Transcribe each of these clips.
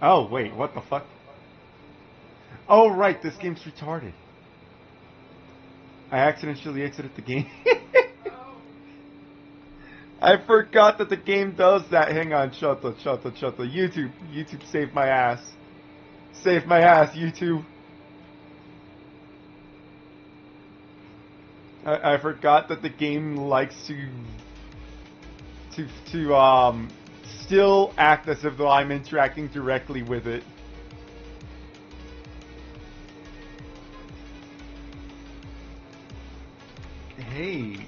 Oh, wait, what the fuck? Oh, right, this game's retarded. I accidentally exited the game. I forgot that the game does that. Hang on, shut the. YouTube saved my ass. Saved my ass, YouTube. I forgot that the game likes to still act as if though I'm interacting directly with it. Hey.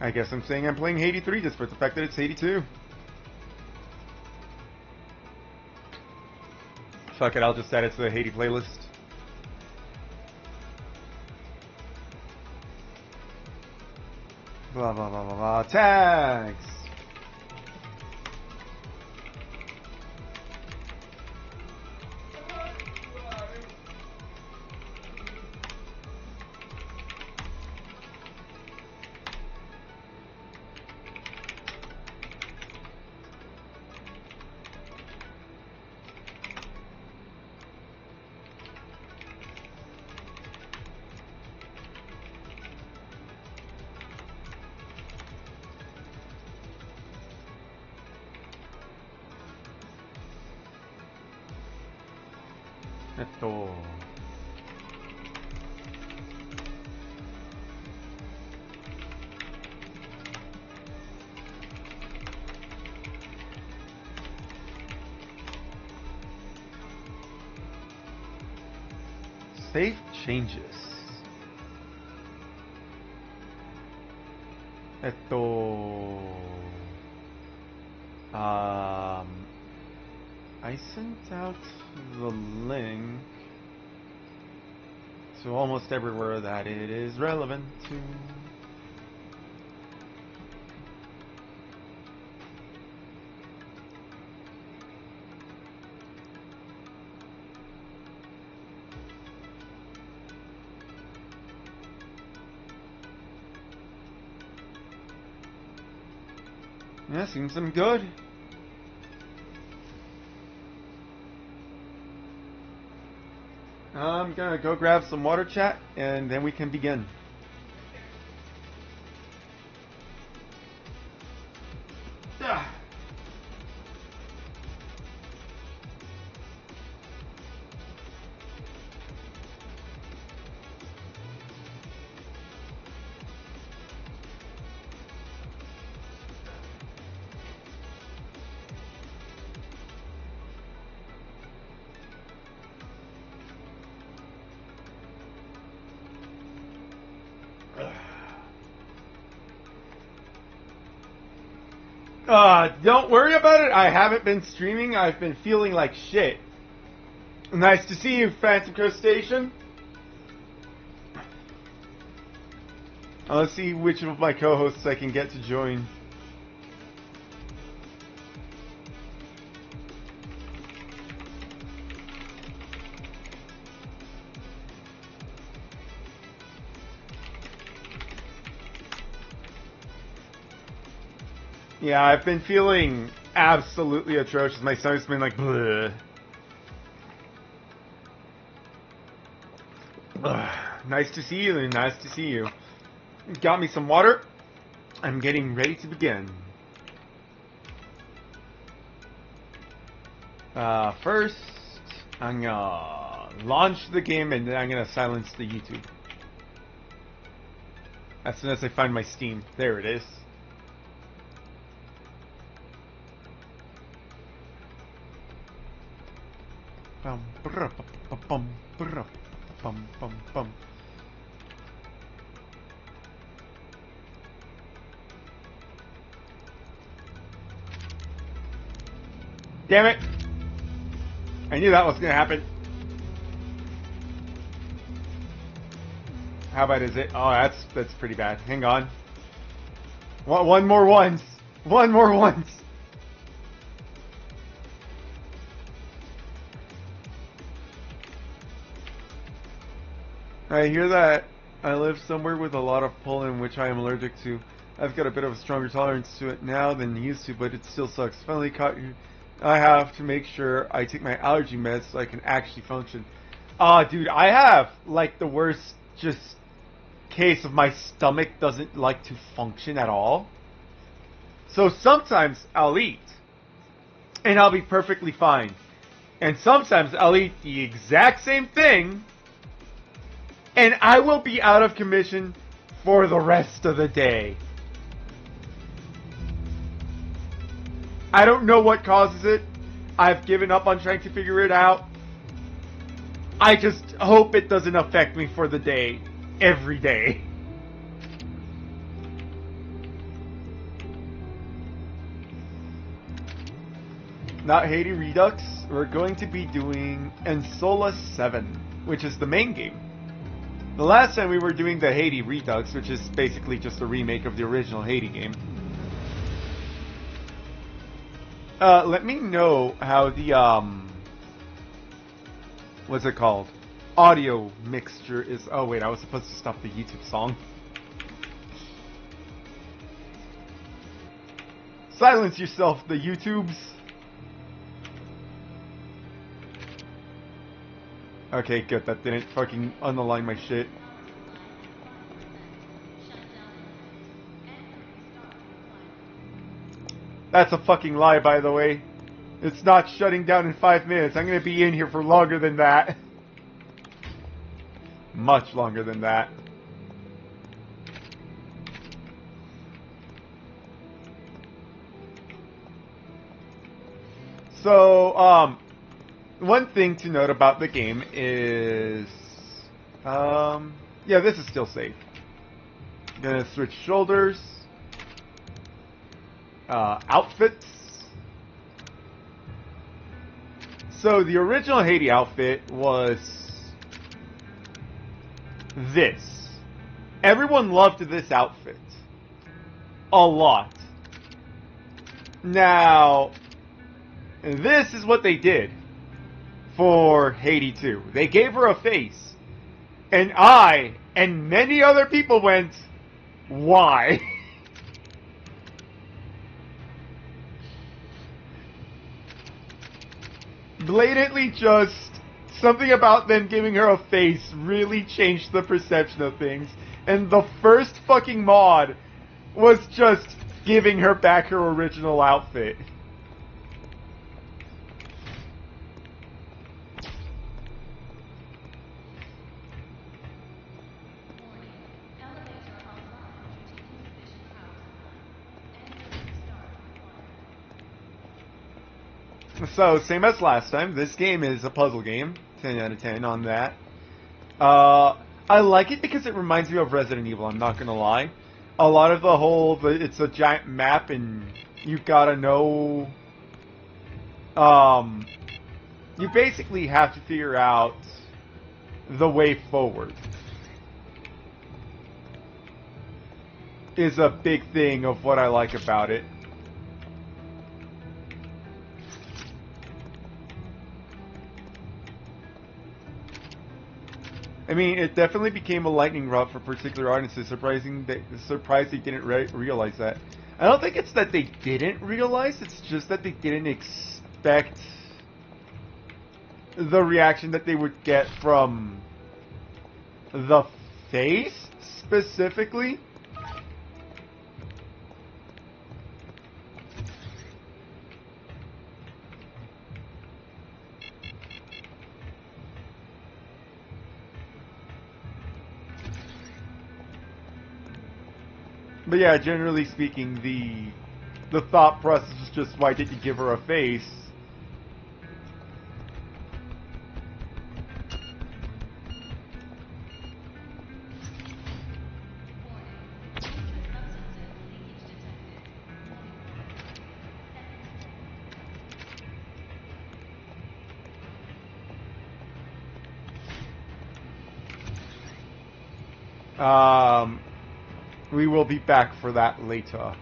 I guess I'm saying I'm playing Iiaydee 3 just for the fact that it's Iiaydee 2. Fuck it, I'll just add it to the Iiaydee playlist. Blah blah blah blah blah. Tags! Save changes. I sent out the link to almost everywhere that it is relevant to. Yeah, seems I'm good. I'm gonna go grab some water, chat, and then we can begin. Don't worry about it. I haven't been streaming. I've been feeling like shit. Nice to see you, Phantom Crustacean. Let's see which of my co-hosts I can get to join. Yeah, I've been feeling absolutely atrocious. My stomach's been like, bleh. Nice to see you, nice to see you. Got me some water. I'm getting ready to begin. First, I'm gonna launch the game and then I'm gonna silence the YouTube. As soon as I find my Steam. There it is. Damn it! I knew that was gonna happen. How bad is it? Oh, that's pretty bad. Hang on. One more once. One more once. I hear that I live somewhere with a lot of pollen, which I am allergic to. I've got a bit of a stronger tolerance to it now than used to, but it still sucks. Finally caught you. I have to make sure I take my allergy meds so I can actually function. Dude, I have, like, the worst just case of my stomach doesn't like to function at all. So sometimes I'll eat, and I'll be perfectly fine. And sometimes I'll eat the exact same thing, and I will be out of commission for the rest of the day. I don't know what causes it. I've given up on trying to figure it out. I just hope it doesn't affect me for the day, every day. Not Iiaydee Redux, we're going to be doing Ensola 7, which is the main game. The last time we were doing the Iiaydee Redux, which is basically just a remake of the original Iiaydee game. Let me know how the, what's it called? Audio mixture is... Oh wait, I was supposed to stop the YouTube song. Silence yourself, the YouTubes. Okay, good, that didn't fucking unalign my shit. That's a fucking lie, by the way. It's not shutting down in 5 minutes. I'm gonna be in here for longer than that. Much longer than that. So, one thing to note about the game is, yeah, this is still safe. Gonna switch shoulders. Outfits. So the original Iiaydee outfit was this. Everyone loved this outfit. A lot. Now, this is what they did for Iiaydee 2. They gave her a face. And I, and many other people went, why? Blatantly just something about them giving her a face really changed the perception of things. And the first fucking mod was just giving her back her original outfit. So, same as last time, this game is a puzzle game. 10 out of 10 on that. I like it because it reminds me of Resident Evil, I'm not gonna lie. A lot of the whole, it's a giant map and you gotta know... you basically have to figure out the way forward. Is a big thing of what I like about it. I mean, it definitely became a lightning rod for particular audiences. Surprised they didn't realize that. I don't think it's that they didn't realize, it's just that they didn't expect the reaction that they would get from the face, specifically. But yeah, generally speaking, the thought process is just, why did you give her a face? We will be back for that later.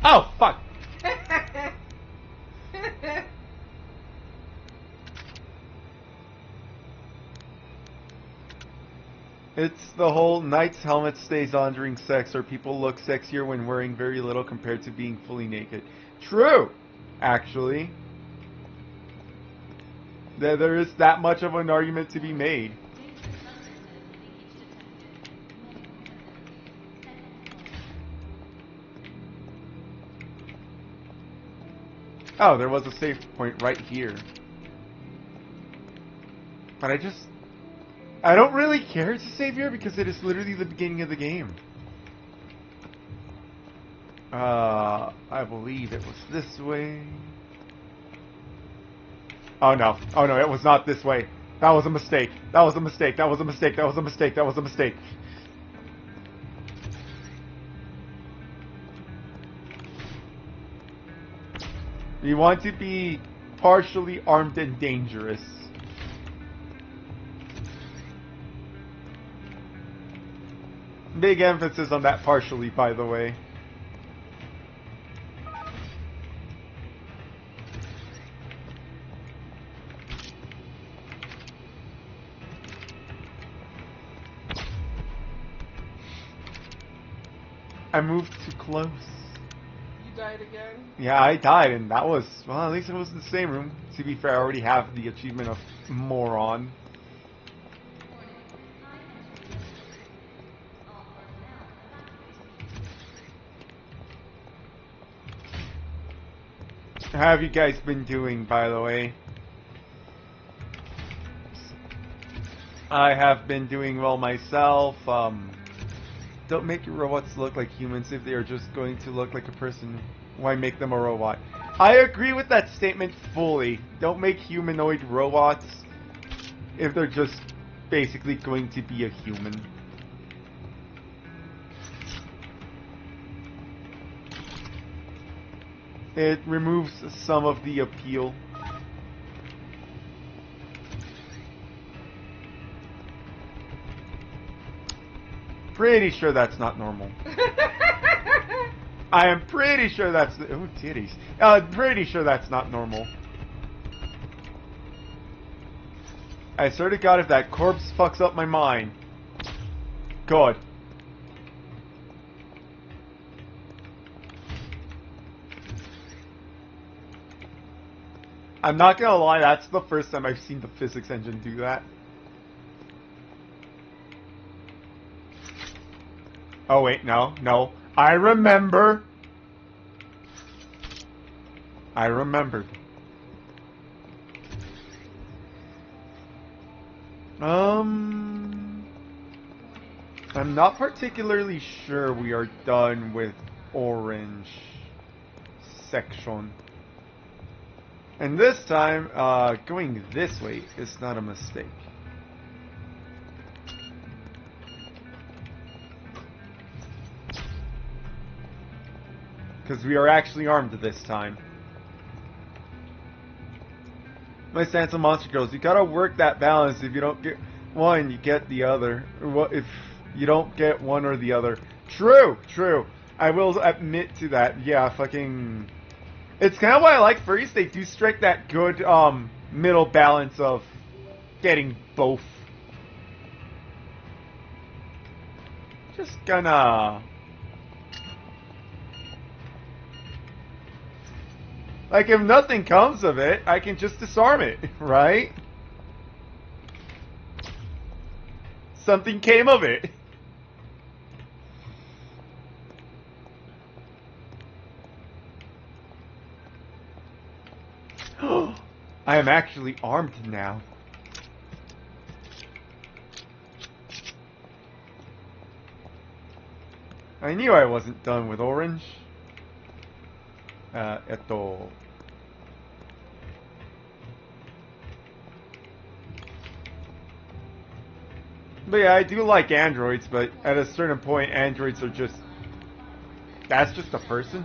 Oh, fuck! It's the whole knight's helmet stays on during sex, or people look sexier when wearing very little compared to being fully naked. True! Actually. There is that much of an argument to be made. Oh, there was a save point right here. But I don't really care to save here because it is literally the beginning of the game. I believe it was this way. Oh no, it was not this way. That was a mistake. That was a mistake. That was a mistake. That was a mistake. That was a mistake. You want to be partially armed and dangerous. Big emphasis on that partially, by the way. I moved too close. You died again? Yeah, I died, and that was, well, at least it was in the same room. To be fair, I already have the achievement of moron. How have you guys been doing, by the way? I have been doing well myself. Don't make your robots look like humans if they are just going to look like a person. Why make them a robot? I agree with that statement fully. Don't make humanoid robots if they're just basically going to be a human. It removes some of the appeal. Pretty sure that's not normal. I am pretty sure that's the... Oh, titties. Pretty sure that's not normal. I swear to God, if that corpse fucks up my mind. God. I'm not gonna lie, that's the first time I've seen the physics engine do that. Oh wait, no. I remember. I remembered. I'm not particularly sure we are done with orange section. And this time, going this way is not a mistake. Because we are actually armed this time. My stance on monster girls, you gotta work that balance. If you don't get one, you get the other. Or if you don't get one or the other. True. I will admit to that. Yeah, fucking... It's kind of why I like furries. They do strike that good, middle balance of getting both. Just gonna... Like, if nothing comes of it, I can just disarm it, right? Something came of it. I am actually armed now. I knew I wasn't done with orange. But yeah, I do like androids, but at a certain point, androids are just... That's just a person?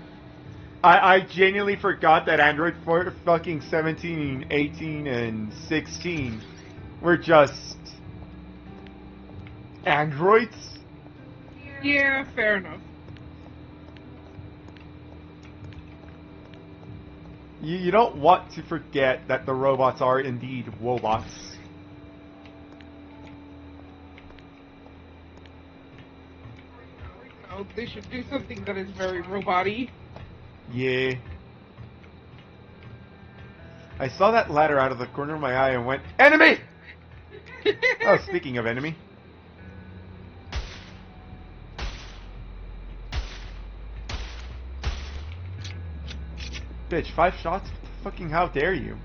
I genuinely forgot that Android for fucking 17, 18, and 16 were just... androids? Yeah, fair enough. You don't want to forget that the robots are indeed wobots. ammo, they should do something that is very robot-y. Yeah. I saw that ladder out of the corner of my eye and went, enemy! Oh, speaking of enemy. Bitch, 5 shots? Fucking how dare you?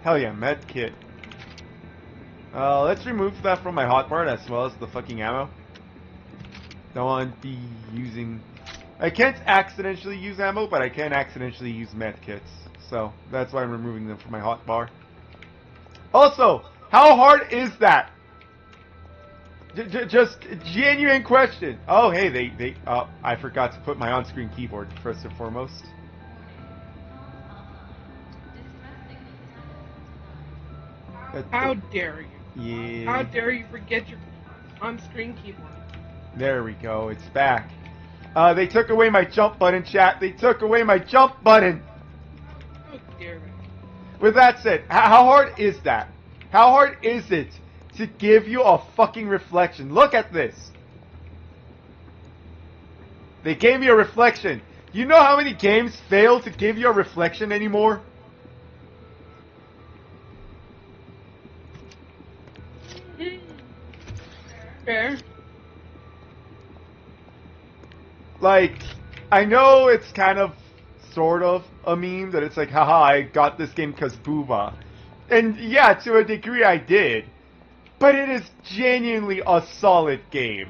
Hell yeah, med kit. Let's remove that from my hotbar as well as the fucking ammo. Don't want to be using... I can't accidentally use ammo, but I can accidentally use med kits. So, that's why I'm removing them from my hotbar. Also, how hard is that? Just genuine question. Oh, hey, I forgot to put my on-screen keyboard first and foremost. How dare you? Yeah. How dare you forget your on-screen keyboard? There we go. It's back. They took away my jump button, chat. They took away my jump button. How dare they? With that said, how hard is that? How hard is it to give you a fucking reflection? Look at this. They gave me a reflection. You know how many games fail to give you a reflection anymore? Fair. Like, I know it's kind of, sort of, a meme that it's like, haha, I got this game because booba. And yeah, to a degree I did. But it is genuinely a solid game.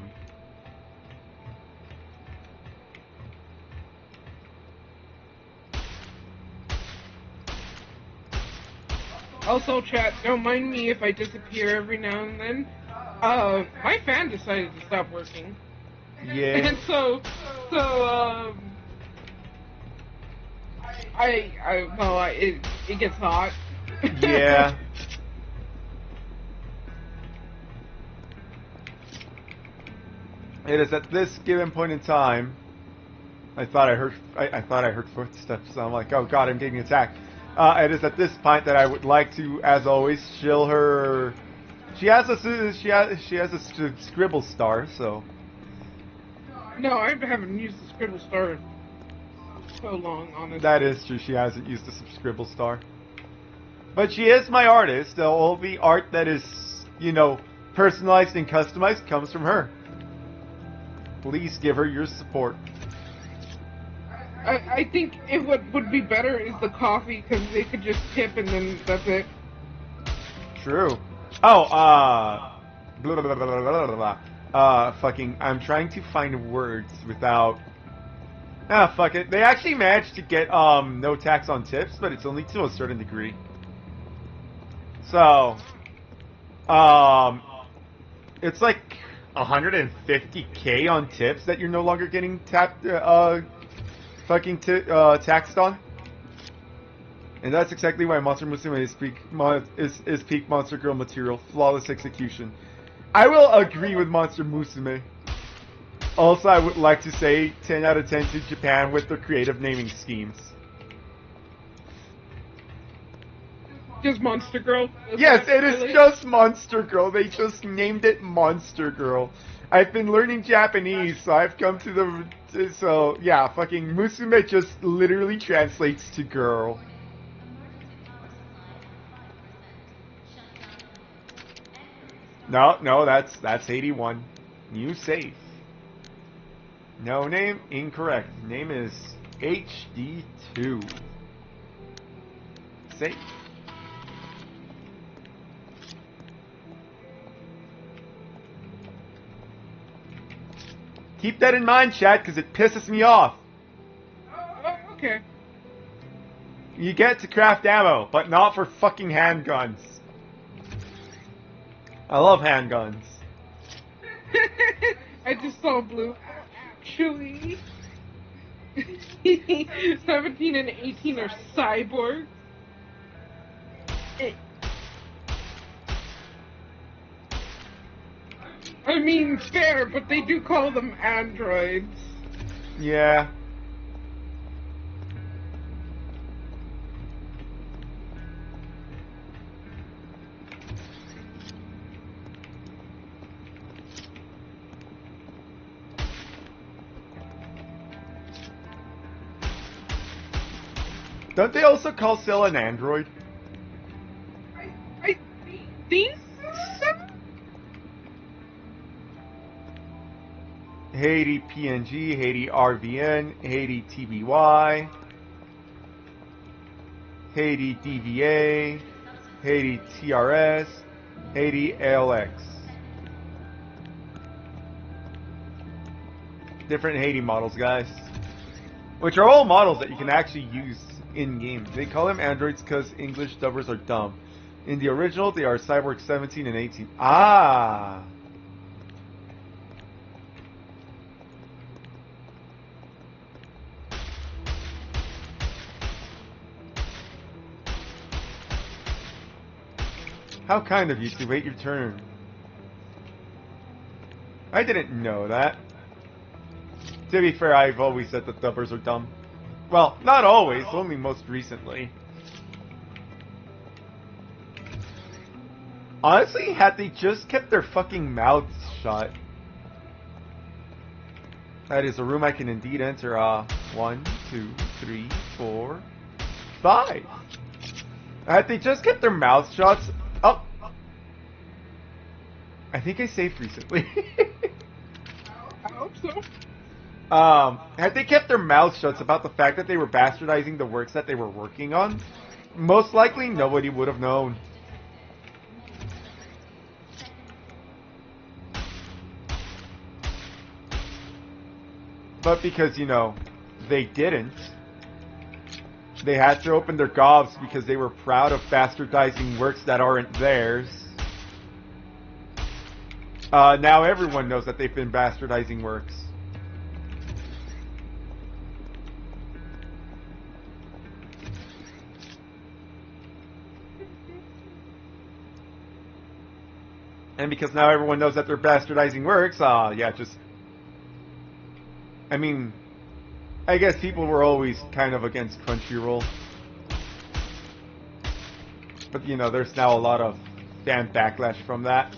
Also, chat, don't mind me if I disappear every now and then. My fan decided to stop working. Yeah. And it gets hot. Yeah. It is at this given point in time. I thought I heard footsteps. So I'm like, oh god, I'm getting attacked. It is at this point that I would like to, as always, shill her. She has a scribble star, so. No, I haven't used the scribble star in so long, honestly. That is true. She hasn't used the scribble star, but she is my artist. All the art that is, you know, personalized and customized comes from her. Please give her your support. I think what would be better is the coffee, because they could just tip and then that's it. True. Oh, blah, blah, blah, blah, blah, blah. Fucking, I'm trying to find words without... Ah, fuck it. They actually managed to get, no tax on tips, but it's only to a certain degree. So, it's like 150k on tips that you're no longer getting taxed on. And that's exactly why Monster Musume is peak Monster Girl material. Flawless execution. I will agree with Monster Musume. Also, I would like to say 10 out of 10 to Japan with their creative naming schemes. Just Monster Girl? Yes, it is just Monster Girl. They just named it Monster Girl. I've been learning Japanese, so I've come to the... So, yeah, fucking Musume just literally translates to girl. No, that's 81. New safe. No name, incorrect. Name is HD2. Safe. Keep that in mind, chat, because it pisses me off. Okay. You get to craft ammo, but not for fucking handguns. I love handguns. I just saw blue. Actually, 17 and 18 are cyborgs. I mean, fair, but they do call them androids. Yeah. Don't they also call Cell an android? I think so. Iiaydee PNG, Iiaydee RVN, Iiaydee TBY, Iiaydee DVA, Iiaydee TRS, Iiaydee ALX. Different Iiaydee models, guys. Which are all models that you can actually use in-game. They call them androids because English dubbers are dumb. In the original, they are Cyborg 17 and 18. Ah! How kind of you to wait your turn. I didn't know that. To be fair, I've always said that dubbers are dumb. Well, not always, only most recently. Honestly, had they just kept their fucking mouths shut. That is a room I can indeed enter. 1, 2, 3, 4, 5. Had they just kept their mouths shut. Oh. I think I saved recently. I hope so. Had they kept their mouths shut about the fact that they were bastardizing the works that they were working on, most likely nobody would have known. But because, you know, they didn't, they had to open their gobs because they were proud of bastardizing works that aren't theirs. Now everyone knows that they've been bastardizing works. And because now everyone knows that they're bastardizing works, yeah, just... I mean, I guess people were always kind of against Crunchyroll. But, you know, there's now a lot of fan backlash from that.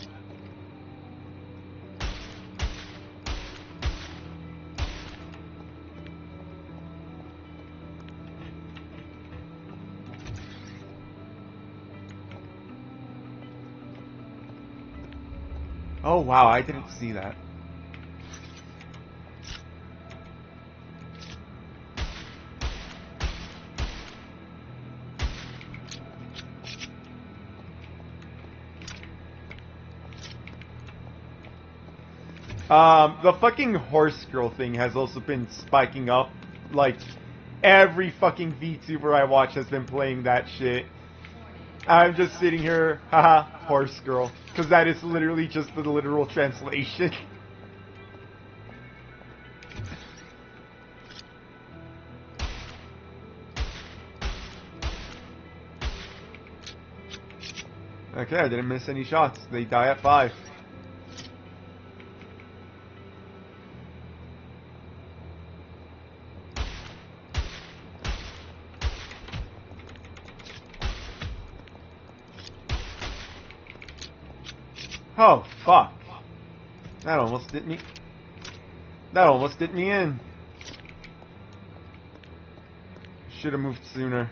Oh wow, I didn't see that. The fucking horse girl thing has also been spiking up. Like, every fucking VTuber I watch has been playing that shit. I'm just sitting here, haha, horse girl. Because that is literally just the literal translation. Okay, I didn't miss any shots. They die at 5. Oh, fuck. That almost did me. That almost did me in. Should have moved sooner.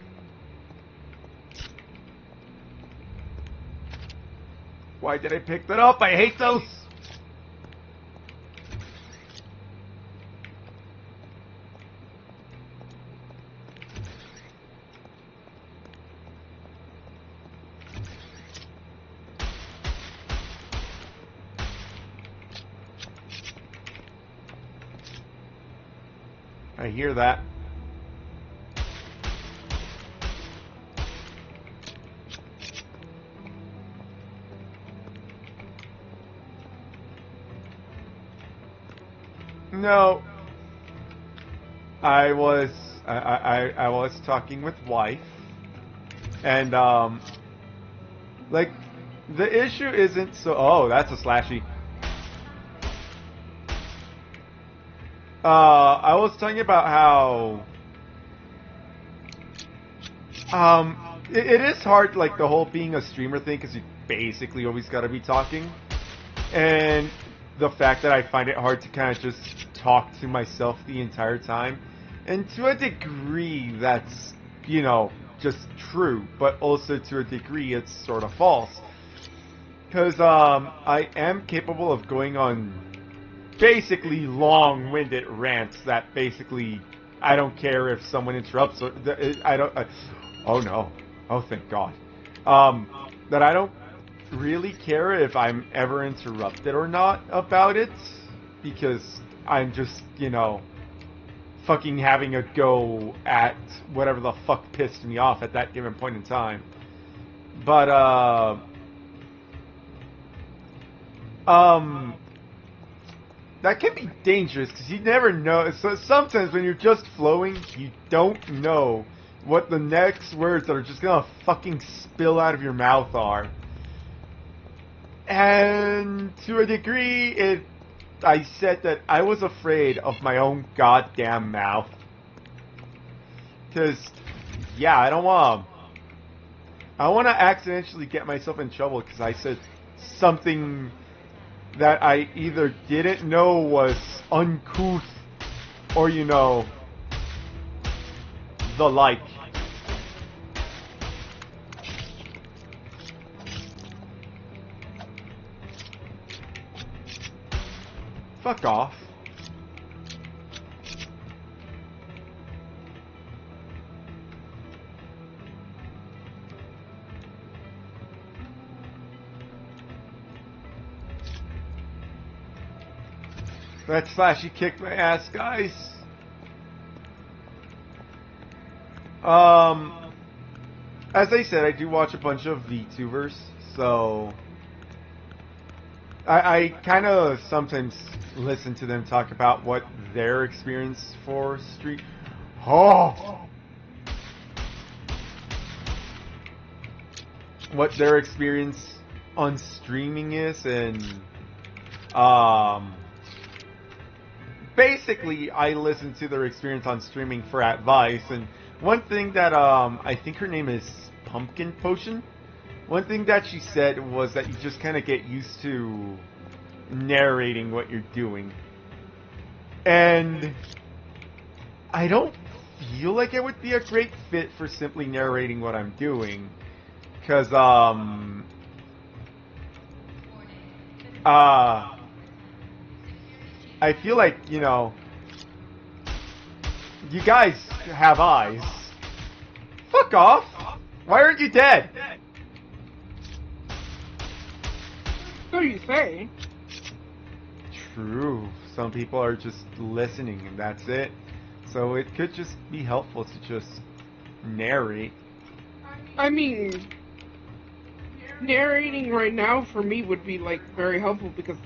Why did I pick that up? I hate those! I hear that. No. I was talking with wife, and like the issue isn't so. Oh, that's a slashy. I was talking about how it is hard, like the whole being a streamer thing, because you basically always got to be talking, and the fact that I find it hard to kind of just talk to myself the entire time, and to a degree that's you know, just true, but also to a degree it's sort of false. Because I am capable of going on basically long-winded rants that basically I don't care if someone interrupts. Or, I don't. Oh no! Oh thank God. That I don't really care if I'm ever interrupted or not about it, because I'm just, you know, fucking having a go at whatever the fuck pissed me off at that given point in time. But that can be dangerous because you never know. So sometimes when you're just flowing, you don't know what the next words that are just gonna fucking spill out of your mouth are. And to a degree, I said that I was afraid of my own goddamn mouth. Cause, yeah, I don't want to accidentally get myself in trouble because I said something that I either didn't know was uncouth or, you know, the like. Fuck off. That slashy kicked my ass, guys. As I said, I do watch a bunch of VTubers, so I kind of sometimes listen to them talk about what their experience for stream. Oh, what their experience on streaming is, and basically, I listen to their experience on streaming for advice, and one thing that, I think her name is Pumpkin Potion, one thing that she said was that you just kind of get used to narrating what you're doing. And I don't feel like it would be a great fit for simply narrating what I'm doing, because, I feel like, you know, you guys have eyes. Fuck off! Why aren't you dead? So you say. True. Some people are just listening and that's it. So it could just be helpful to just narrate. I mean, narrating right now for me would be, like, very helpful because,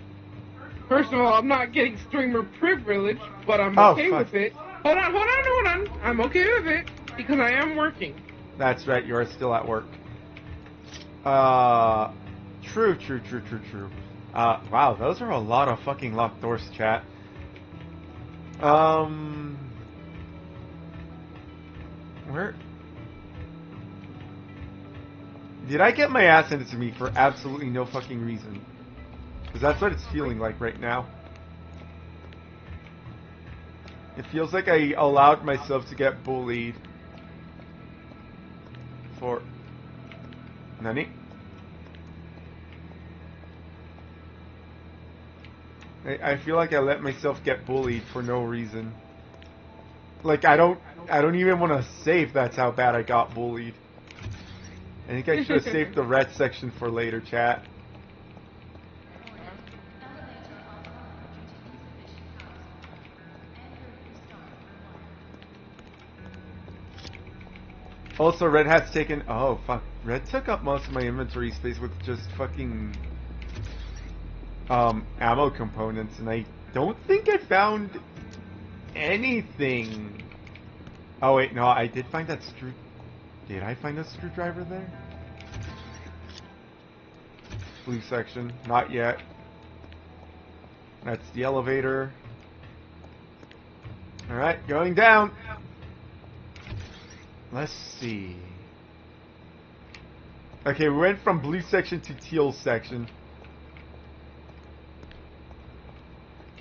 first of all, I'm not getting streamer privilege, but I'm okay with it. Hold on. I'm okay with it because I am working. That's right, you're still at work. True. Wow, those are a lot of fucking locked doors, chat. Where? Did I get my ass handed to me for absolutely no fucking reason? Because that's what it's feeling like right now. It feels like I allowed myself to get bullied. For... Nani? I feel like I let myself get bullied for no reason. Like, I don't even want to say if that's how bad I got bullied. I think I should have saved the red section for later, chat. Also, Red Hat's taken... Oh, fuck. Red took up most of my inventory space with just fucking... ammo components, and I don't think I found anything. Oh, wait, no, I did find that screw... Did I find a screwdriver there? Blue section. Not yet. That's the elevator. Alright, going down. Let's see. Okay, we went from blue section to teal section.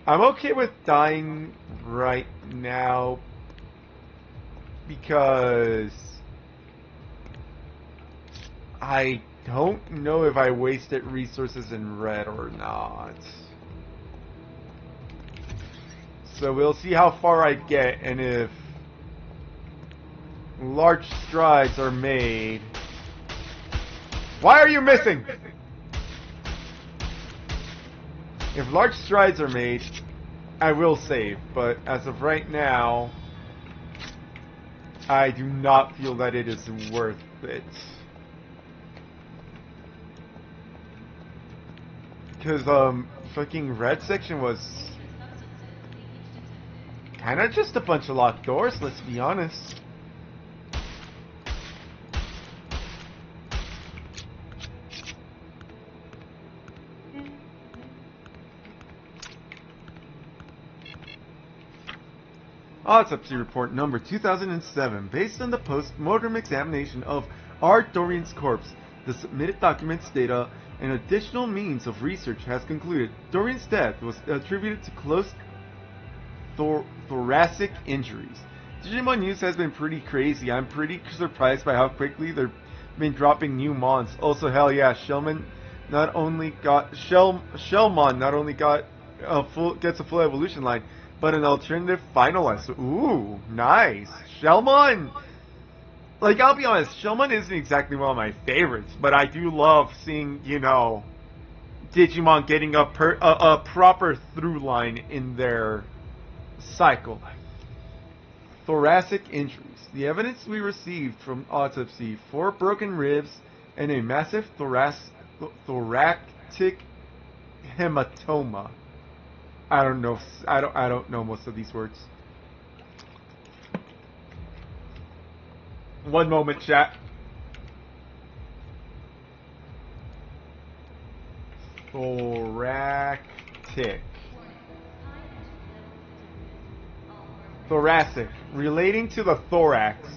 I'm okay with dying right now because I don't know if I wasted resources in red or not. So we'll see how far I get, and if large strides are made. Why are you missing? If large strides are made, I will save, but as of right now, I do not feel that it is worth it. Because, fucking red section was kinda just a bunch of locked doors, let's be honest. Autopsy report number 2007. Based on the post-mortem examination of R. Dorian's corpse, the submitted documents, data, and additional means of research has concluded Dorian's death was attributed to close thoracic injuries. Digimon news has been pretty crazy. I'm pretty surprised by how quickly they've been dropping new mons. Also, hell yeah, Shellmon not only got gets a full evolution line, but an alternative finalist. Ooh, nice. Shellmon! Like, I'll be honest, Shellmon isn't exactly one of my favorites, but I do love seeing, you know, Digimon getting a proper through line in their cycle. Thoracic injuries. The evidence we received from autopsy: 4 broken ribs and a massive thoracic hematoma. I don't know. I don't know most of these words. One moment, chat. Thoracic. Relating to the thorax.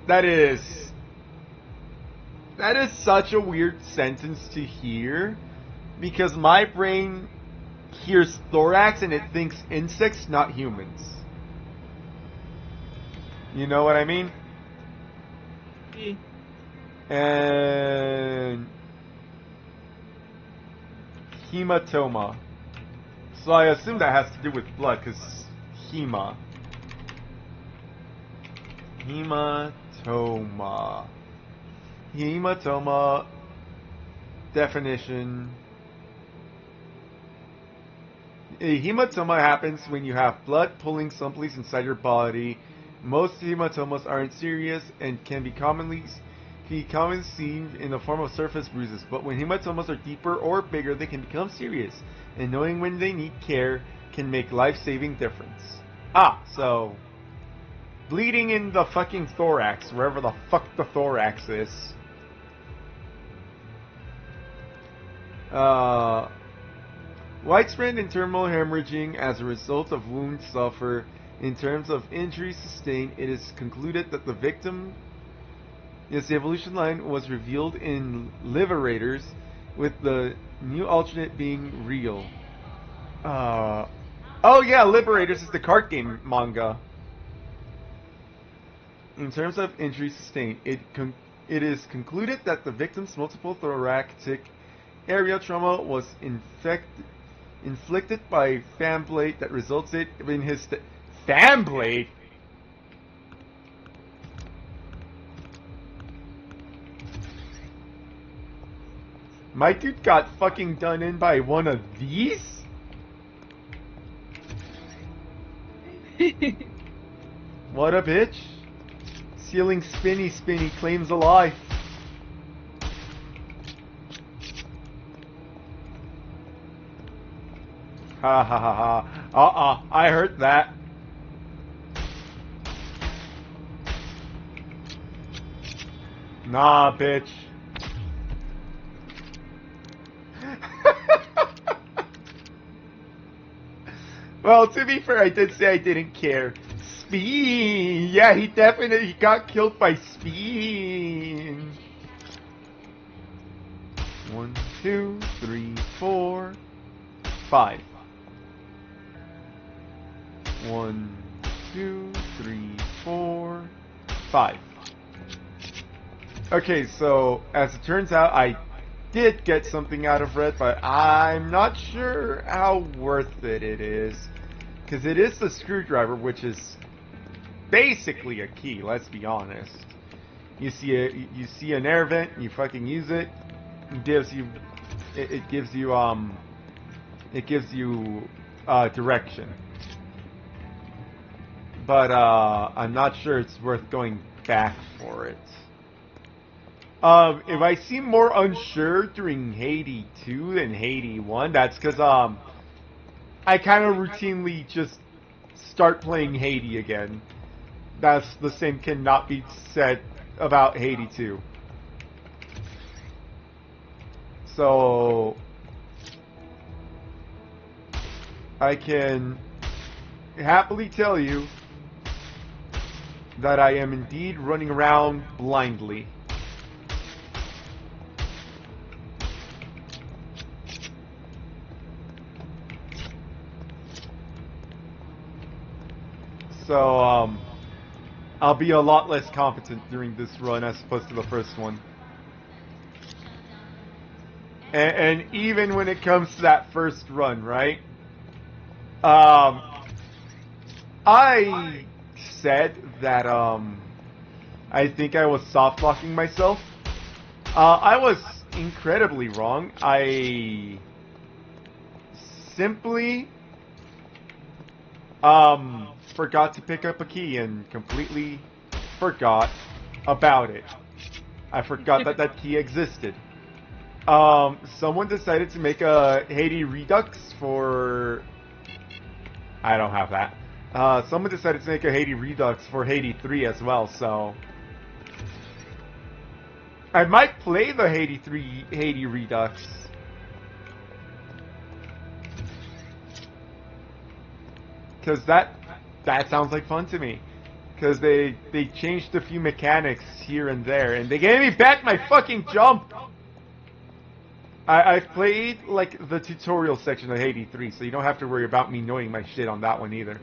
That is such a weird sentence to hear, because my brain hears thorax and it thinks insects, not humans. You know what I mean? And hematoma. So I assume that has to do with blood, because hema. Hematoma. Hematoma. Definition. A hematoma happens when you have blood pooling someplace inside your body. Most hematomas aren't serious and can be commonly seen in the form of surface bruises, but when hematomas are deeper or bigger, they can become serious, and knowing when they need care can make life-saving difference. So bleeding in the fucking thorax, wherever the fuck the thorax is. Widespread internal hemorrhaging as a result of wounds suffered. In terms of injuries sustained, it is concluded that the victim, yes, the evolution line was revealed in Liberators, with the new alternate being real. Oh yeah, Liberators is the card game manga. In terms of injuries sustained, it is concluded that the victim's multiple thoracic area trauma was inflicted by fan blade that resulted in his fan blade. My dude got fucking done in by one of these? What a bitch. Ceiling spinny claims a life. Ha ha ha ha. I heard that. Nah, bitch. Well, to be fair, I did say I didn't care. Speen! Yeah, he definitely got killed by Speen. 1, 2, 3, 4, 5. 1, 2, 3, 4, 5. Okay, so as it turns out, I did get something out of red, but I'm not sure how worth it is. Because it is the screwdriver, which is basically a key, let's be honest. You see an air vent, you fucking use it. It gives you direction. But I'm not sure it's worth going back for it. If I seem more unsure during Iiaydee 2 than Iiaydee 1, that's because I kind of routinely just start playing Iiaydee again. That's the same cannot be said about Iiaydee 2. So I can happily tell you that I am indeed running around blindly. So, I'll be a lot less competent during this run as opposed to the first one. And even when it comes to that first run, right? I said that, I think I was soft-locking myself. I was incredibly wrong. I simply forgot to pick up a key and completely forgot about it. I forgot that that key existed. Someone decided to make a Iiaydee Redux for... I don't have that. Someone decided to make a Iiaydee Redux for Iiaydee 3 as well, so... I might play the Iiaydee 3 Iiaydee Redux. Because that sounds like fun to me. Because they changed a few mechanics here and there, and they gave me back my fucking jump! I've played, like, the tutorial section of Iiaydee 3, so you don't have to worry about me knowing my shit on that one either.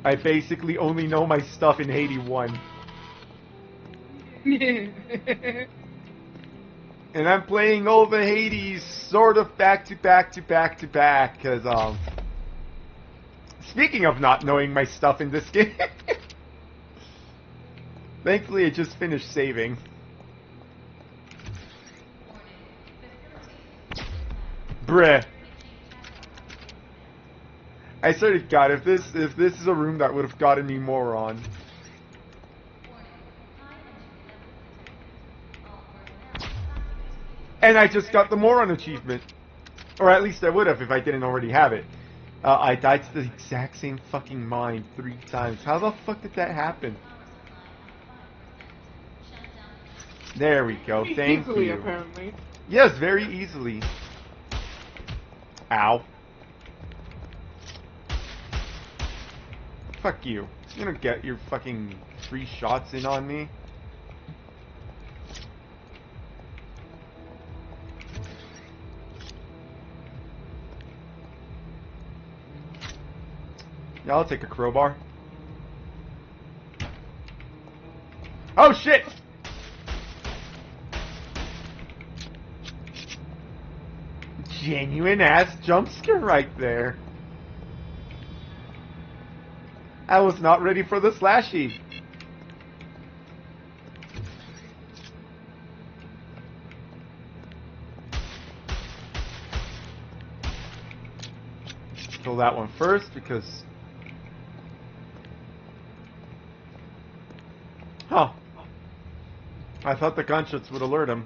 I basically only know my stuff in Iiaydee 1. And I'm playing all the Iiadees sort of back to back to back to back, because, speaking of not knowing my stuff in this game, thankfully I just finished saving. Bruh. I swear to God, if this is a room that would have gotten me moron. And I just got the moron achievement. Or at least I would have if I didn't already have it. I died to the exact same fucking mine 3 times. How the fuck did that happen? There we go. Thank you. Apparently. Yes, very easily. Ow. Fuck you. You don't get your fucking 3 shots in on me. Yeah, I'll take a crowbar. Oh shit! Genuine ass jump scare right there. I was not ready for the slashy. Kill that one first because... Huh. I thought the gunshots would alert him.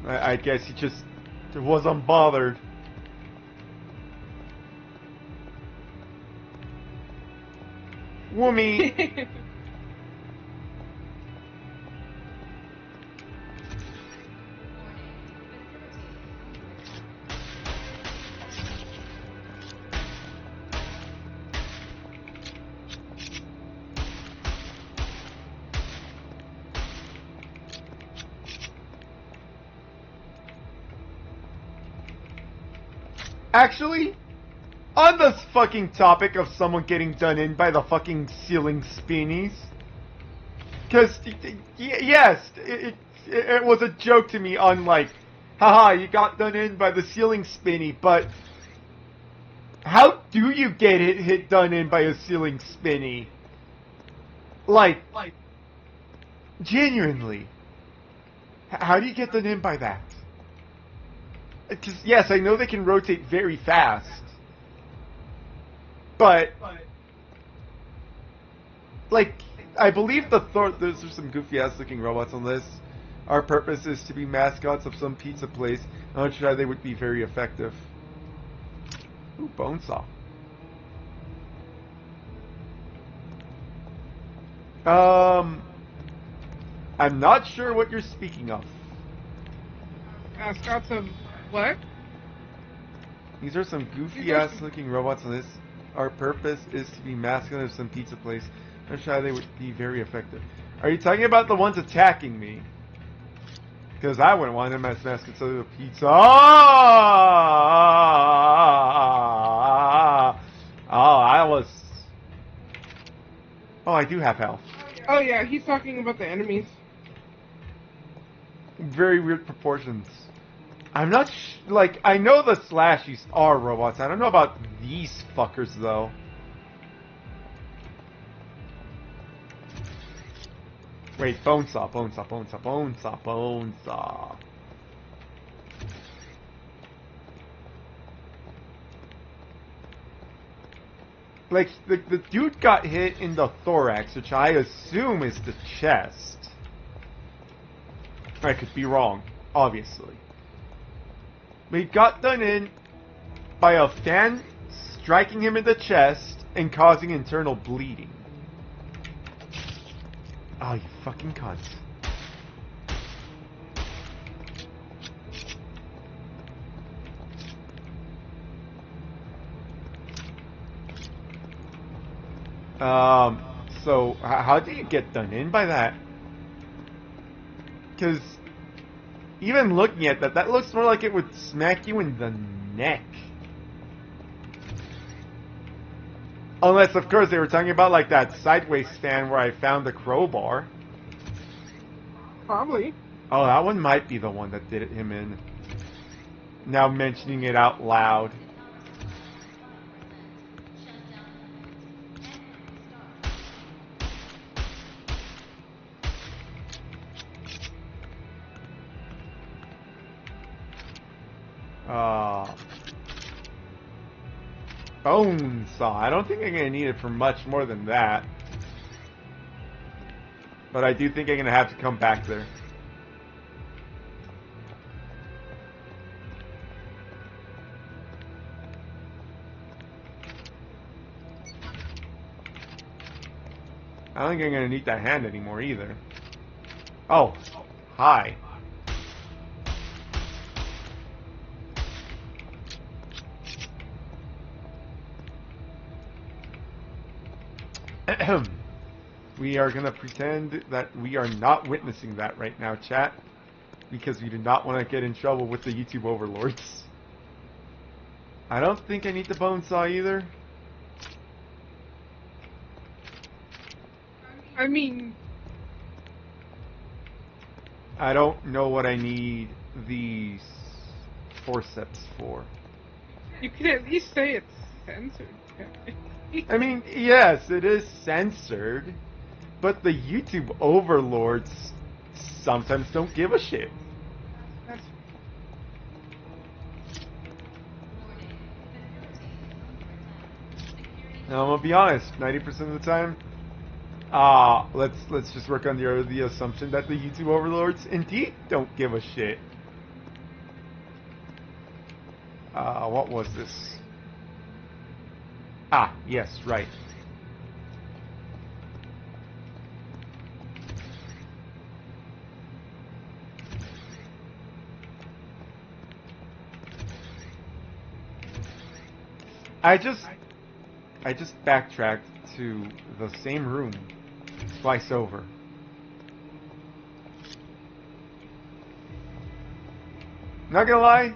I guess he just was unbothered. Woomy! Actually, on this fucking topic of someone getting done in by the fucking ceiling spinnies, because, yes, it was a joke to me on, like, haha, you got done in by the ceiling spinny, but how do you get hit done in by a ceiling spinny? Like, genuinely, how do you get done in by that? Because, yes, I know they can rotate very fast, but, like, I believe those are some goofy-ass looking robots on this. Our purpose is to be mascots of some pizza place. I'm not sure they would be very effective. Ooh, bone saw. I'm not sure what you're speaking of. Mascots of what? These are some goofy-ass looking robots on this. Our purpose is to be mascots of some pizza place. I'm sure they would be very effective. Are you talking about the ones attacking me? Because I wouldn't want them as mascots of the pizza. I do have health. Oh yeah, he's talking about the enemies. Very weird proportions. I'm not like, I know the slashies are robots. I don't know about these fuckers though. Wait, bone saw. Like, the dude got hit in the thorax, which I assume is the chest. I could be wrong, obviously. But he got done in by a fan striking him in the chest and causing internal bleeding. Oh, you fucking cunt. So, how do you get done in by that? Because, even looking at that, that looks more like it would smack you in the neck. Unless, of course, they were talking about, like, that sideways stand where I found the crowbar. Probably. Oh, that one might be the one that did him in. Now mentioning it out loud. Bone saw. I don't think I'm going to need it for much more than that. But I do think I'm going to have to come back there. I don't think I'm going to need that hand anymore either. Oh, hi. We are going to pretend that we are not witnessing that right now, chat. Because we do not want to get in trouble with the YouTube overlords. I don't think I need the bone saw either. I mean... I don't know what I need these forceps for. You can at least say it's censored. I mean, yes, it is censored, but the YouTube overlords sometimes don't give a shit. Now, I'm gonna be honest, 90% of the time, let's just work on the assumption that the YouTube overlords indeed don't give a shit. What was this? Ah, yes, right. I just backtracked to the same room twice over. Not gonna lie,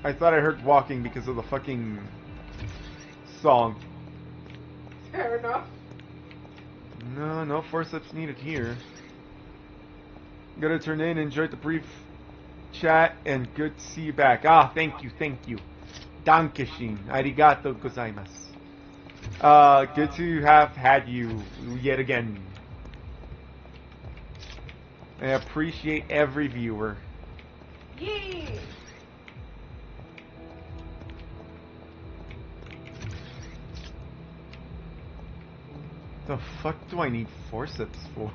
I thought I heard walking because of the fucking song. Fair enough. No, no forceps needed here. Gotta turn in, enjoyed the brief chat, and good to see you back. Ah, thank you, thank you. Dankeschön. Arigato gozaimasu. Good to have had you yet again. I appreciate every viewer. Yay! The fuck do I need forceps for?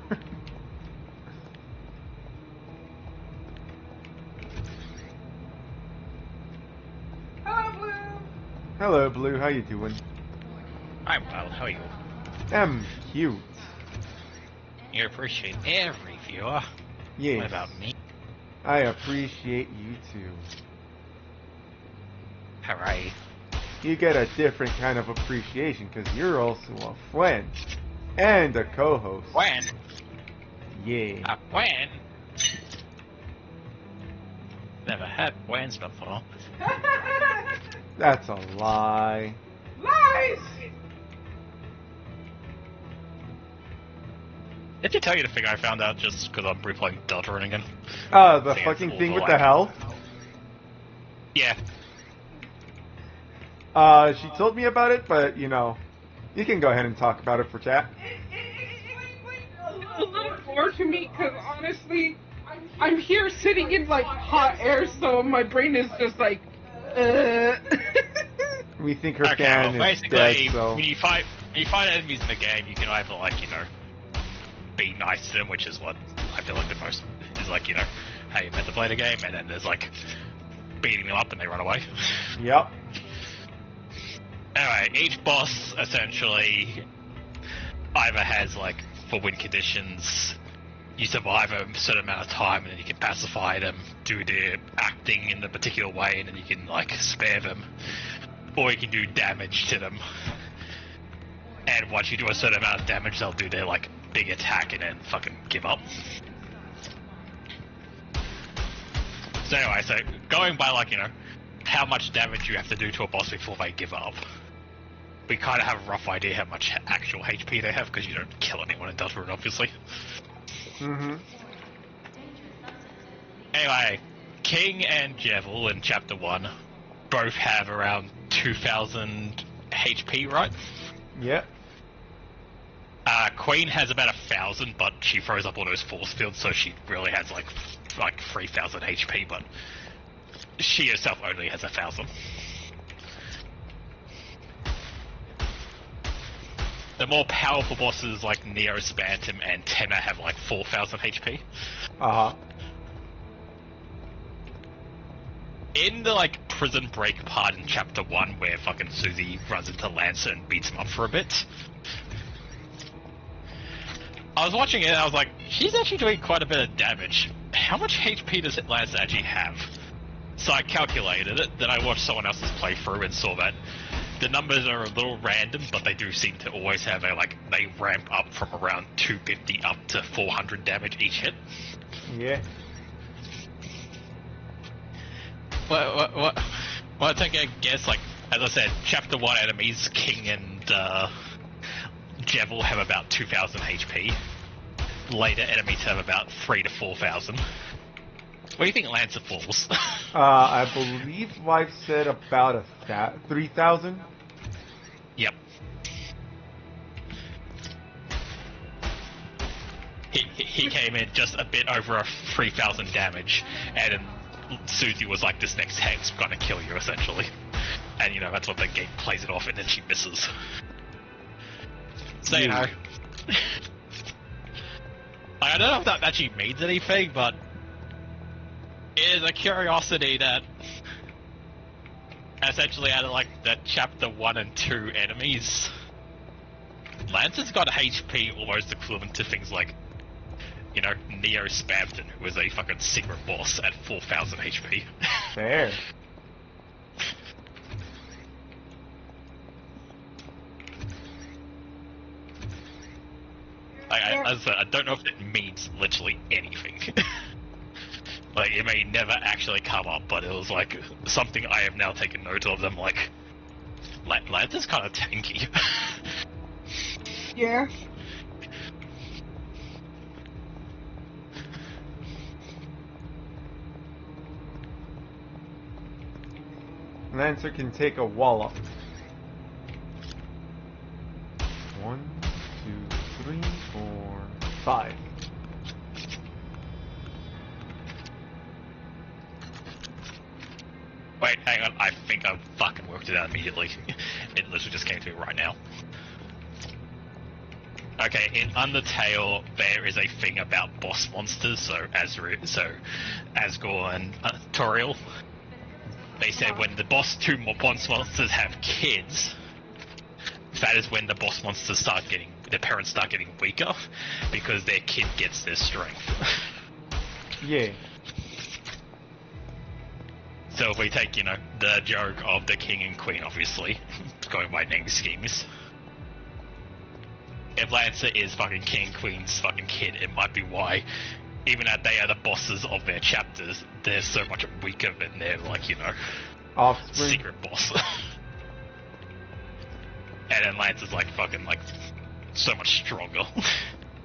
Hello, Blue! Hello, Blue. How you doing? I'm well, how are you? I'm cute. You appreciate every viewer. Yes. What about me? I appreciate you too. Hooray. You get a different kind of appreciation because you're also a friend and a co-host. When? Yeah. When? Never had whens before. That's a lie. Lies! Did you tell you the thing I found out just because I'm replaying Deltarune again? The Think fucking it's thing with awful, the health? Yeah. She told me about it, but, you know, you can go ahead and talk about it for chat. A little more to me, because honestly, I'm here sitting in, like, hot air, so my brain is just like, We think her Okay, fan well, is basically, dead, so... when you fight enemies in the game, you can either, like, you know, be nice to them, which is what I feel like the most is, like, you know, how you meant to play the game, and then there's, like, beating them up and they run away. Yep. Anyway, each boss essentially either has, like, for win conditions, you survive a certain amount of time and then you can pacify them, do their acting in a particular way, and then you can, like, spare them. Or you can do damage to them. And once you do a certain amount of damage, they'll do their, like, big attack and then fucking give up. So anyway, so going by, like, you know, how much damage you have to do to a boss before they give up, we kind of have a rough idea how much actual HP they have, because you don't kill anyone in Deltarune, obviously. Mm-hmm. Anyway, King and Jevil in Chapter 1 both have around 2,000 HP, right? Yep. Queen has about 1,000, but she throws up all those force fields, so she really has like 3,000 HP, but she herself only has 1,000. The more powerful bosses like Neo, Spantum, and Tenma have like 4,000 HP. Uh-huh. In the like prison break part in Chapter 1 where fucking Susie runs into Lancer and beats him up for a bit, I was watching it and I was like, she's actually doing quite a bit of damage. How much HP does Lancer actually have? So I calculated it, then I watched someone else's playthrough and saw that the numbers are a little random, but they do seem to always have a, like, they ramp up from around 250 up to 400 damage each hit. Yeah. Well, I take a guess, like, as I said, Chapter 1 enemies, King and Jevil have about 2,000 HP. Later enemies have about 3,000 to 4,000. What do you think Lancer falls? I believe Life said about 3,000. Yep. He came in just a bit over 3,000 damage, and then Susie was like, this next tank's gonna kill you, essentially. And, you know, that's what the game plays it off, and then she misses. So, you know... I don't know if that actually means anything, but... it is a curiosity that... essentially out of, like, the Chapter 1 and 2 enemies... Lancer's got HP almost equivalent to things like... you know, Neo Spamton, who was a fucking secret boss at 4,000 HP. Fair. As I said, I don't know if it means literally anything. Like, it may never actually come up, but it was like something I have now taken note of. I'm like, Lancer's kind of tanky. Yeah. Lancer can take a wallop. 1, 2, 3, 4, 5. Wait, hang on. I think I fucking worked it out immediately. It literally just came to me right now. Okay, in Undertale, there is a thing about boss monsters. So Asgore and Toriel. They said when the boss boss monsters have kids, that is when the boss monsters their parents start getting weaker, because their kid gets their strength. Yeah. So if we take, the joke of the king and queen, obviously, going by name schemes. If Lancer is fucking king and queen's fucking kid, it might be why, even though they are the bosses of their chapters, they're so much weaker than their, offspring. secret boss. And then Lancer's fucking so much stronger.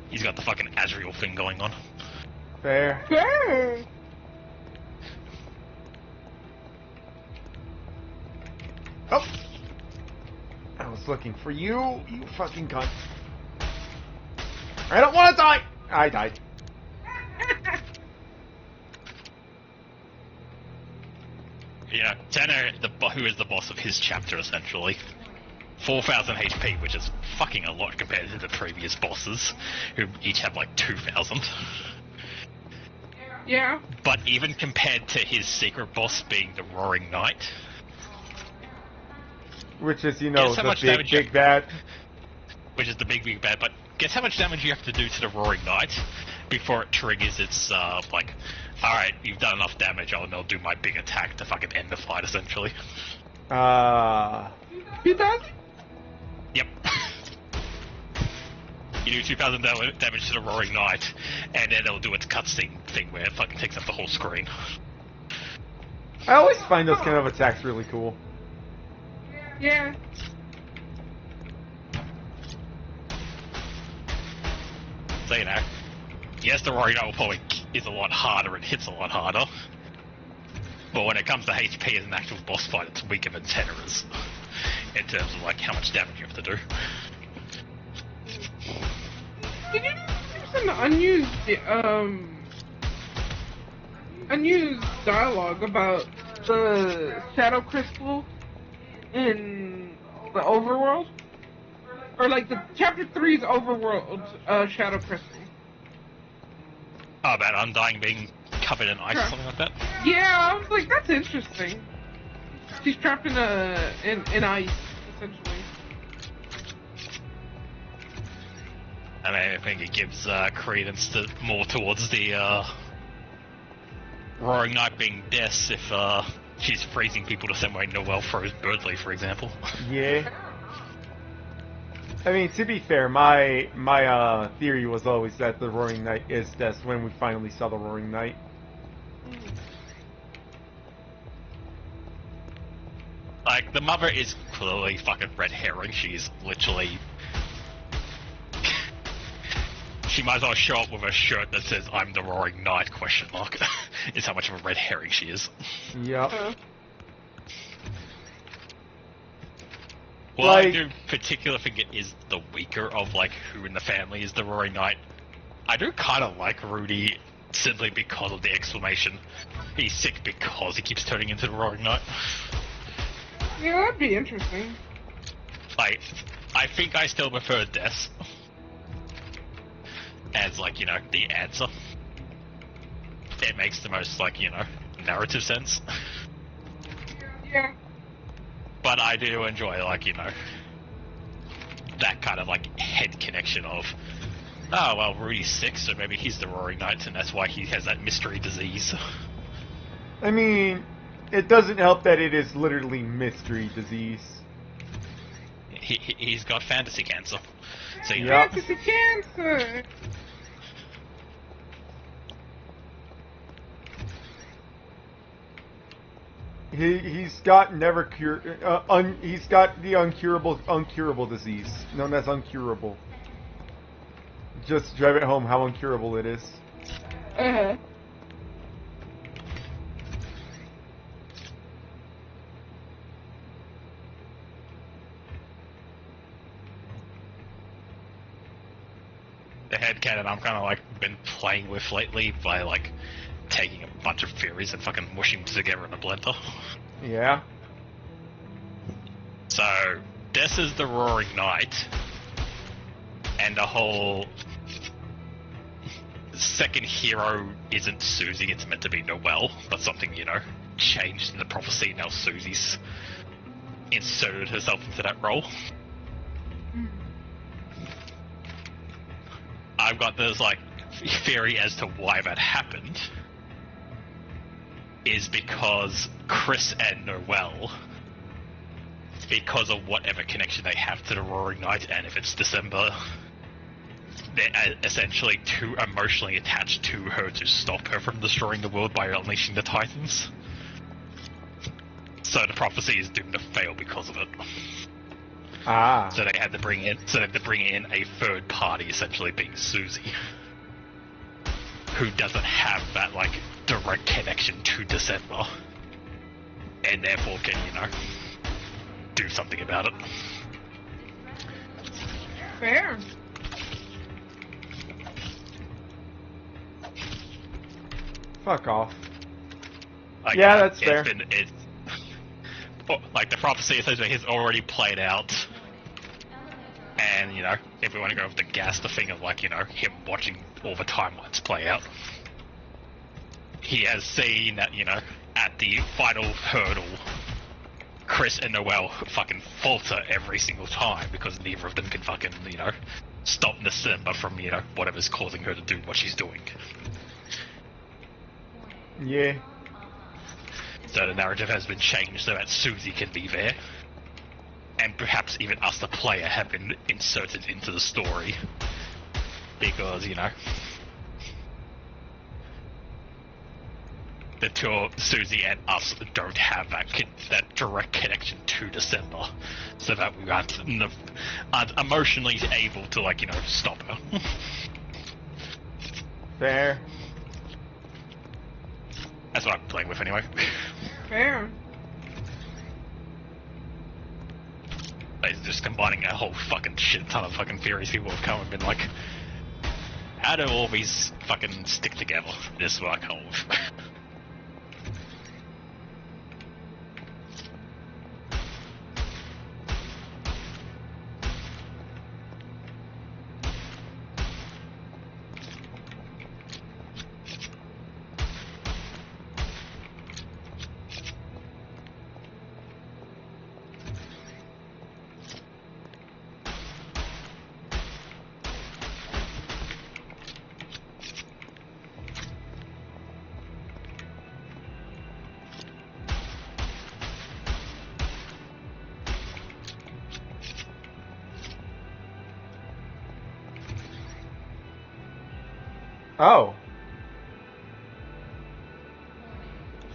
He's got the fucking Azrael thing going on. Fair. Fair. Oh! I was looking for you, you fucking cunt. I don't want to die! I died. Tanner, who is the boss of his chapter, essentially. 4,000 HP, which is fucking a lot compared to the previous bosses, who each have 2,000. Yeah. But even compared to his secret boss being the Roaring Knight... Which is, the big bad. Which is the big bad, but guess how much damage you have to do to the Roaring Knight before it triggers its, alright, you've done enough damage, I'll do my big attack to fucking end the fight, essentially. 2,000? Yep. You do 2,000 damage to the Roaring Knight, and then it'll do its cutscene thing where it fucking takes up the whole screen. I always find those kind of attacks really cool. Yeah. So, yes, the Roaring Knight probably is a lot harder and hits a lot harder. But when it comes to HP as an actual boss fight, it's weaker than Tenor's. In terms of, how much damage you have to do. Did you do some unused dialogue about the Shadow Crystal in the overworld? Or the chapter 3's overworld Shadow Crystal? Oh, about Undying being covered in ice or something like that? Yeah, I was like, that's interesting. She's trapped in ice, essentially. I mean, I think it gives credence more towards the Roaring Knight being death if she's freezing people the same way Noelle froze Birdley, for example. Yeah. I mean, to be fair, my theory was always that the Roaring Knight is death when we finally saw the Roaring Knight. The mother is clearly fucking red herring. She's literally... She might as well show up with a shirt that says, "I'm the Roaring Knight," ? Is how much of a red herring she is. Yep. Well, I do particularly think it is the weaker of, who in the family is the Roaring Knight. I do kind of like Rudy simply because of the exclamation. He's sick because he keeps turning into the Roaring Knight. Yeah, that'd be interesting. I think I still prefer Death as, the answer. It makes the most, narrative sense. Yeah. But I do enjoy, that kind of, head connection of, oh, well, Rudy's sick, so maybe he's the Roaring Knight, and that's why he has that mystery disease. I mean, it doesn't help that it is literally mystery disease. He's got fantasy cancer. So, Fantasy cancer! He's got never cure. He's got the uncurable disease, known as uncurable. Just drive it home how uncurable it is. Uh-huh. The headcanon I'm kind of like been playing with lately by like taking a bunch of furries and fucking mushing them together in a blender. Yeah. So this is the Roaring Night, and the whole second hero isn't Susie, it's meant to be Noelle, but something, you know, changed in the prophecy. Now Susie's inserted herself into that role. I've got this like theory as to why that happened is because Chris and Noelle, because of whatever connection they have to the Roaring Night, and if it's December, they're essentially too emotionally attached to her to stop her from destroying the world by unleashing the Titans. So the prophecy is doomed to fail because of it. Ah. So they had to bring in a third party, essentially being Susie, who doesn't have that like direct connection to December, and therefore can, you know, do something about it. Fair. Fuck off. Like, yeah, that's fair. Like the prophecy essentially has already played out, and you know, if we want to go with the gas, the thing of like, you know, him watching all the timelines play out, he has seen that, you know, at the final hurdle, Chris and Noelle fucking falter every single time because neither of them can fucking, you know, stop December from, you know, whatever's causing her to do what she's doing. Yeah. So the narrative has been changed so that Susie can be there, and perhaps even us, the player, have been inserted into the story because, you know, the two, Susie and us, don't have that direct connection to December, so that we aren't emotionally able to, like, you know, stop her. Fair. That's what I'm playing with anyway. Fair. It's just combining a whole fucking shit ton of fucking theories. People have come and been like, how do all these fucking stick together? This is what I come with. Oh.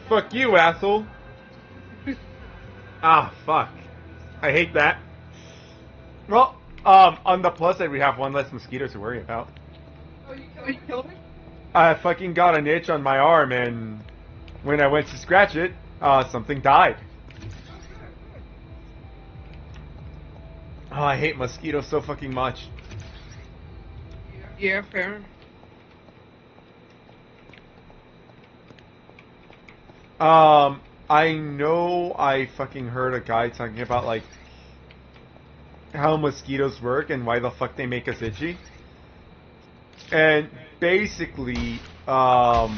Fuck you, asshole. Ah, fuck. I hate that. Well, on the plus side, we have one less mosquito to worry about. Oh, you killed me? I fucking got an itch on my arm, and when I went to scratch it, something died. Oh, I hate mosquitoes so fucking much. Yeah, fair. I know I fucking heard a guy talking about, like, how mosquitoes work and why the fuck they make us itchy. And basically, the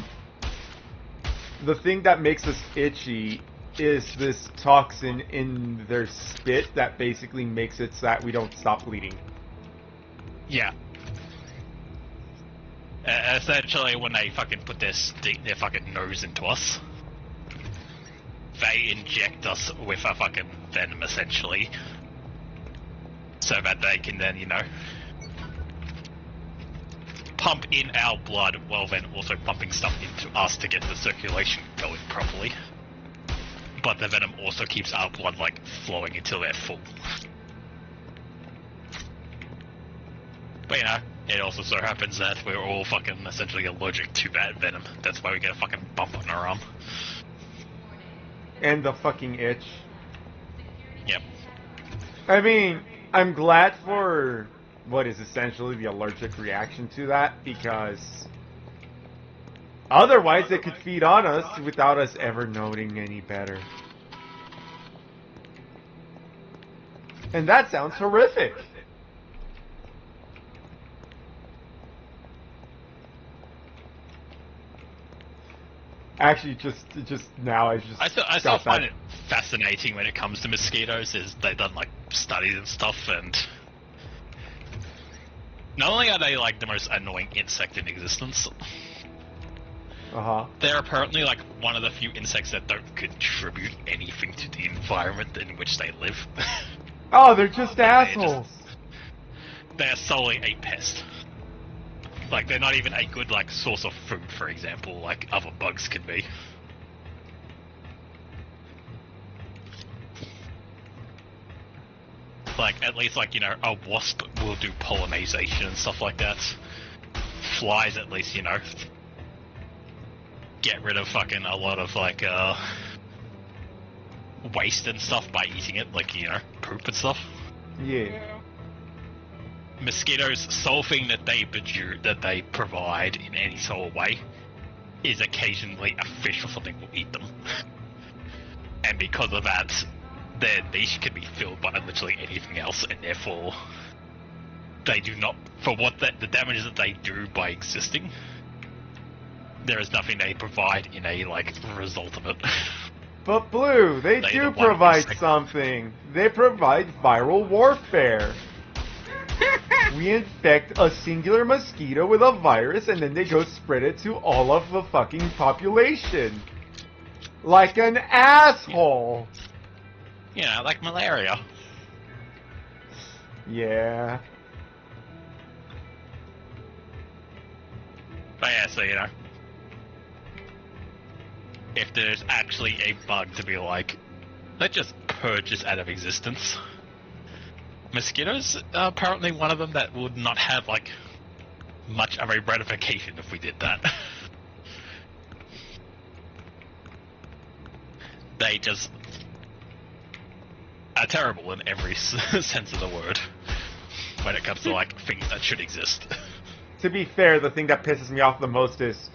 thing that makes us itchy is this toxin in their spit that basically makes it so that we don't stop bleeding. Yeah. Essentially, when they fucking put their fucking nose into us, they inject us with a fucking venom, essentially, so that they can then, you know, pump in our blood while then also pumping stuff into us to get the circulation going properly. but the venom also keeps our blood like flowing until they're full. But you know, it also so happens that we're all fucking essentially allergic to that venom. That's why we get a fucking bump on our arm. And the fucking itch. Yep. I mean, I'm glad for what is essentially the allergic reaction to that, because otherwise it could feed on us without us ever knowing any better. And that sounds horrific. Actually, just now, I still find it fascinating when it comes to mosquitoes. Is they've done like studies and stuff, and not only are they like the most annoying insect in existence, they're apparently like one of the few insects that don't contribute anything to the environment in which they live. Oh, they're just assholes. They're solely a pest. Like, they're not even a good, like, source of food, for example, like other bugs can be. Like, at least, like, you know, a wasp will do pollination and stuff like that. Flies, at least, you know, get rid of fucking a lot of, like, waste and stuff by eating it, like, you know, poop and stuff. Yeah. Mosquitoes' sole thing that they provide in any sort of way is occasionally a fish or something will eat them. And because of that, their niche can be filled by literally anything else, and therefore they do not, for what the damages that they do by existing, there is nothing they provide in a, like, result of it. But Blue, they do provide something. They provide viral warfare. We infect a singular mosquito with a virus, and then they go spread it to all of the fucking population. Like an asshole. Yeah, like malaria. Yeah. But yeah, so, you know, if there's actually a bug to be like, let's just purge this out of existence. Mosquitoes are apparently one of them that would not have, like, much of a ramification if we did that. They just are terrible in every sense of the word when it comes to, like, things that should exist. To be fair, the thing that pisses me off the most is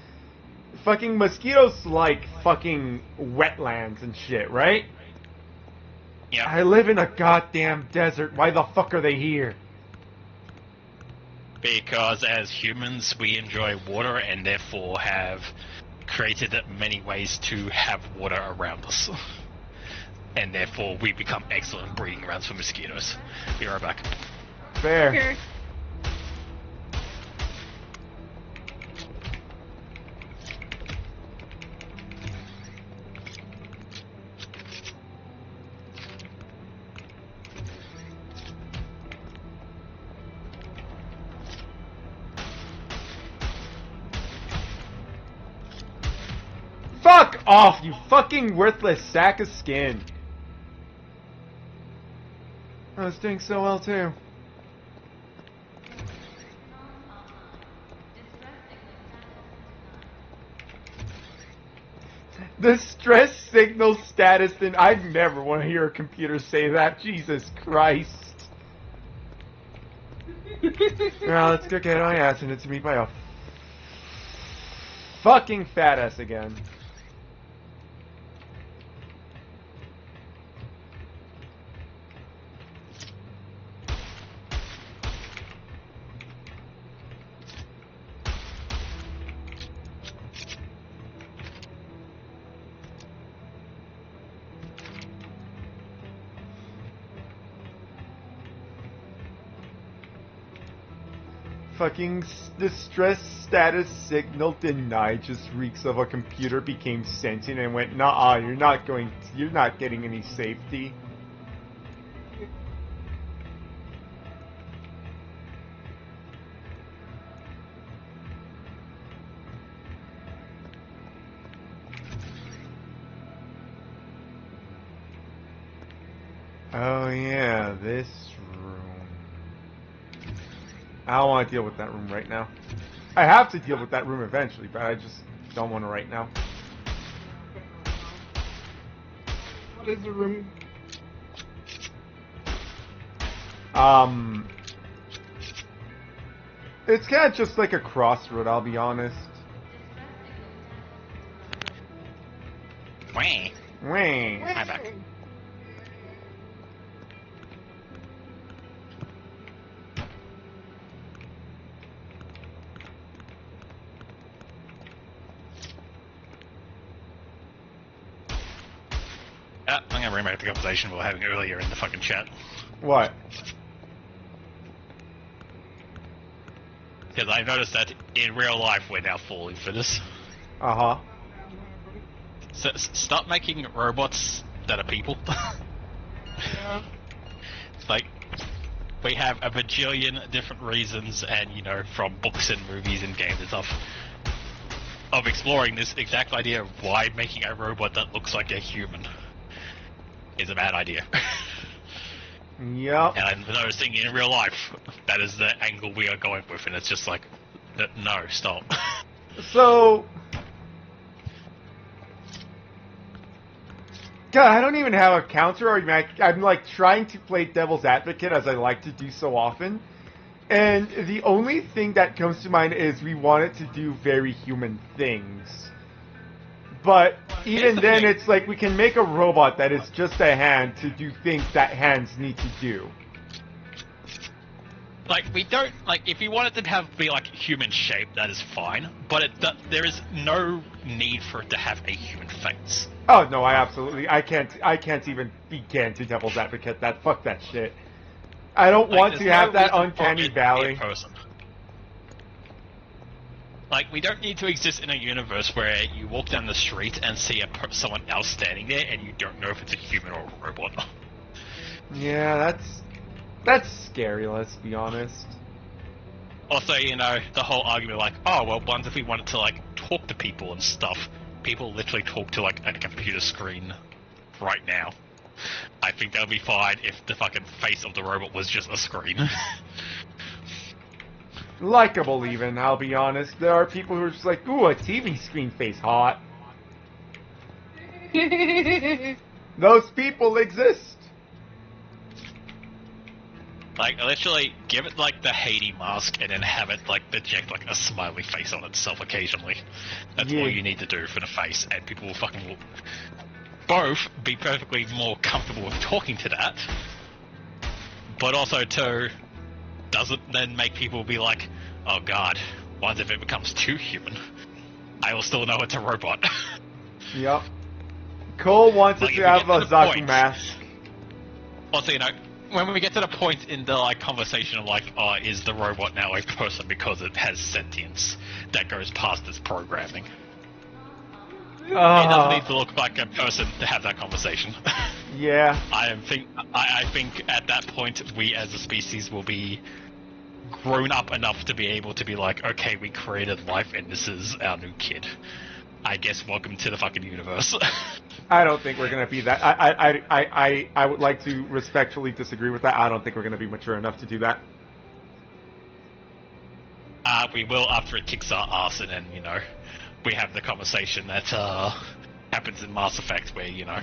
fucking mosquitoes like fucking wetlands and shit, right? Yeah. I live in a goddamn desert. Why the fuck are they here? Because as humans, we enjoy water and therefore have created many ways to have water around us. And therefore, we become excellent breeding grounds for mosquitoes. Be right back. Fair. Okay. Fuck off, you fucking worthless sack of skin. I was doing so well too. The stress signal status, then I'd never want to hear a computer say that. Jesus Christ. Now let's go get my ass handed to me by a fucking fat ass again. Fucking the stress status signal denied just reeks of a computer became sentient and went, nah, you're not getting any safety. Oh yeah, this room. I don't want to deal with that room right now. I have to deal with that room eventually, but I just don't want to right now. What is the room? It's kind of just like a crossroad, I'll be honest. Wah. Wah. I'm back. I'm gonna remake the conversation we were having earlier in the fucking chat. What? Because I noticed that in real life we're now falling for this. Uh-huh. So stop making robots that are people. Yeah. It's like, we have a bajillion different reasons, and you know, from books and movies and games and stuff, of exploring this exact idea of why making a robot that looks like a human is a bad idea. Yep. And I'm noticing in real life, that is the angle we are going with, and it's just like, no, stop. So... God, I don't even have a counter argument. I'm like trying to play devil's advocate as I like to do so often. And the only thing that comes to mind is we want it to do very human things. But even then, it's like we can make a robot that is just a hand to do things that hands need to do. Like, we don't, like, if you want it to be like human shape, that is fine. But there is no need for it to have a human face. Oh no, I can't even begin to devil's advocate that. Fuck that shit. I don't want to have that uncanny valley. Like, we don't need to exist in a universe where you walk down the street and see someone else standing there and you don't know if it's a human or a robot. Yeah, that's scary, let's be honest. Also, you know, the whole argument like, oh, well, what if we wanted to, like, talk to people and stuff? People literally talk to, like, a computer screen right now. I think that would be fine if the fucking face of the robot was just a screen. Likeable even, I'll be honest. There are people who are just like, ooh, a TV screen face, hot. Those people exist. Like, literally, give it, like, the Iiaydee mask and then have it, like, project, like, a smiley face on itself occasionally. That's all you need to do for the face, and people will fucking both be perfectly more comfortable with talking to that, but also, too, doesn't then make people be like, oh god, what if it becomes too human? I will still know it's a robot. Yep. Cole wants Like, it to have a Zaku mask. Also, you know, when we get to the point in the, like, conversation of, like, oh, is the robot now a person because it has sentience that goes past its programming? It doesn't need to look like a person to have that conversation. Yeah. I think at that point, we as a species will be grown up enough to be able to be like, okay, we created life and this is our new kid. I guess welcome to the fucking universe. I don't think we're gonna be that. I would like to respectfully disagree with that. I don't think we're gonna be mature enough to do that. We will after it kicks our ass, and then, you know, we have the conversation that happens in Mass Effect where, you know,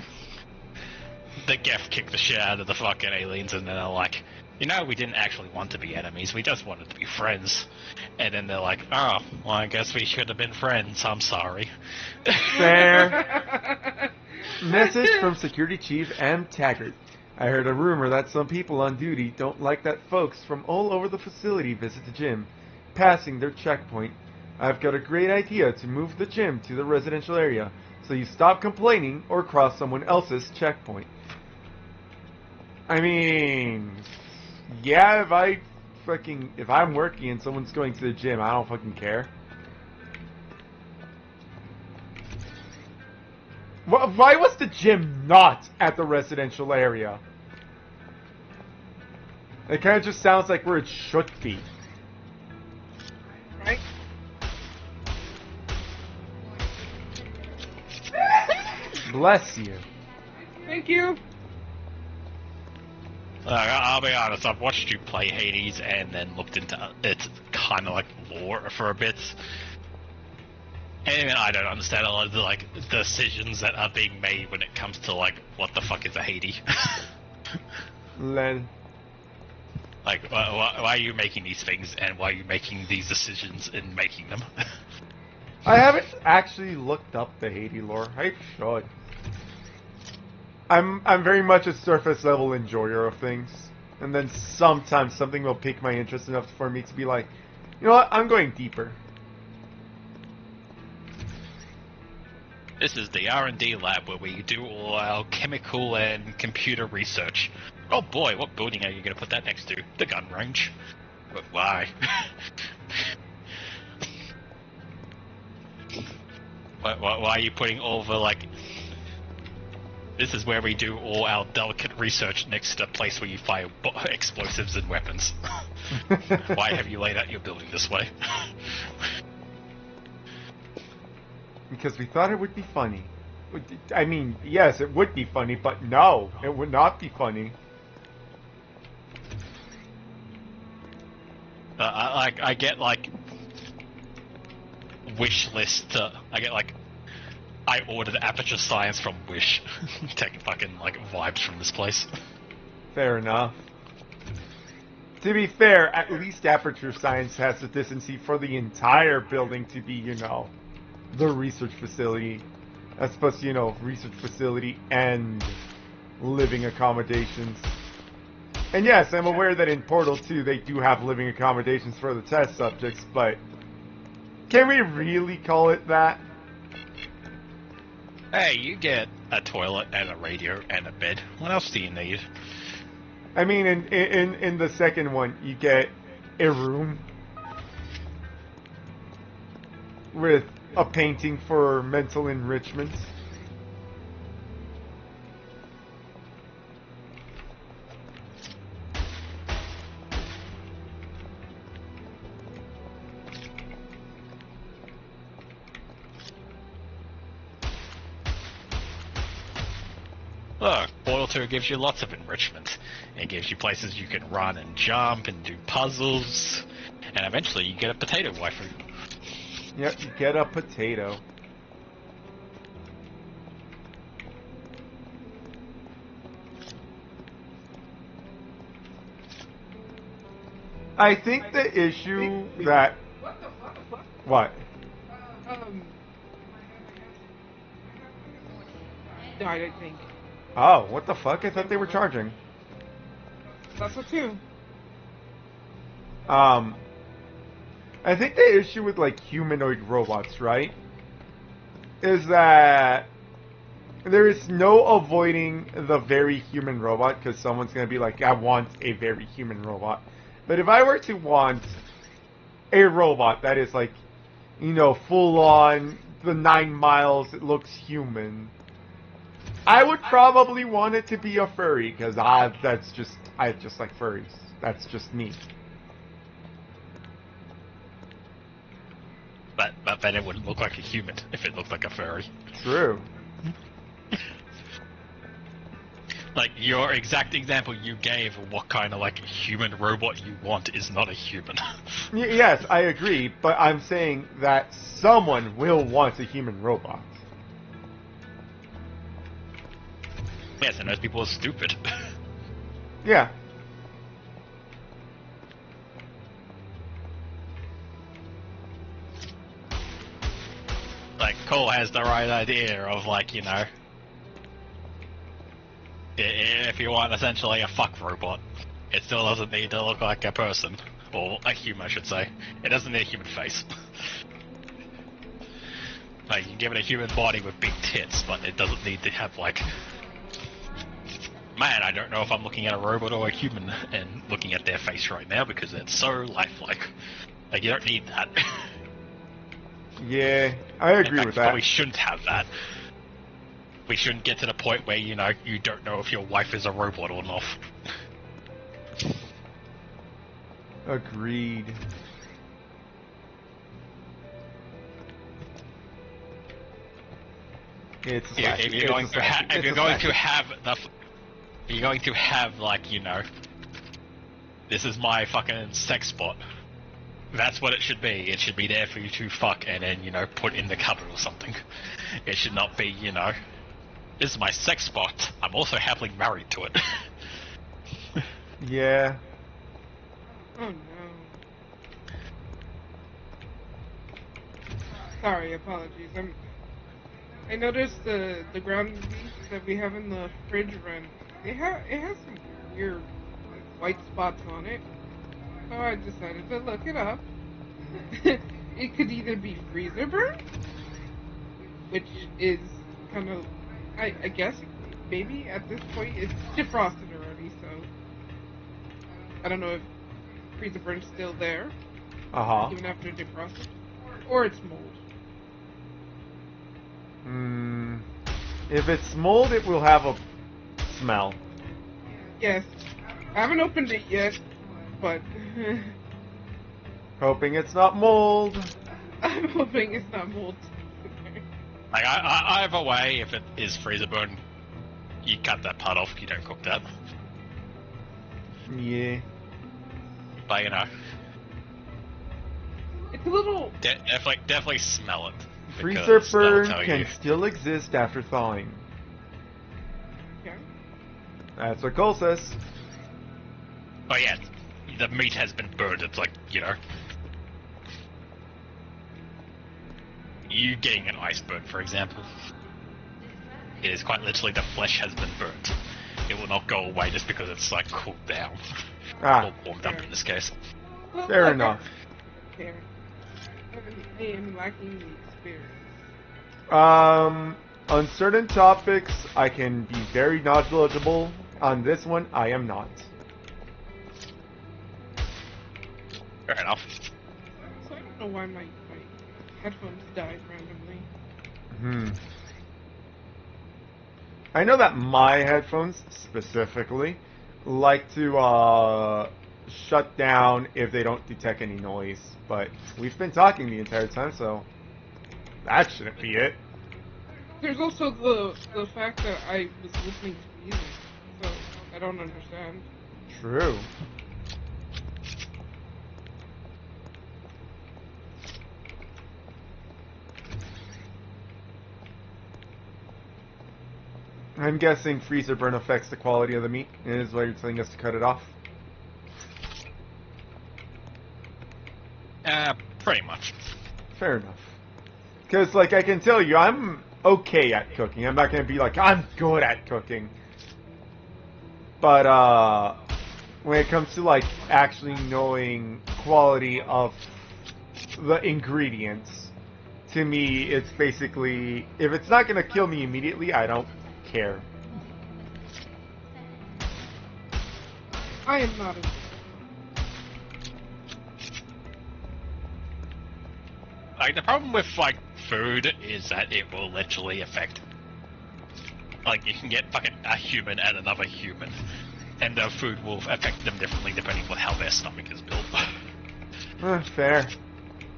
the Geth kick the shit out of the fucking aliens, and then they're like, you know, we didn't actually want to be enemies, we just wanted to be friends. And then they're like, oh, well, I guess we should have been friends, I'm sorry. Fair. Message from Security Chief M. Taggart. I heard a rumor that some people on duty don't like that folks from all over the facility visit the gym, passing their checkpoint. I've got a great idea to move the gym to the residential area, so you stop complaining or cross someone else's checkpoint. I mean, yeah, if I'm working and someone's going to the gym, I don't fucking care. Why was the gym not at the residential area? It kind of just sounds like where it should be. Right? Bless you. Thank you. I'll be honest, I've watched you play Hades and then looked into its kind of like lore for a bit. And I don't understand a lot of the like decisions that are being made when it comes to like what the fuck is a Hades. Len. Like, why are you making these things, and why are you making these decisions in making them? I haven't actually looked up the Hades lore. I should. I'm very much a surface level enjoyer of things, and then sometimes something will pique my interest enough for me to be like, you know what, I'm going deeper. This is the R&D lab where we do all our chemical and computer research. Oh boy, what building are you going to put that next to? The gun range. But why? Why are you putting all the, like... This is where we do all our delicate research next to a place where you fire explosives and weapons. Why have you laid out your building this way? Because we thought it would be funny. I mean, yes, it would be funny, but no, it would not be funny. I get, like, wish list. I get, like, I ordered Aperture Science from Wish. Take fucking, like, vibes from this place. Fair enough. To be fair, at least Aperture Science has the decency for the entire building to be, you know, the research facility. As opposed to, you know, research facility and living accommodations. And yes, I'm aware that in Portal 2 they do have living accommodations for the test subjects, but can we really call it that? Hey, you get a toilet and a radio and a bed. What else do you need? I mean, in the second one, you get a room with a painting for mental enrichment. Look, Portal 2 gives you lots of enrichment. It gives you places you can run and jump and do puzzles, and eventually you get a potato waifu. Yep, you get a potato. I think the issue that... What the fuck? What? Died, I think. Oh, what the fuck? I thought they were charging. That's what too. I think the issue with, like, humanoid robots, right, is that there is no avoiding the very human robot, because someone's going to be like, I want a very human robot. But if I were to want a robot that is, like, you know, full on, the 9 miles, it looks human, I would probably want it to be a furry, because I just like furries. That's just me. But then it wouldn't look like a human if it looked like a furry. True. Like, your exact example you gave of what kind of, like, human robot you want is not a human. Yes, I agree, but I'm saying that someone will want a human robot. Yes, and those people are stupid. Yeah. Like, Cole has the right idea of, like, you know, if you want essentially a fuck robot, it still doesn't need to look like a person. Or a human, I should say. It doesn't need a human face. Like, you can give it a human body with big tits, but it doesn't need to have, like... Man, I don't know if I'm looking at a robot or a human and looking at their face right now because it's so lifelike. Like, you don't need that. Yeah, I agree with that. We shouldn't have that. We shouldn't get to the point where, you know, you don't know if your wife is a robot or not. Agreed. It's If you're going to have the You're going to have, like, this is my fucking sex spot. That's what it should be. It should be there for you to fuck and then, put in the cupboard or something. It should not be, this is my sex spot. I'm also happily married to it. Yeah. Oh no. Sorry, apologies. I noticed the ground beef that we have in the fridge run. It has some weird white spots on it. So I decided to look it up. It could either be freezer burn, which is kind of, I guess, maybe at this point it's defrosted already, so I don't know if freezer burn's still there, even after defrosted, or it's mold. If it's mold, it will have a smell. Yes. I haven't opened it yet, but hoping it's not mold. I'm hoping it's not mold. Like, either way, if it is freezer burn, you cut that part off, you don't cook that. Yeah. But, it's a little... definitely smell it. Freezer burn can still exist after thawing. Okay. That's what Cole says. Oh yeah, the meat has been burned. It's like, you getting an iceberg, for example. It is quite literally the flesh has been burnt. It will not go away just because it's like cooled down. Or warmed up in this case. Well, fair enough. Fair. I am lacking the experience. On certain topics, I can be very knowledgeable. On this one, I am not. Fair enough. So I don't know why my headphones died randomly. I know that my headphones, specifically, like to, shut down if they don't detect any noise. But we've been talking the entire time, so that shouldn't be it. There's also the fact that I was listening to music, so I don't understand. True. I'm guessing freezer burn affects the quality of the meat, and is why you're telling us to cut it off. Pretty much. Fair enough. Because, like, I can tell you, I'm okay at cooking. I'm not going to be like, I'm good at cooking. But, when it comes to, like, actually knowing quality of the ingredients, to me, it's basically, if it's not going to kill me immediately, I don't care. I am not a... Like, the problem with, like, food is that it will literally affect... Like, you can get fucking a human and another human, and the food will affect them differently depending on how their stomach is built. Fair.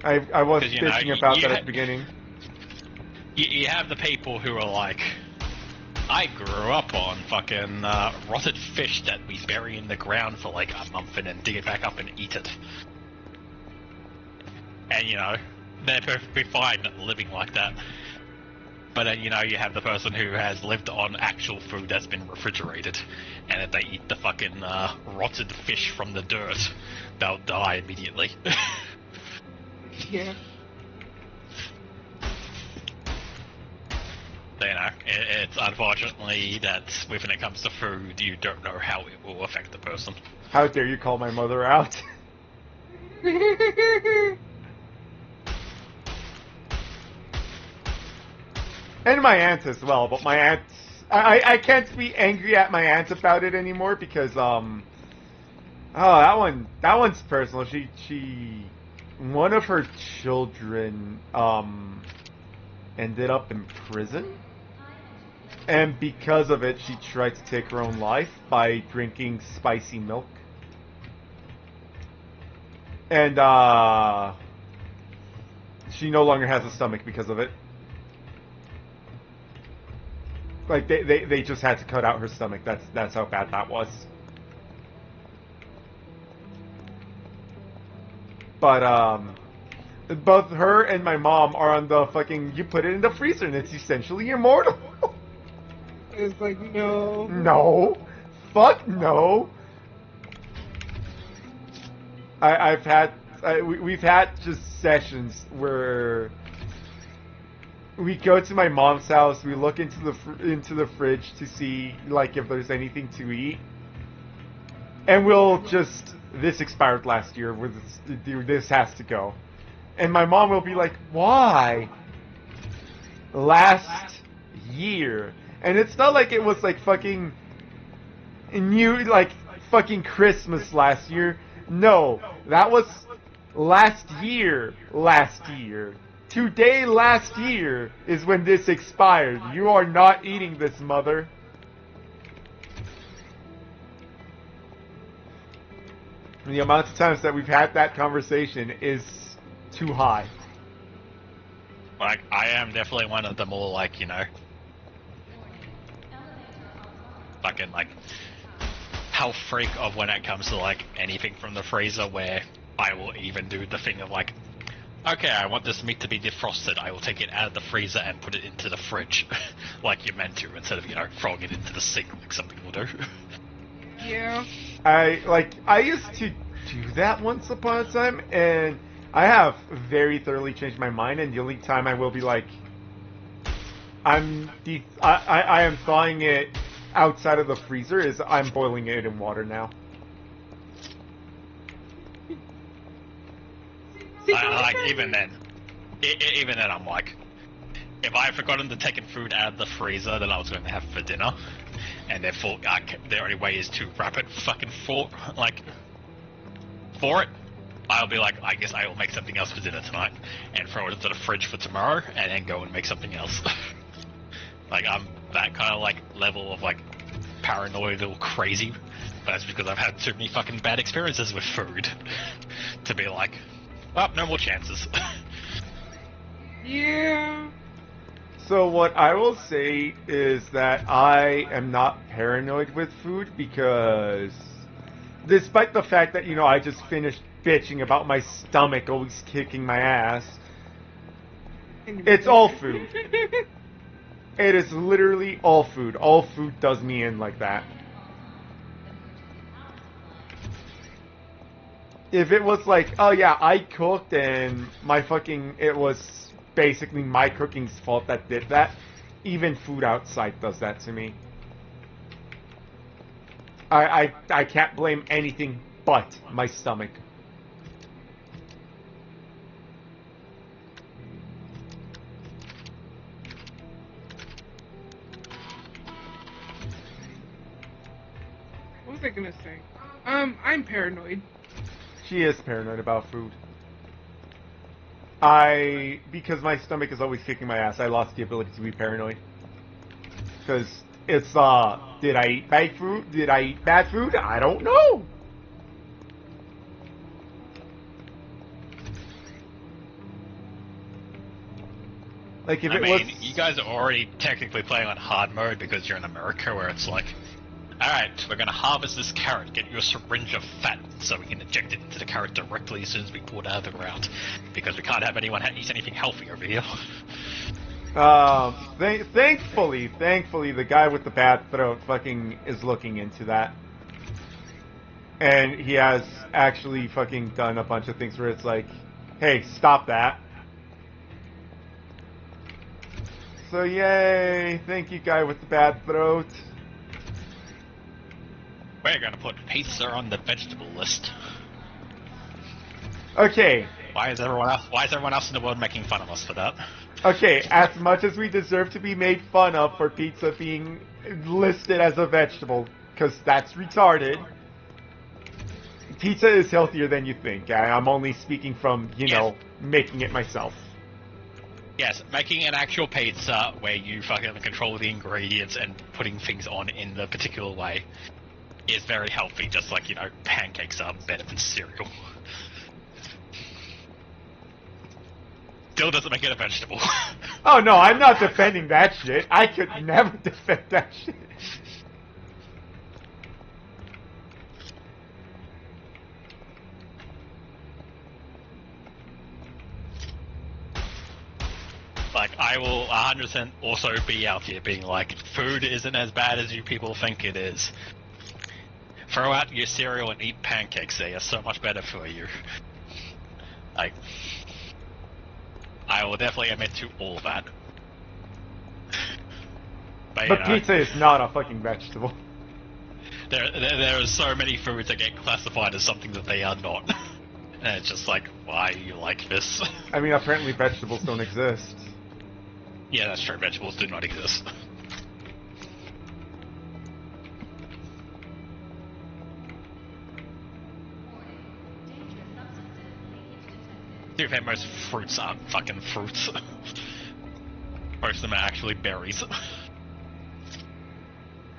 I was thinking about that at the beginning. You have the people who are like, I grew up on fucking rotted fish that we bury in the ground for like a month and then dig it back up and eat it. And, they're perfectly fine living like that. But then, you have the person who has lived on actual food that's been refrigerated, and if they eat the fucking rotted fish from the dirt, they'll die immediately. Yeah. It's unfortunately that when it comes to food, you don't know how it will affect the person. How dare you call my mother out? And my aunt as well, but my aunt... I can't be angry at my aunt about it anymore because, oh, that one's personal. One of her children, ended up in prison. And because of it, she tried to take her own life by drinking spicy milk. And, she no longer has a stomach because of it. Like, they just had to cut out her stomach. That's how bad that was. But, both her and my mom are on the fucking, you put it in the freezer and it's essentially immortal. It's like, no. No. Fuck no. We've had just sessions where we go to my mom's house, we look into the fridge to see, like, if there's anything to eat. And we'll just, this expired last year, this has to go. And my mom will be like, why? Last year. And it's not like it was like fucking fucking Christmas last year. No, that was last year. Today last year is when this expired. You are not eating this, mother. The amount of times that we've had that conversation is too high. Like, I am definitely one of the more, like, you know, fucking, like, health freak of when it comes to, like, anything from the freezer, where I will even do the thing of, like, okay, I want this meat to be defrosted, I will take it out of the freezer and put it into the fridge, like you're meant to, instead of, you know, throwing it into the sink like some people do. Yeah. I used to do that once upon a time, and I have very thoroughly changed my mind, and the only time I will be like, I am thawing it outside of the freezer is I'm boiling it in water now. Like, even then I'm like, if I had forgotten to take food out of the freezer that I was going to have for dinner, and therefore the only way is to wrap it fucking for it, I'll be like, I guess I will make something else for dinner tonight, and throw it into the fridge for tomorrow, and then go and make something else. Like, I'm that kind of, like, level of, like, paranoid or crazy, but that's because I've had too many fucking bad experiences with food to be like, oh, no more chances. Yeah. So what I will say is that I am not paranoid with food, because despite the fact that, you know, I just finished bitching about my stomach always kicking my ass, it's all food. It is literally all food. All food does me in like that. If it was like, oh yeah, I cooked and it was basically my cooking's fault that did that, even food outside does that to me. I can't blame anything but my stomach. What was I gonna say? I'm paranoid. She is paranoid about food. Because my stomach is always kicking my ass, I lost the ability to be paranoid. Because it's, did I eat bad food? Did I eat bad food? I don't know! Like, if you guys are already technically playing on hard mode because you're in America, where it's like, alright, we're gonna harvest this carrot, get you a syringe of fat, so we can inject it into the carrot directly as soon as we pull it out of the ground. Because we can't have anyone eat anything healthy over here. Thankfully, the guy with the bad throat fucking is looking into that. And he has actually fucking done a bunch of things where it's like, hey, stop that. So yay, thank you, guy with the bad throat. We're gonna put pizza on the vegetable list. Okay. Why is everyone else in the world making fun of us for that? Okay, as much as we deserve to be made fun of for pizza being listed as a vegetable, because that's retarded, pizza is healthier than you think. I'm only speaking from, you know, making it myself. Yes, making an actual pizza where you fucking control the ingredients and putting things on in the particular way is very healthy, just like, you know, pancakes are better than cereal. still doesn't make it a vegetable. Oh no, I'm not defending that shit. I could never defend that shit. Like, I will 100% also be out here being like, food isn't as bad as you people think it is. Throw out your cereal and eat pancakes, they are so much better for you. Like, I will definitely admit to all that. But pizza is not a fucking vegetable. There are so many foods that get classified as something that they are not. And it's just like, why you like this? I mean, apparently vegetables don't exist. Yeah, that's true. Vegetables do not exist. To be fair, most fruits aren't fucking fruits. Most of them are actually berries.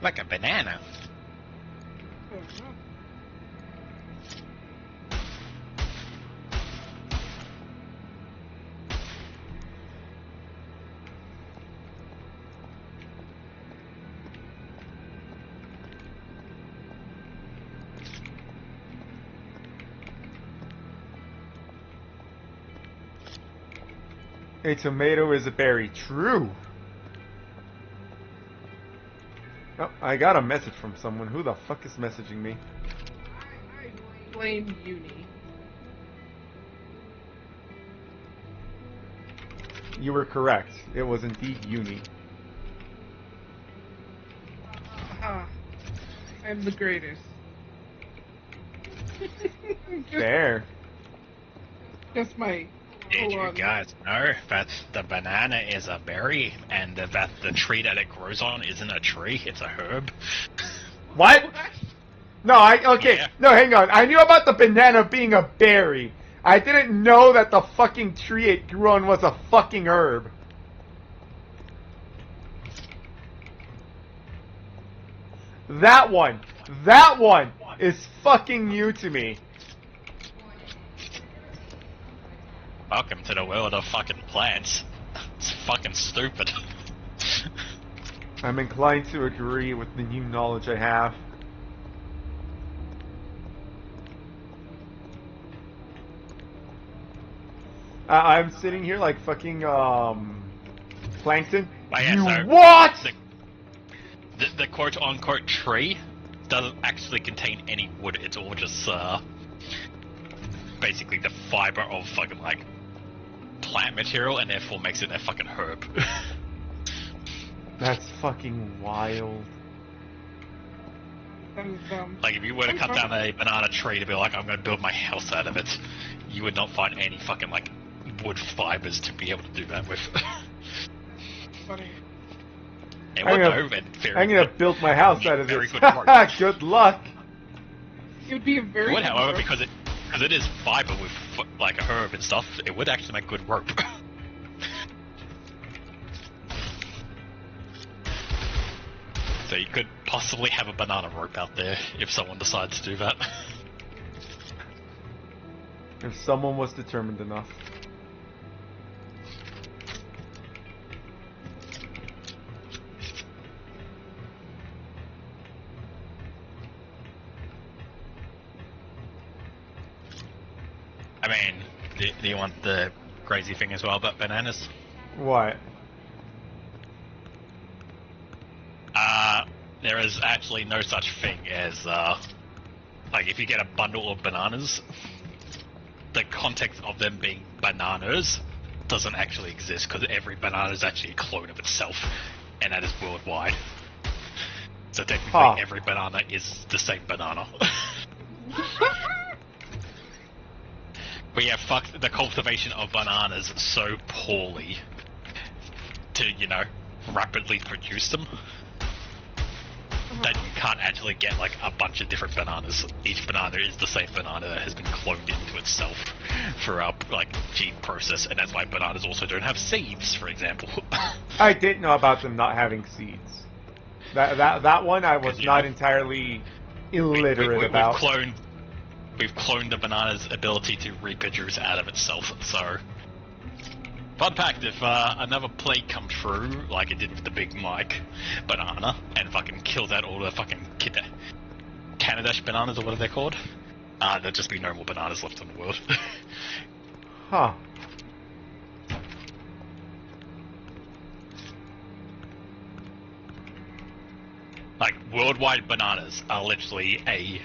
Like a banana. A tomato is a berry. True. Oh, I got a message from someone. Who the fuck is messaging me? I blame Uni. You were correct. It was indeed Uni. I'm the greatest. Fair. Just my... Did you guys know that the banana is a berry and that the tree that it grows on isn't a tree, it's a herb? What? No, okay. Yeah. No, hang on. I knew about the banana being a berry. I didn't know that the fucking tree it grew on was a fucking herb. That one is fucking new to me. Welcome to the world of fucking plants. It's fucking stupid. I'm inclined to agree with the new knowledge I have. I'm sitting here like fucking, plankton. Yeah, You so what?! The quote-unquote tree doesn't actually contain any wood, it's all just, basically the fiber of fucking, like, plant material, and therefore makes it a fucking herb. That's fucking wild. That is dumb. Like, if you were to cut down a banana tree to be like, I'm gonna build my house out of it, you would not find any fucking, like, wood fibers to be able to do that with. Funny. It I'm would gonna- though, and very I'm gonna good- build my house out of very this. good rope. Good luck. It would be a very It would, good however, rope. because it is fiber with like a herb and stuff, it would actually make good rope. So you could possibly have a banana rope out there if someone decides to do that. If someone was determined enough. I mean, do you want the crazy thing as well about bananas? What? There is actually no such thing as, like, if you get a bundle of bananas, the context of them being bananas doesn't actually exist, because every banana is actually a clone of itself, and that is worldwide. So technically, every banana is the same banana. We have fucked the cultivation of bananas so poorly to, you know, rapidly produce them that you can't actually get, like, a bunch of different bananas. Each banana is the same banana that has been cloned into itself through our, like, gene process, and that's why bananas also don't have seeds, for example. I didn't know about them not having seeds. That one I was not know, entirely illiterate about. We've cloned the banana's ability to reproduce out of itself, so Fun fact, if another plague comes through, like it did with the Big Mike banana, and fucking kills out all the fucking Canadash bananas, or what are they called? There'd just be no more bananas left in the world. Huh. Like, worldwide bananas are literally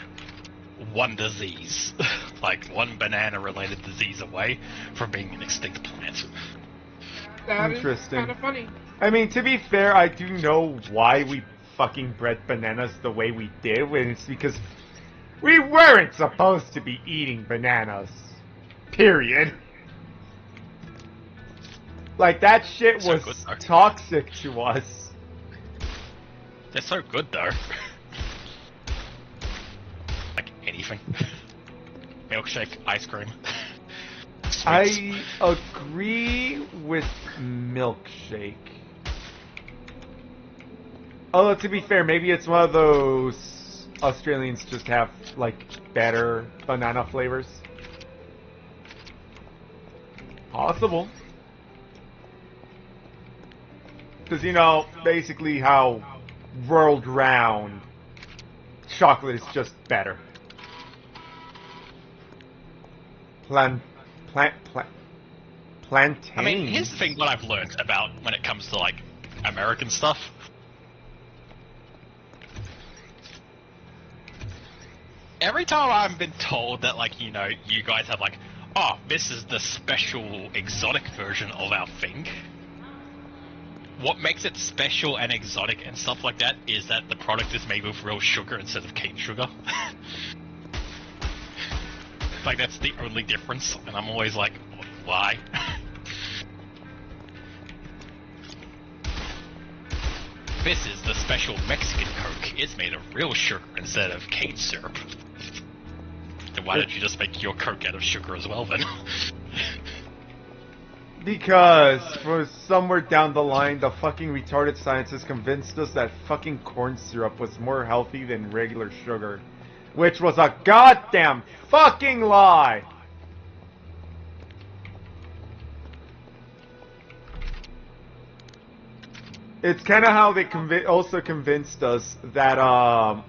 one disease. Like, one banana-related disease away from being an extinct plant. That Interesting. is kind of funny. I mean, to be fair, I do know why we fucking bred bananas the way we did, and it's because we weren't supposed to be eating bananas. Period. Like, that shit was toxic to us. They're so good, though. Like anything. Milkshake, ice cream. I agree with milkshake. Although, to be fair, maybe it's one of those Australians just have, like, better banana flavors. Possible. Because, you know, basically how world round chocolate is just better. Plantain. I mean, here's the thing what I've learned about when it comes to, like, American stuff. Every time I've been told that, like, you know, you guys have, like, oh, this is the special exotic version of our thing. What makes it special and exotic and stuff like that is that the product is made with real sugar instead of cane sugar. Like, that's the only difference, and I'm always like, why? This is the special Mexican Coke. It's made of real sugar instead of cane syrup. Then why don't you just make your Coke out of sugar as well, then? Because, for somewhere down the line, the fucking retarded scientists convinced us that fucking corn syrup was more healthy than regular sugar. Which was a goddamn fucking lie! It's kind of how they also convinced us that,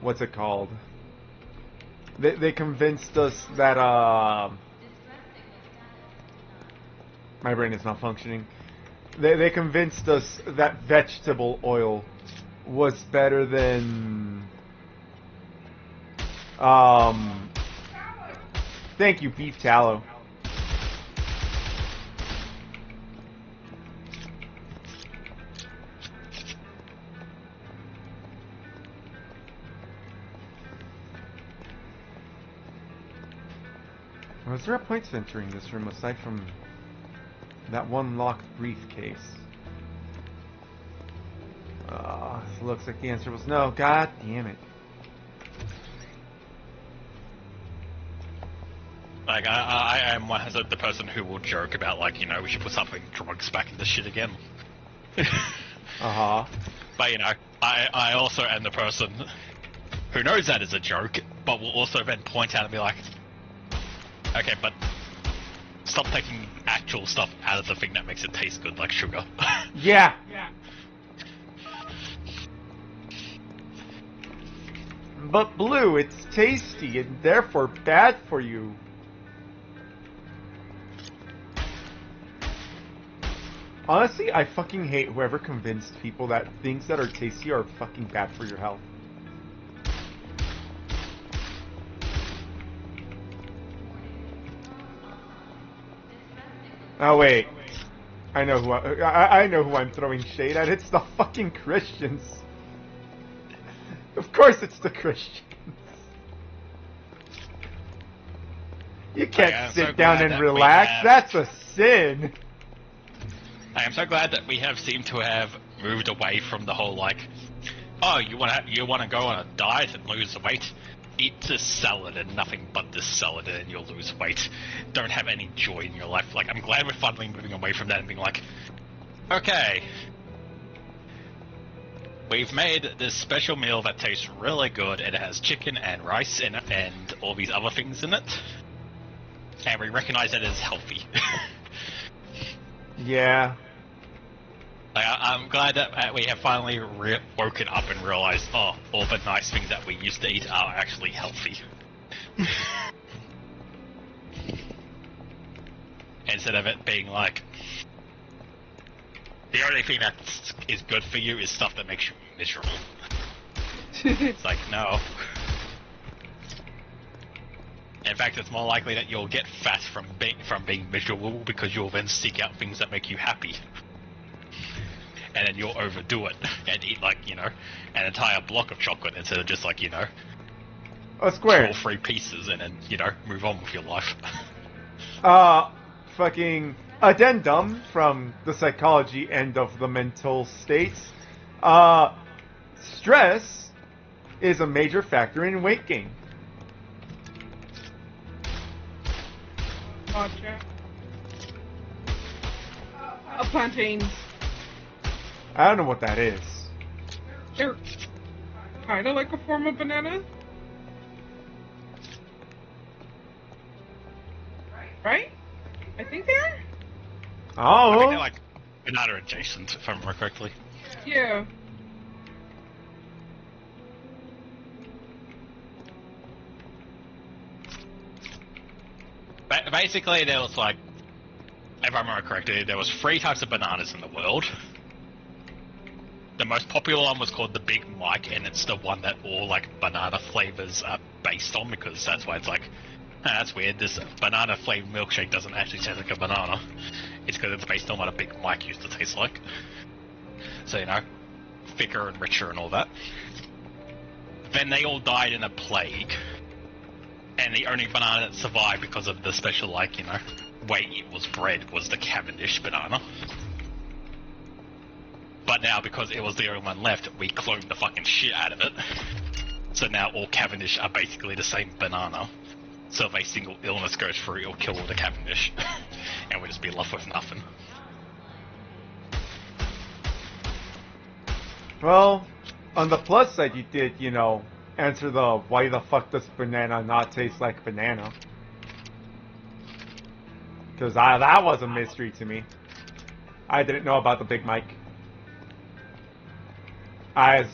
what's it called? They convinced us that, my brain is not functioning. They convinced us that vegetable oil was better than, thank you, beef tallow. Was there a point to entering this room aside from that one locked briefcase? Looks like the answer was no. God damn it. Like, I am the person who will joke about, like, you know, we should put something drugs back in this shit again. Uh-huh. But, you know, I also am the person who knows that is a joke, but will also then point out and be like, okay, but stop taking actual stuff out of the thing that makes it taste good, like sugar. Yeah. But Blue, it's tasty and therefore bad for you. Honestly, I fucking hate whoever convinced people that things that are tasty are fucking bad for your health. Oh wait, I know who I know who I'm throwing shade at. It's the fucking Christians. Of course, it's the Christians. You can't sit down and relax. That's a sin. I am so glad that we have seemed to have moved away from the whole, like, oh, you wanna go on a diet and lose weight? Eat this salad and nothing but this salad and you'll lose weight. Don't have any joy in your life. Like, I'm glad we're finally moving away from that and being like, okay, we've made this special meal that tastes really good. It has chicken and rice in it and all these other things in it. And we recognize that it is healthy. Yeah. Like, I'm glad that we have finally woken up and realized, oh, all the nice things that we used to eat are actually healthy. Instead of it being like, the only thing that is good for you is stuff that makes you miserable. It's like, no. In fact, it's more likely that you'll get fat from being miserable because you'll then seek out things that make you happy. And then you'll overdo it and eat, like, you know, an entire block of chocolate instead of just, like, you know, a square. 2 or 3 pieces and then, you know, move on with your life. Fucking addendum from the psychology end of the mental states. Stress is a major factor in weight gain. Gotcha. Plantains. I don't know what that is. They're kind of like a form of banana. Right? I think they are? Oh. I think they're like banana adjacent, if I remember correctly. Yeah. Basically, there was like, if I remember correctly, there was 3 types of bananas in the world. The most popular one was called the Big Mike, and it's the one that all like banana flavors are based on, because that's why it's like, that's weird, this banana flavored milkshake doesn't actually taste like a banana. It's because it's based on what a Big Mike used to taste like. So, you know, thicker and richer and all that. Then they all died in a plague, and the only banana that survived because of the special, like, you know, way it was bred was the Cavendish banana. But now, because it was the only one left, we cloned the fucking shit out of it. So now all Cavendish are basically the same banana. So if a single illness goes through, it'll kill all the Cavendish. And we'll just be left with nothing. Well, on the plus side, you did, you know, answer the why the fuck does banana not taste like banana? Because that was a mystery to me. I didn't know about the Big Mike. I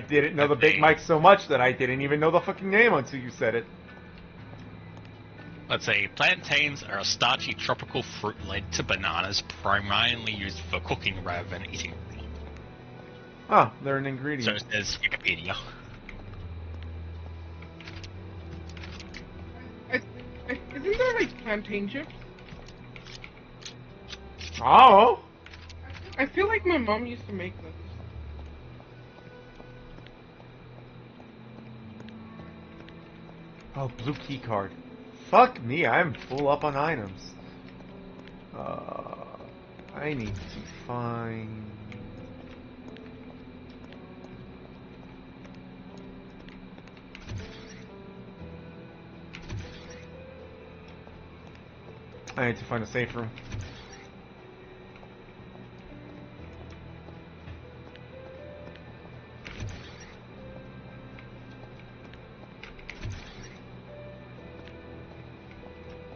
didn't know the Big Mike so much that I didn't even know the fucking name until you said it. Let's say plantains are a starchy tropical fruit related to bananas, primarily used for cooking rather than eating. Ah, they're an So ingredient. it says Wikipedia. Isn't there like plantain chips? Oh! I feel like my mom used to make those. Oh, blue key card. Fuck me, I'm full up on items. I need to find... I need to find a safe room.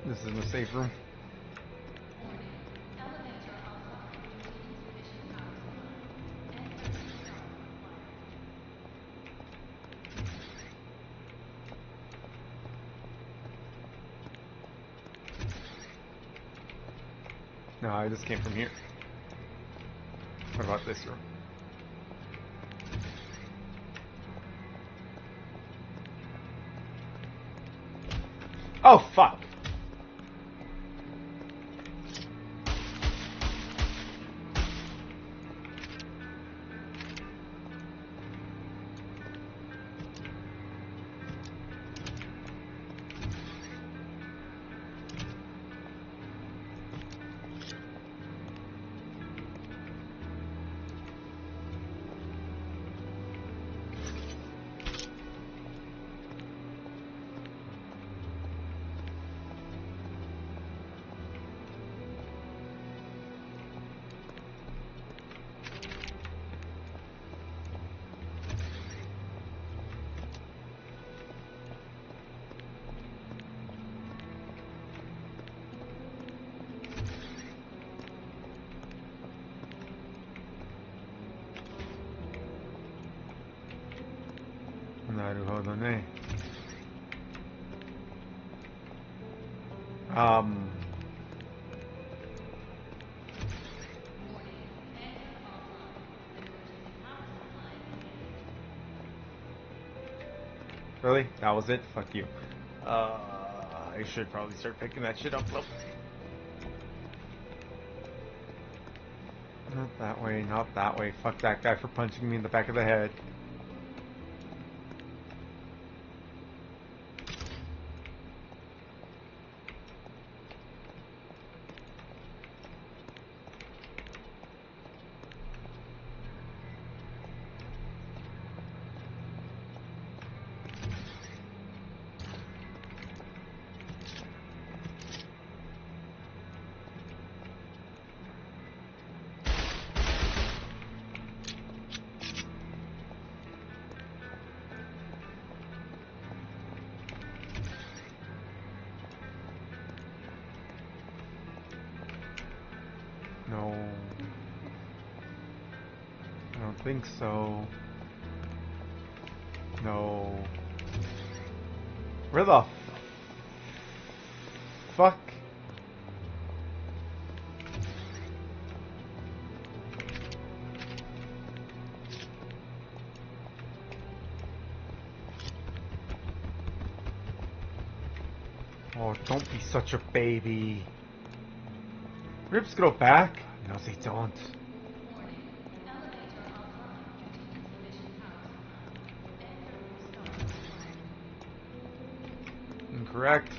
This is the safe room. No, I just came from here. What about this room? Oh, fuck! ほどね。Really? That was it? Fuck you. I should probably start picking that shit up though. Not that way, not that way. Fuck that guy for punching me in the back of the head. No. I don't think so. No. Where the fuck? Oh, don't be such a baby. Ribs go back? No, they don't. Incorrect.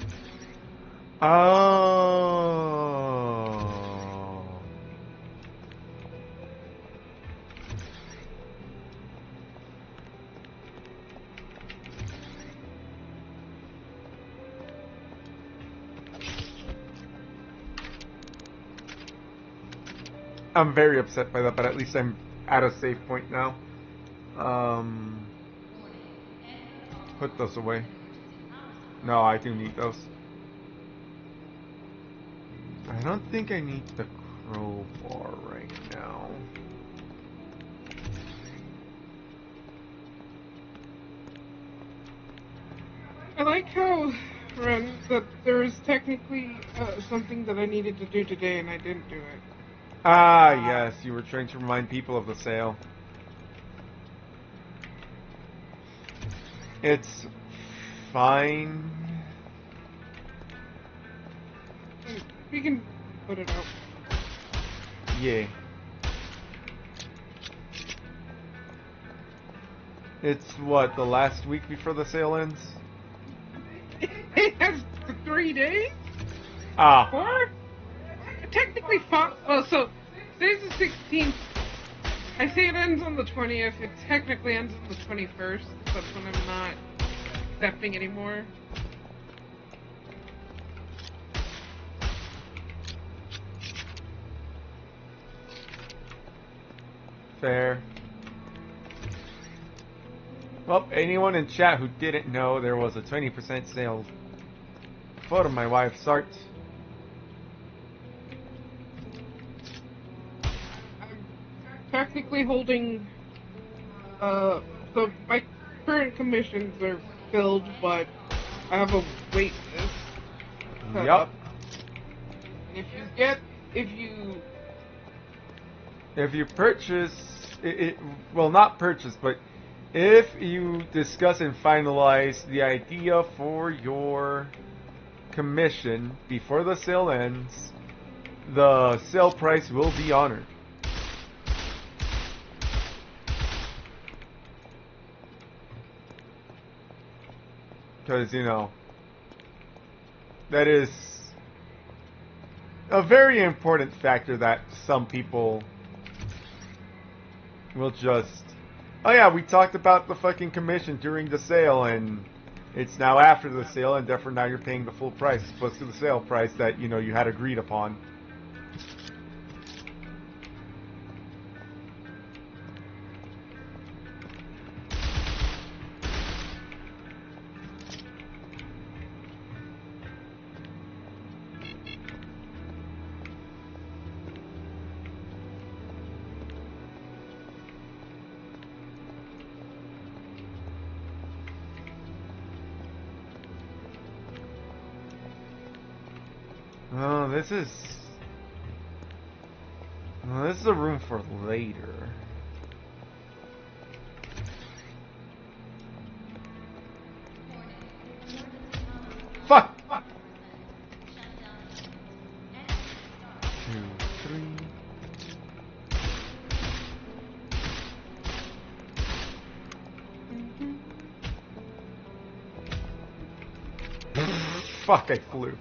Oh. I'm very upset by that, but at least I'm at a safe point now. Put those away. No, I do need those. I don't think I need the crowbar right now. I like how, Ren, that there is technically something that I needed to do today and I didn't do it. Ah, yes, you were trying to remind people of the sale. It's fine. We can put it out. Yeah. It's what, the last week before the sale ends? It has 3 days? Ah. 4? Technically 5. Oh, so today's the 16th. I say it ends on the 20th. It technically ends on the 21st. That's when I'm not accepting anymore. Fair. Well, anyone in chat who didn't know, there was a 20% sale for my wife's art. I'm technically holding, so my current commissions are filled, but I have a wait list set Yup. up. And If you purchase, well, not purchase, but if you discuss and finalize the idea for your commission before the sale ends, the sale price will be honored. Because, you know, that is a very important factor that some people will just, oh yeah, we talked about the fucking commission during the sale, and it's now after the sale, and therefore now you're paying the full price as opposed to the sale price that, you know, you had agreed upon. Oh, this is... Well, this is a room for later. Fuck! 2, 3... Fuck, I flew.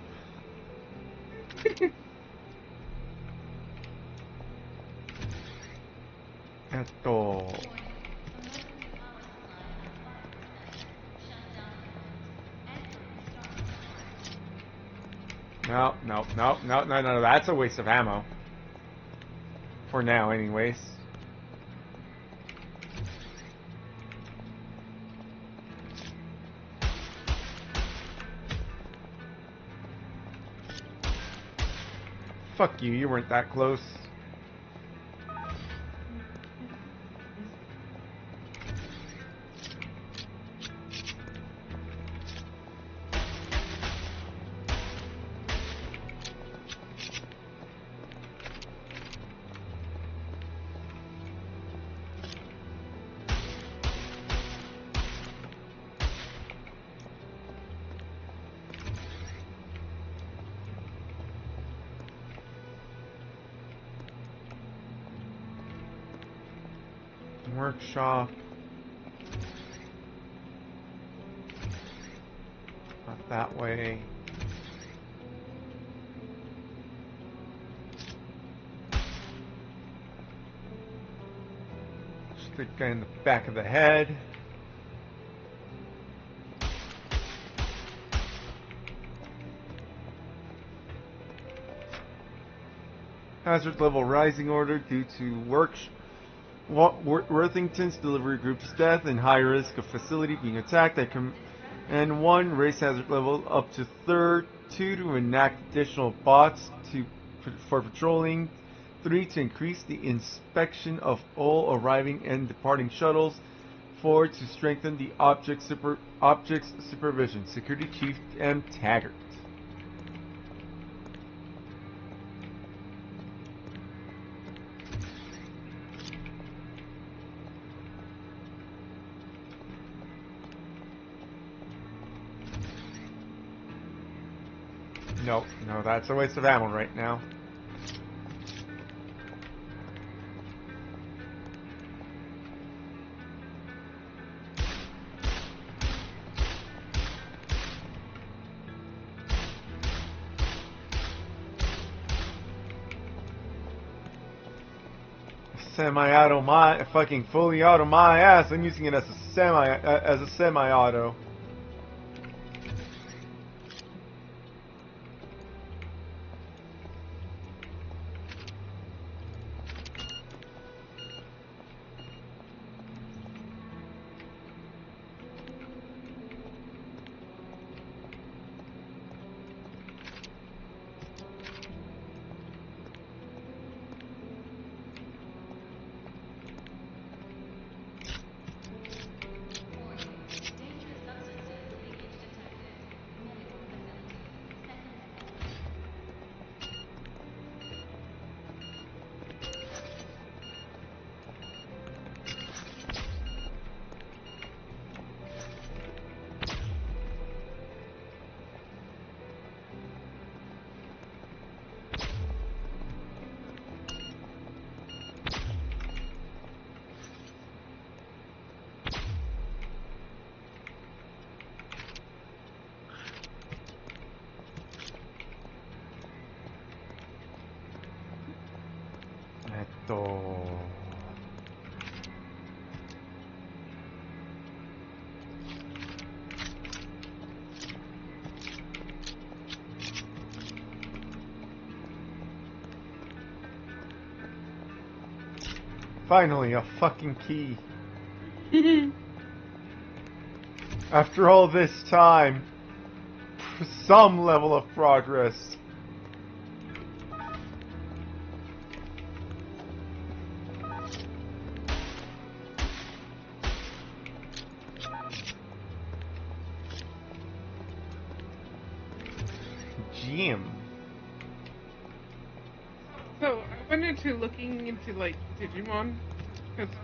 No, that's a waste of ammo. For now, anyways. Fuck you, you weren't that close. Workshop. Not that way. Just the guy in the back of the head. Hazard level rising order due to Worthington's delivery group's death and high risk of facility being attacked. And 1, race hazard level up to 2 to enact additional bots for patrolling. 3, to increase the inspection of all arriving and departing shuttles. 4, to strengthen the object's supervision. Security Chief M. Taggart. No, that's a waste of ammo right now. Semi-auto fucking fully auto my ass. I'm using it as a semi-auto. Finally, a fucking key. After all this time, some level of progress. Jim. So I went into looking into like Digimon, because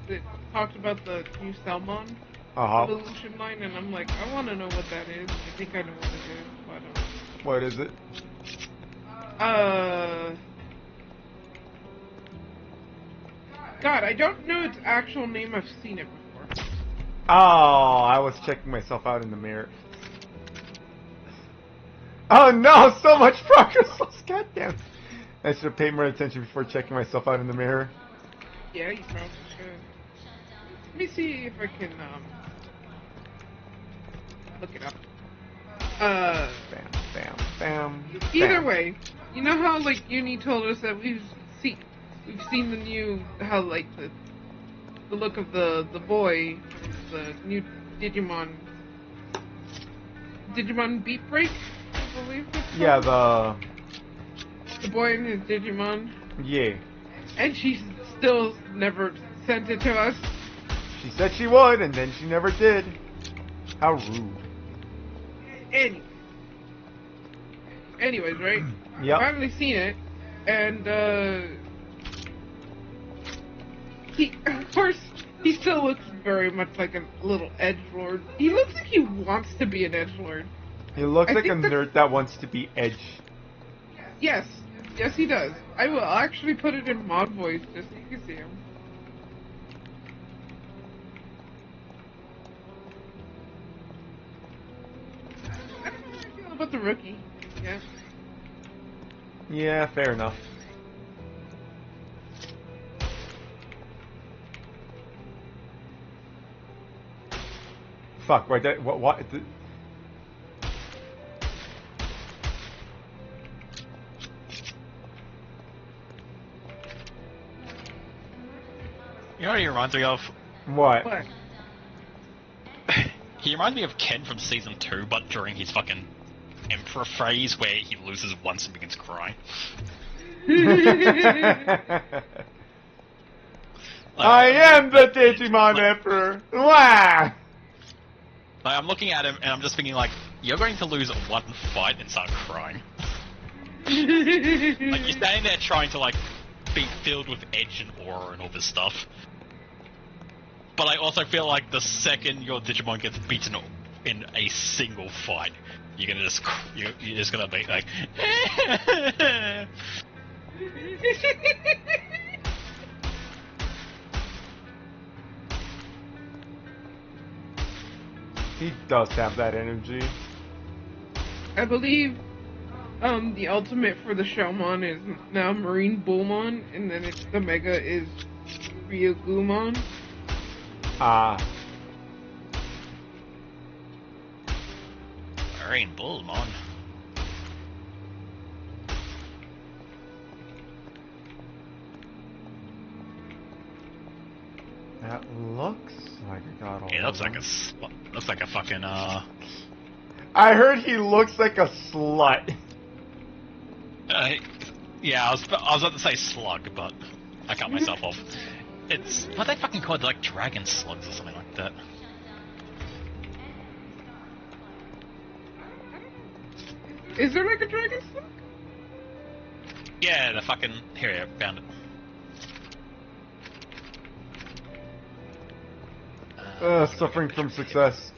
they talked about the new Cellmon evolution line, and I'm like, I want to know what that is. I think I know what it is, but what is it? God, I don't know its actual name. I've seen it before. Oh, I was checking myself out in the mirror. Oh no, so much progress! Goddamn. I should have paid more attention before checking myself out in the mirror. Yeah, you probably should. Let me see if I can, look it up. Bam, bam, bam. Either bam. way, you know how, like, Uni told us that we've seen the new, how, like, the look of the boy, the new Digimon Beat Break, I believe it's called. Yeah, the boy and his Digimon. Yeah. And she still never sent it to us. She said she would, and then she never did. How rude. Anyways, right? Yep. I've finally seen it, and of course, he still looks very much like a little edgelord. He looks like he wants to be an edgelord. He looks like a nerd that wants to be edge. Yes, he does. I will actually put it in mod voice just so you can see him. I don't know how I feel about the rookie. Yeah. Yeah, fair enough. Fuck, right there. What? You know what he reminds me of? What? He reminds me of Ken from Season 2, but during his fucking Emperor phase where he loses once and begins crying. I am the Digimon Emperor! Wah! Like, I'm looking at him and I'm just thinking, like, you're going to lose one fight and start crying. Like, you're standing there trying to, like, be filled with edge and aura and all this stuff. But I also feel like the second your Digimon gets beaten in a single fight, you're just gonna be like, He does have that energy. I believe the ultimate for the Shellmon is now Marine Bullmon, and then the Mega is Ryugumon. Marine Bullmon. That looks like it got all. It looks like a fucking I heard he looks like a slut. Yeah, I was about to say slug, but I cut myself off. It's what they fucking called, like dragon slugs or something like that. Is there like a dragon slug? Yeah, the fucking here, I found it. Suffering from success.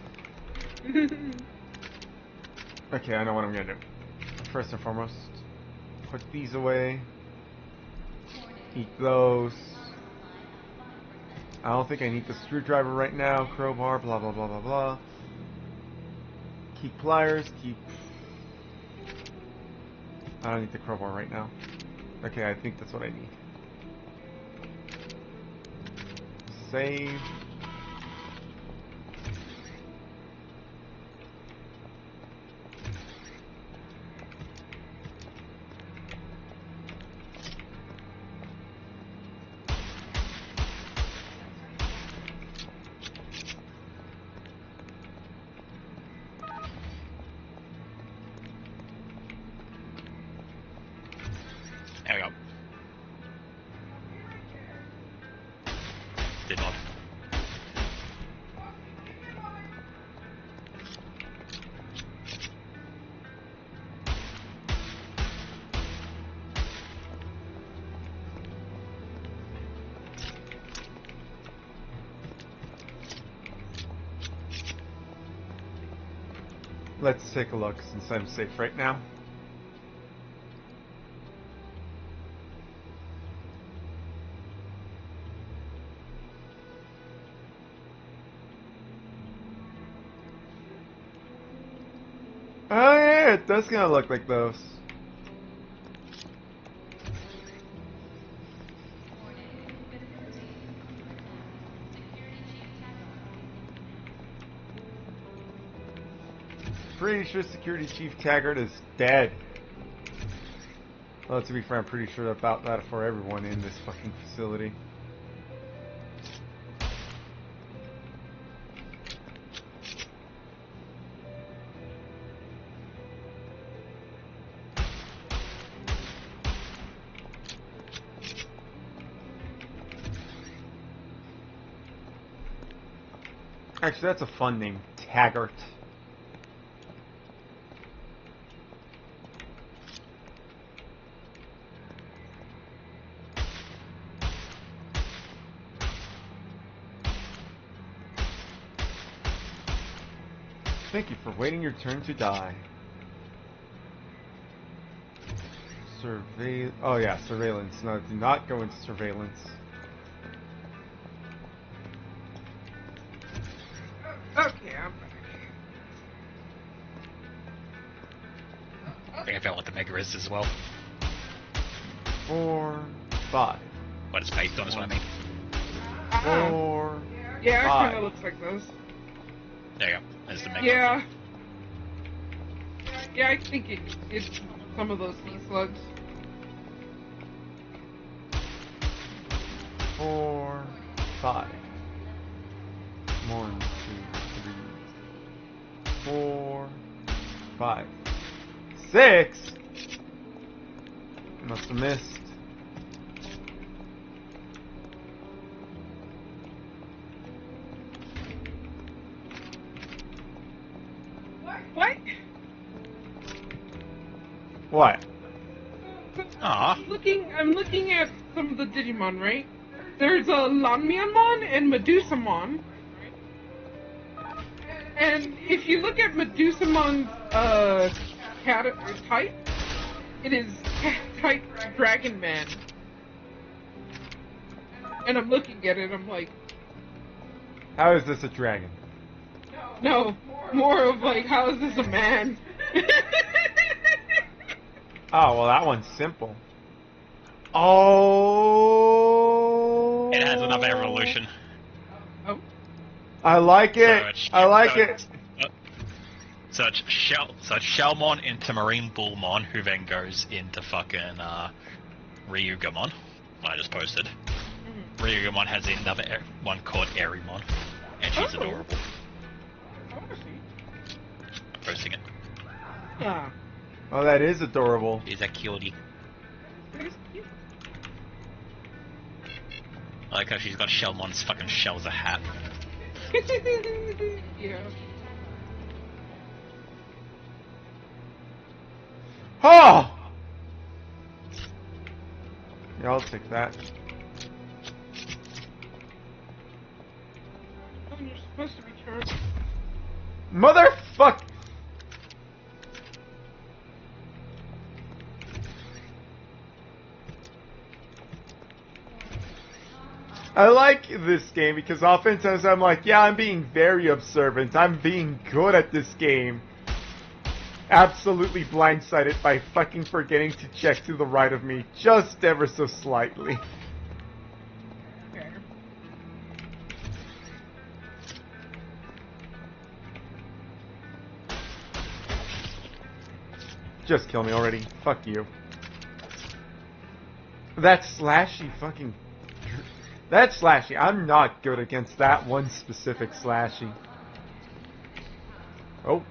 Okay, I know what I'm gonna do. First and foremost, put these away. Eat those. I don't think I need the screwdriver right now. Crowbar, blah blah blah blah blah. Keep pliers, keep... I don't need the crowbar right now. Okay, I think that's what I need. Save. There we go. Did not. Let's take a look since I'm safe right now. Oh yeah, it does kind of look like those. Pretty sure Security Chief Taggart is dead. Well, to be fair, I'm pretty sure about that for everyone in this fucking facility. Actually, that's a fun name, Taggart. Thank you for waiting your turn to die. Oh yeah, surveillance. No, do not go into surveillance. Okay, I'm back. I think I found what the mega is as well. 4, 5. What it's based on is what I mean. 4, yeah, it 5. kind of looks like those. There you go. There's the mega. Yeah. Yeah, I think it's some of those sea slugs. 4, 5. 1, 2, 3, 4, 5, 6. Must have missed. What? What? Aw. I'm looking at some of the Digimon, right? There's a Lanmianmon and Medusamon. And if you look at Medusamon's type, it is type Dragon Man. And I'm looking at it, I'm like, How is this a dragon? no, more of like, how is this a man? Oh, well, that one's simple. Oh. It has another evolution. Oh, I like it. I like it. So it's Shellmon into Marine Bullmon, who then goes into fucking Ryugamon. I just posted. Ryugamon has another one called Airymon, and she's adorable. I wanna see. I'm posting it. Ah, Oh, that is adorable. She's a cutie. that is cute. I like how she's got Shellmon's fucking shell as a hat. Yeah. Oh! Yeah, I'll take that. Oh, you're supposed to be charged. Motherfuck! I like this game because oftentimes I'm like, yeah, I'm being very observant. I'm being good at this game. Absolutely blindsided by fucking forgetting to check to the right of me just ever so slightly. Okay. Just kill me already. Fuck you. That slashy fucking... That slashy. I'm not good against that one specific slashy. Oh.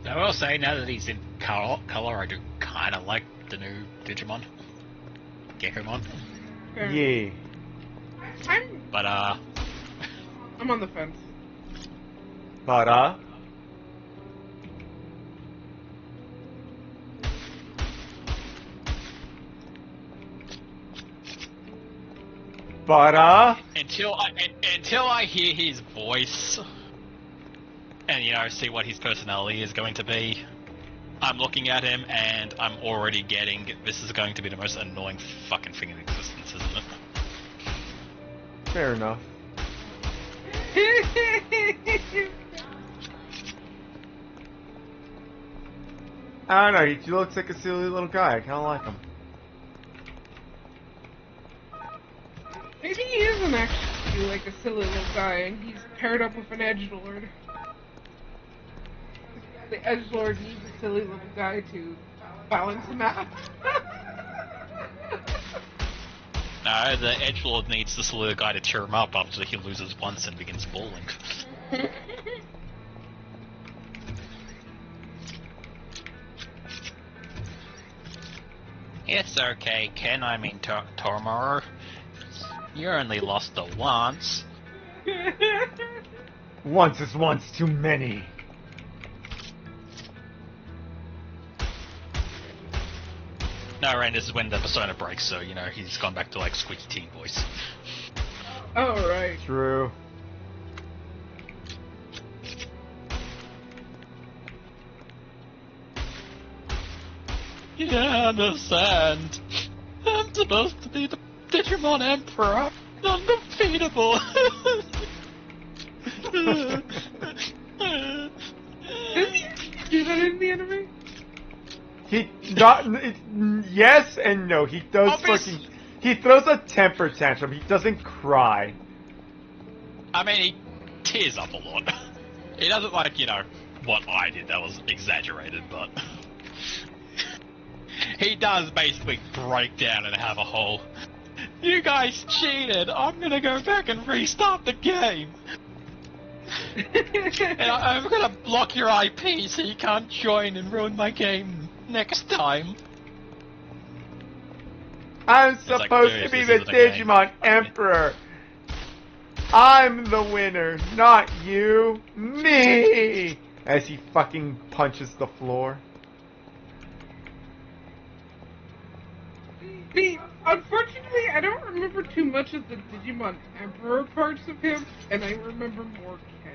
I will say, now that he's in color, I do kind of like the new Digimon. Gekomon. Yeah. But, I'm on the fence. But, until I hear his voice and, you know, see what his personality is going to be, I'm looking at him and I'm already getting, this is going to be the most annoying fucking thing in existence, isn't it? Fair enough. I don't know, he looks like a silly little guy. I kinda like him. Maybe he isn't actually like a silly little guy and he's paired up with an edgelord. The edgelord needs a silly little guy to balance him out. No, the edgelord needs this little guy to cheer him up after he loses once and begins bawling. It's okay, Ken. I mean, Tormaru. You only lost the once. Once is once too many. No, Ren, this is when the persona breaks, so, you know, he's gone back to, like, squeaky teen voice. Oh, right. True. You don't understand. I'm supposed to be the Digimon Emperor. Undefeatable. Does he do that in the anime? He not yes and no. He does fucking. He throws a temper tantrum. He doesn't cry. I mean, he tears up a lot. He doesn't like, you know, what I did. That was exaggerated, but he does basically break down and have a whole, you guys cheated, I'm gonna go back and restart the game. And I'm gonna block your IP so you can't join and ruin my game next time. I'm supposed to be the Digimon Emperor. I'm the winner, not you. Me! As he fucking punches the floor. See, unfortunately, I don't remember too much of the Digimon Emperor parts of him, and I remember more Ken.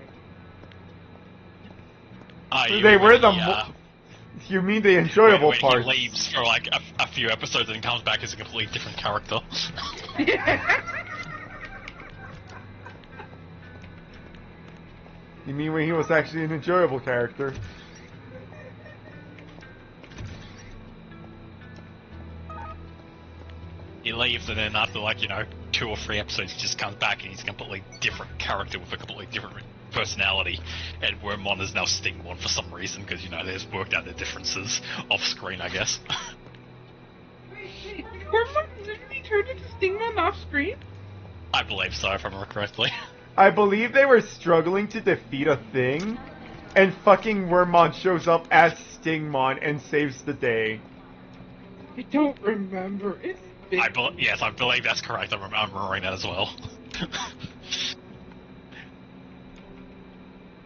They were the you mean the enjoyable when parts? He leaves for like a few episodes and comes back as a completely different character. You mean when he was actually an enjoyable character? He leaves and then after like, you know, 2 or 3 episodes he just comes back and he's a completely different character with a completely different personality, and Wormmon is now Stingmon for some reason, because, you know, they've worked out their differences off screen, I guess. Wait, Wormmon literally turned into Stingmon off screen? I believe so, if I remember correctly. I believe they were struggling to defeat a thing, and fucking Wormmon shows up as Stingmon and saves the day. I don't remember. It's big. Yes, I believe that's correct. I'm remembering that as well.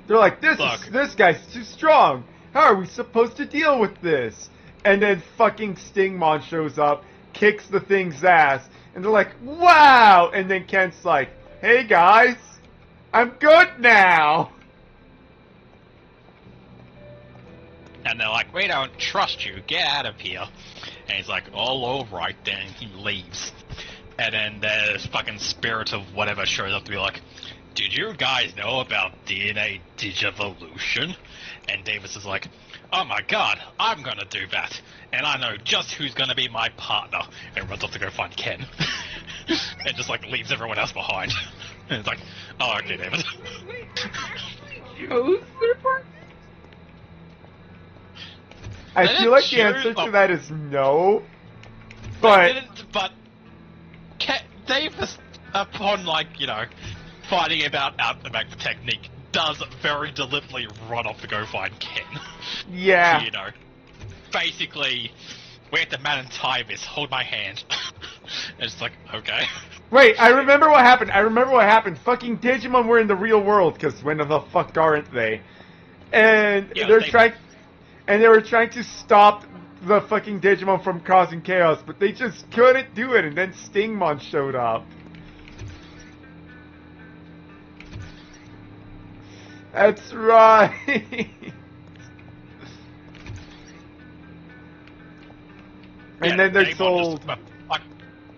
They're like, this guy's too strong. How are we supposed to deal with this? And then fucking Stingmon shows up, kicks the thing's ass, and they're like, wow! And then Ken's like, hey guys, I'm good now! And they're like, we don't trust you, get out of here. And he's like, oh, alright then, he leaves. And then there's fucking spirit of whatever shows up to be like, did you guys know about DNA Digivolution? And Davis is like, oh my god, I'm gonna do that. And I know just who's gonna be my partner. And runs off to go find Ken. And just like leaves everyone else behind. And it's like, oh, okay, Davis. Chose their partner? I feel like the answer to that is no. But Davis, upon like, you know, finding about the technique, does very deliberately run off to go find Ken. Yeah. You know, basically, we have to man and tie this. Hold my hand. And it's like, okay. Wait, I remember what happened. Fucking Digimon were in the real world, because when the fuck aren't they? And Yeah, they were trying to stop the fucking Digimon from causing chaos, but they just couldn't do it, and then Stingmon showed up. That's right. And then they're told...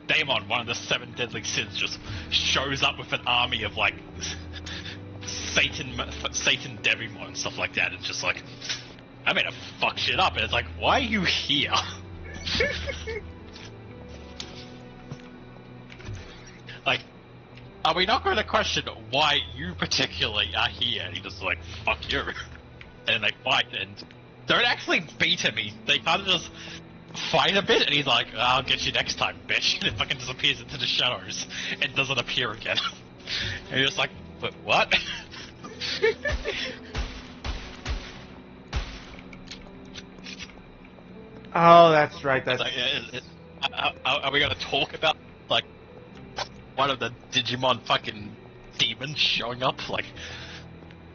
Daemon, one of the 7 deadly sins, just shows up with an army of, like, Satan Devimon and stuff like that. It's just like, I made to fuck shit up, and it's like, why are you here? Like, are we not going to question why you particularly are here? And he just like, fuck you. And they fight, and don't actually beat him. They kind of just fight a bit, and he's like, I'll get you next time, bitch. And it fucking disappears into the shadows and doesn't appear again. And you're just like, but what? Oh, that's right. That's like, are we gonna talk about like one of the Digimon fucking demons showing up, like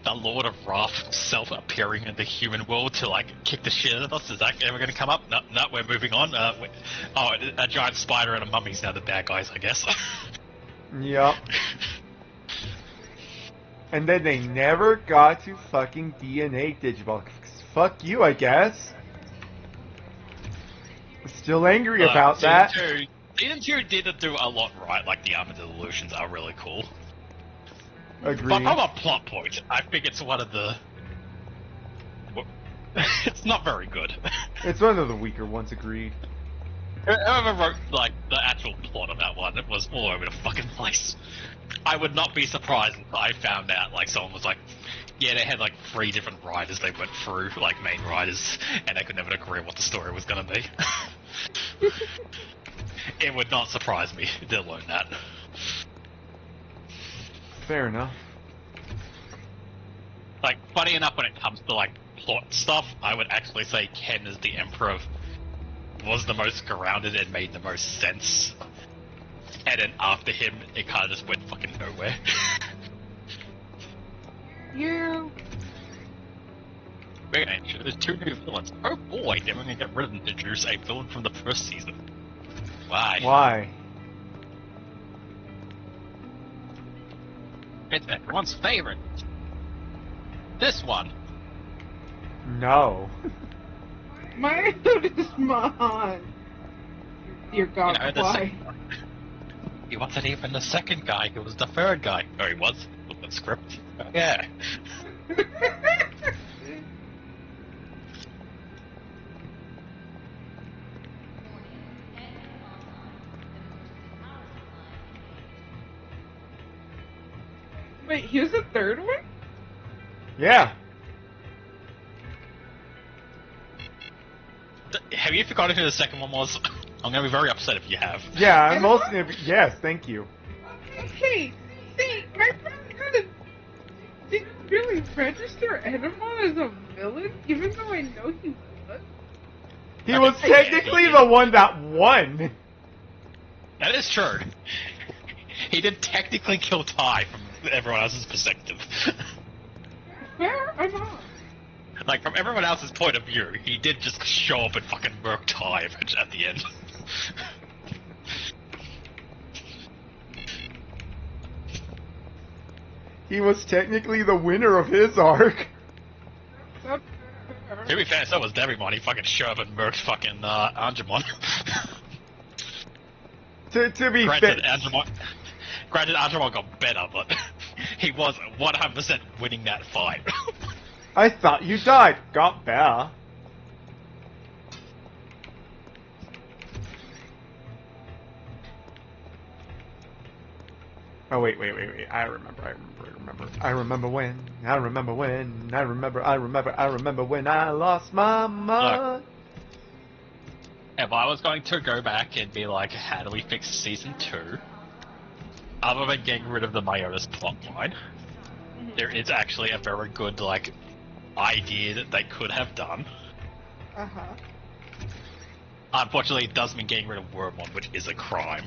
the Lord of Wrath himself appearing in the human world to like kick the shit out of us? Is that ever gonna come up? No, we're moving on. A giant spider and a mummy's now the bad guys, I guess. Yep. And then they never got to fucking DNA Digimon. Fuck you, I guess. Still angry about that. Season 2 didn't do a lot right, like the Armored Illusions are really cool. Agreed. But from a plot point, I think it's one of the... It's not very good. It's one of the weaker ones, agreed. Whoever wrote, like, the actual plot of that one, it was all over the fucking place. I would not be surprised if I found out, like, someone was like, yeah, they had, like, 3 different writers they went through, like, main writers, and they could never agree on what the story was gonna be. It would not surprise me if they learned that. Fair enough. Like, funny enough, when it comes to, like, plot stuff, I would actually say Ken as the Emperor was the most grounded and made the most sense. And then after him, it kind of just went fucking nowhere. Yeah. Wait, actually, there's 2 new villains. Oh boy, they're gonna get rid of and introduce a villain from the first season. Why? Why? It's everyone's favorite. This one. No. My hood is mine. Dear God, You know, why? He wasn't even the second guy, he was the third guy. Oh, he was? With the script? Yeah. Wait, here's the third one? Yeah. Have you forgotten who the second one was? I'm gonna be very upset if you have. Yeah, I'm mostly... Yes, thank you. Hey, see, my friend didn't really register Edamon as a villain, even though I know he was. He was technically the one that won. That is true. He did technically kill Ty from everyone else's perspective. Fair enough. Like, from everyone else's point of view, he did just show up and fucking murk Ty at the end. He was technically the winner of his arc. That's fair. To be fair, so was Devimon. He fucking showed up and murked fucking Angemon. To be Granted, fair... Angemon got better, but he was 100% winning that fight. I thought you died. Got better. Oh, wait. I remember when I lost my mind. Look, if I was going to go back and be like, how do we fix Season 2? Other than getting rid of the Myotis plotline, there is actually a very good, like, idea that they could have done. Uh-huh. Unfortunately, it does mean getting rid of Wormon, which is a crime.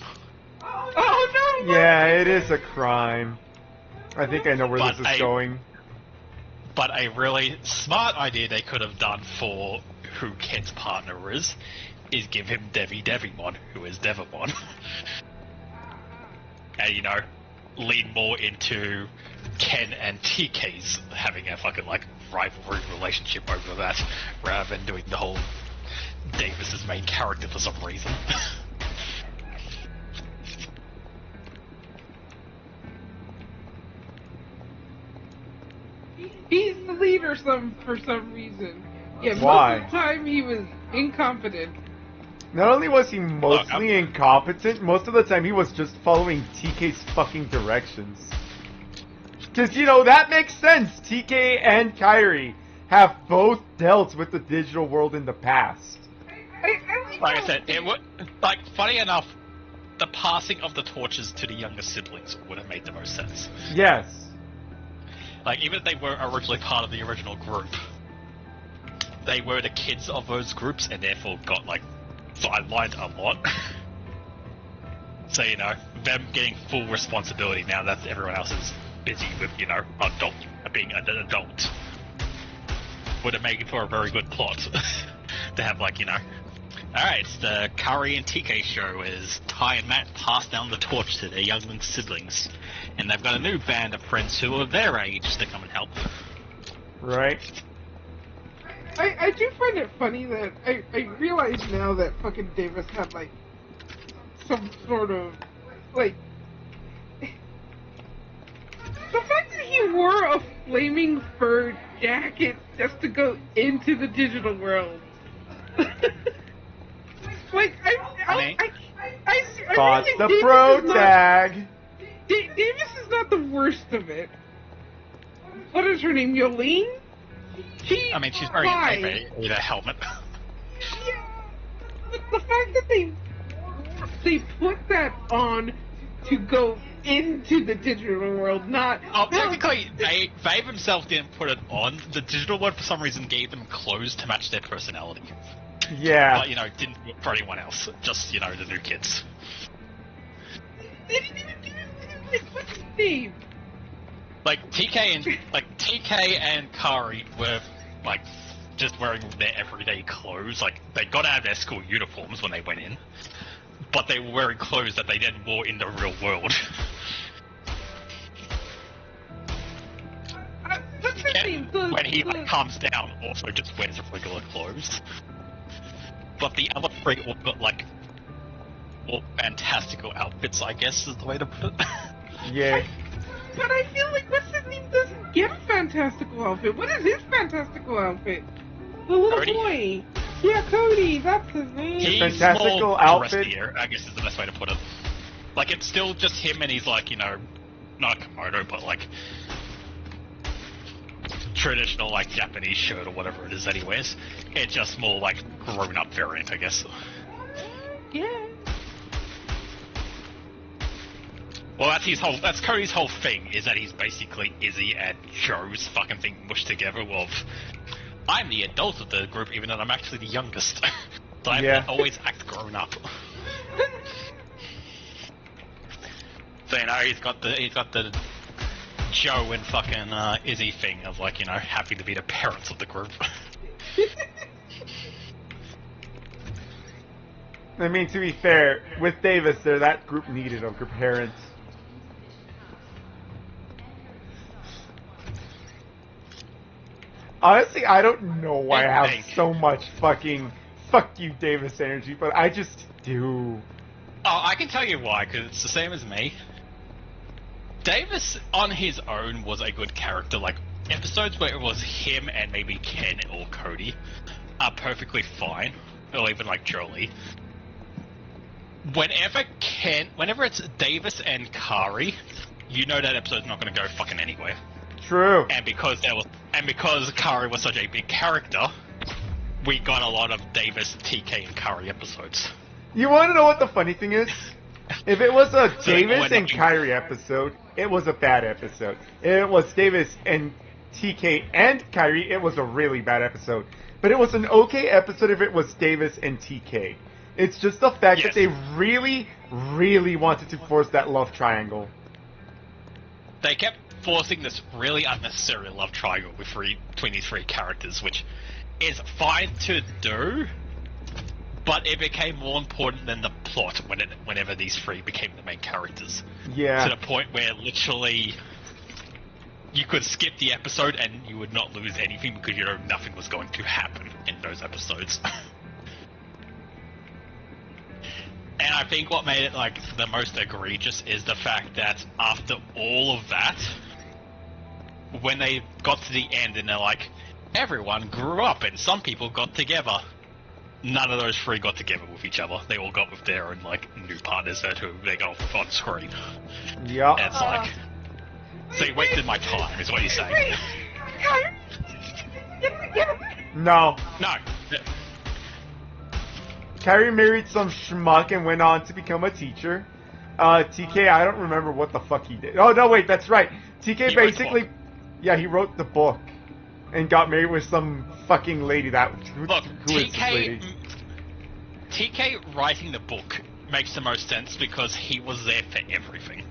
Oh no! Yeah, it is a crime. I think I know where But this is going. But a really smart idea they could have done for who Ken's partner is give him Devimon, who is Devimon. And, you know, lead more into Ken and TK's having a fucking, like, rivalry relationship over that, rather than doing the whole Davis's main character for some reason. He's the leader for some reason. Yeah, Why? most of the time he was incompetent. Not only was he mostly incompetent, most of the time he was just following TK's fucking directions. Because, you know, that makes sense. TK and Kyrie have both dealt with the digital world in the past. Like I said, it would, like, funny enough, the passing of the torches to the younger siblings would have made the most sense. Yes. Like, even if they were originally part of the original group, they were the kids of those groups and therefore got, like, sidelined a lot. So, you know, them getting full responsibility now that everyone else is busy with, you know, being an adult would have made it for a very good plot. To have, like, you know, alright, it's the Kari and TK show as Ty and Matt pass down the torch to their young siblings. And they've got a new band of friends who are their age to come and help. Right. I do find it funny that I realize now that fucking Davis had, like, some sort of, like... The fact that he wore a flaming fur jacket just to go into the digital world. Like, I Got really the think pro Davis is tag. Davis is not the worst of it. What is her name? Yolene? I mean, she's wearing a helmet. Yeah, but the fact that they put that on to go into the digital world, not... Oh, technically, they themselves didn't put it on. The digital world, for some reason, gave them clothes to match their personality. Yeah. But, you know, didn't do it for anyone else. Just, you know, the new kids. They didn't even do it. What's his name? Like, TK and Kari were, like, just wearing their everyday clothes. Like, they got out of their school uniforms when they went in. But they were wearing clothes that they then wore in the real world. What's his name? When he calms down, also just wears regular clothes. But the other three all got, like, all fantastical outfits, I guess is the way to put it. Yeah. But I feel like what's his name doesn't get a fantastical outfit. What is his fantastical outfit? The little Cody? boy. Yeah, Cody. That's his name. He's fantastical more outfit. dressier, I guess is the best way to put it. Like, it's still just him and he's, like, you know, not a kimono, but, like, traditional, like, Japanese shirt or whatever it is that he wears. It's just more, like, grown-up variant, I guess. Yeah. Well, that's Cody's whole thing, is that he's basically Izzy and Joe's fucking thing mushed together of, I'm the adult of the group, even though I'm actually the youngest. So I have to always act grown up. So, you know, he's got the Joe and fucking Izzy thing of, like, you know, happy to be the parents of the group. I mean, to be fair, with Davis there, that group needed a group parents. Honestly, I don't know why I have so much fucking fuck you Davis energy, but I just do. Oh, I can tell you why, because it's the same as me. Davis, on his own, was a good character. Like, episodes where it was him and maybe Ken or Cody are perfectly fine. Or even, like, Jolie. Whenever it's Davis and Kari, you know that episode's not going to go fucking anywhere. True. And because Kari was such a big character, we got a lot of Davis, TK, and Kari episodes. You want to know what the funny thing is? If it was a So Davis and Kyrie episode, it was a bad episode. If it was Davis and TK and Kyrie, it was a really bad episode. But it was an okay episode if it was Davis and TK. It's just the fact that they really, really wanted to force that love triangle. They kept forcing this really unnecessary love triangle between these three characters, which is fine to do, but it became more important than the plot whenever these three became the main characters. Yeah. To the point where literally you could skip the episode and you would not lose anything because you know nothing was going to happen in those episodes. And I think what made it like the most egregious is the fact that after all of that, when they got to the end and they're like, everyone grew up and some people got together. None of those three got together with each other. They all got with their own like new partners that who they got on screen. Yeah. And it's like, so you wasted my time, is what you're saying. No. No. Kyrie married some schmuck and went on to become a teacher. TK, I don't remember what the fuck he did. Oh, no, wait, that's right. TK basically... Yeah, he wrote the book. And got married with some fucking lady that... Look, who is this lady? TK writing the book makes the most sense because he was there for everything.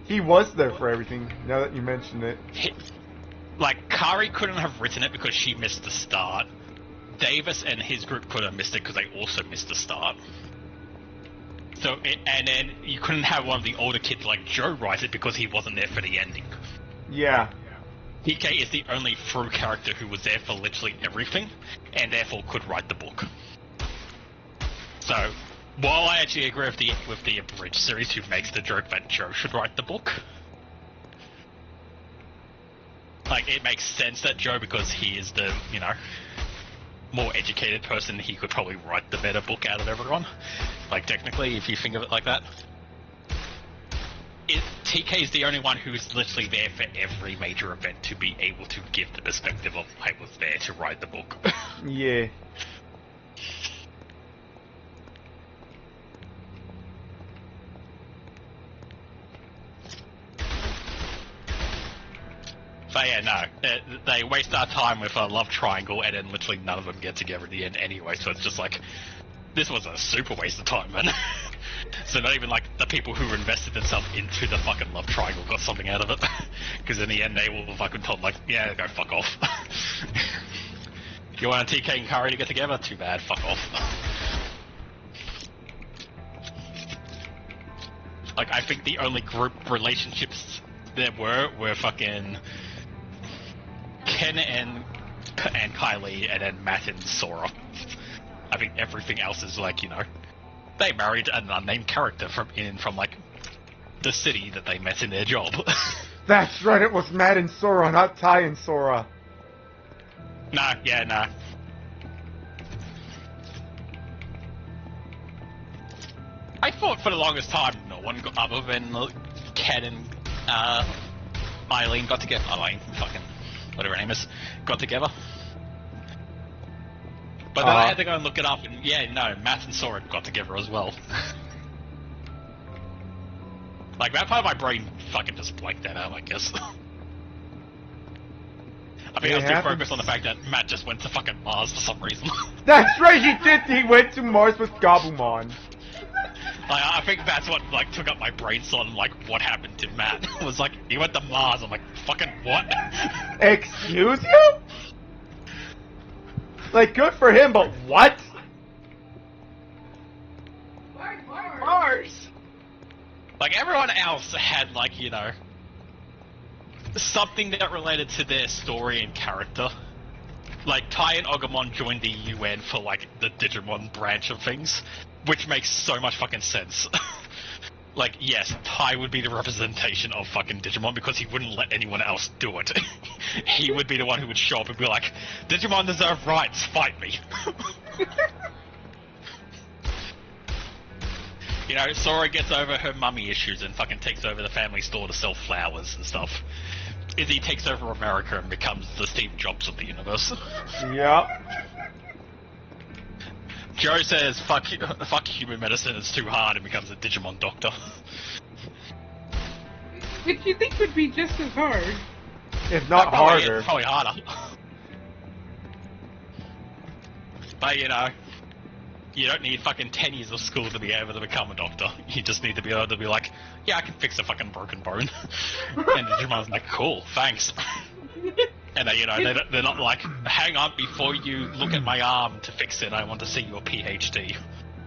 He was there for everything, now that you mention it. Like, Kari couldn't have written it because she missed the start. Davis and his group could have missed it because they also missed the start. So, and then you couldn't have one of the older kids like Joe write it because he wasn't there for the ending. Yeah. TK is the only through character who was there for literally everything, and therefore could write the book. So, while I actually agree with the Abridged series who makes the joke that Joe should write the book, like, it makes sense that Joe, because he is the, you know, more educated person, he could probably write the better book out of everyone. Like, technically, if you think of it like that. TK is the only one who's literally there for every major event to be able to give the perspective of I was there to write the book. Yeah. So yeah, no, they waste our time with a love triangle and then literally none of them get together at the end anyway, so it's just like, this was a super waste of time, man. So not even like the people who invested themselves into the fucking love triangle got something out of it. Because in the end they will fucking told like, yeah, go fuck off. You want TK and Kari to get together? Too bad, fuck off. Like, I think the only group relationships there were fucking Ken and Kylie, and then Matt and Sora. I think everything else is like, you know, they married an unnamed character from like the city that they met in their job. That's right, it was Matt and Sora, not Ty and Sora. Nah. I thought for the longest time no one got, other than Ken and Eileen got together. Eileen, fucking whatever her name is, got together. But then I had to go and look it up, and yeah, no, Matt and Sora got together as well. Like, that part of my brain fucking just blanked that out, I guess. I think I was too focused on the fact that Matt just went to fucking Mars for some reason. That's right, he did! He went to Mars with Gabumon. Like, I think that's what, like, took up my brain slot and, like, what happened to Matt. It was like, he went to Mars, I'm like, fucking what? Excuse you? Like, good for him, but what? Mars! Like, everyone else had, like, you know, something that related to their story and character. Like, Ty and Agumon joined the UN for, like, the Digimon branch of things, which makes so much fucking sense. Like, yes, Ty would be the representation of fucking Digimon because he wouldn't let anyone else do it. He would be the one who would show up and be like, Digimon deserve rights, fight me. You know, Sora gets over her mummy issues and fucking takes over the family store to sell flowers and stuff. Izzy takes over America and becomes the Steve Jobs of the universe. Yeah. Joe says, fuck human medicine, it's too hard, and becomes a Digimon doctor. Which you think would be just as hard. If not harder. Probably harder. But, you know, you don't need fucking 10 years of school to be able to become a doctor. You just need to be able to be like, yeah, I can fix a fucking broken bone. And Digimon's like, cool, thanks. And they, you know, they're not like, hang on, before you look at my arm to fix it, I want to see your PhD.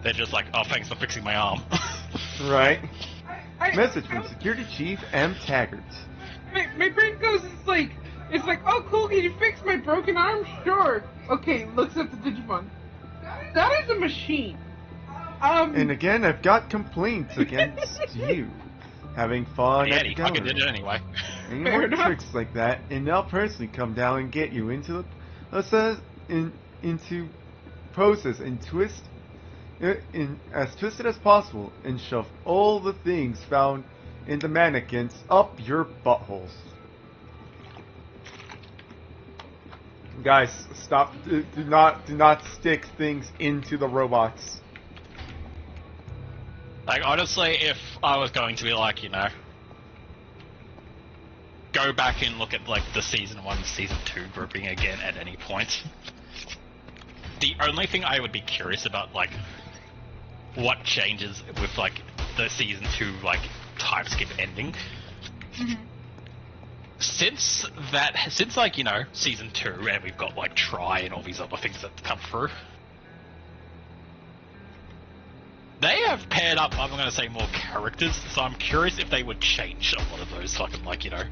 They're just like, oh, thanks for fixing my arm. Right. Message from Security Chief M. Taggart. My brain goes, it's like, oh cool, can you fix my broken arm? Sure. Okay, looks at the Digimon. That is a machine. And again, I've got complaints against you. Having fun at he the fucking gallery. did it anyway. Any more tricks like that, and I'll personally come down and get you into into poses and twist in as twisted as possible, and shove all the things found in the mannequins up your buttholes. Guys, stop! Do not stick things into the robots. Like, honestly, if I was going to be like, you know, go back and look at, like, the Season 1, Season 2 grouping again at any point, the only thing I would be curious about, like, what changes with, like, the Season 2, like, time skip ending. Mm-hmm. Since, like, you know, Season 2, and we've got, like, Try and all these other things that come through, they have paired up, I'm going to say, more characters, so I'm curious if they would change a lot of those fucking, like, you know,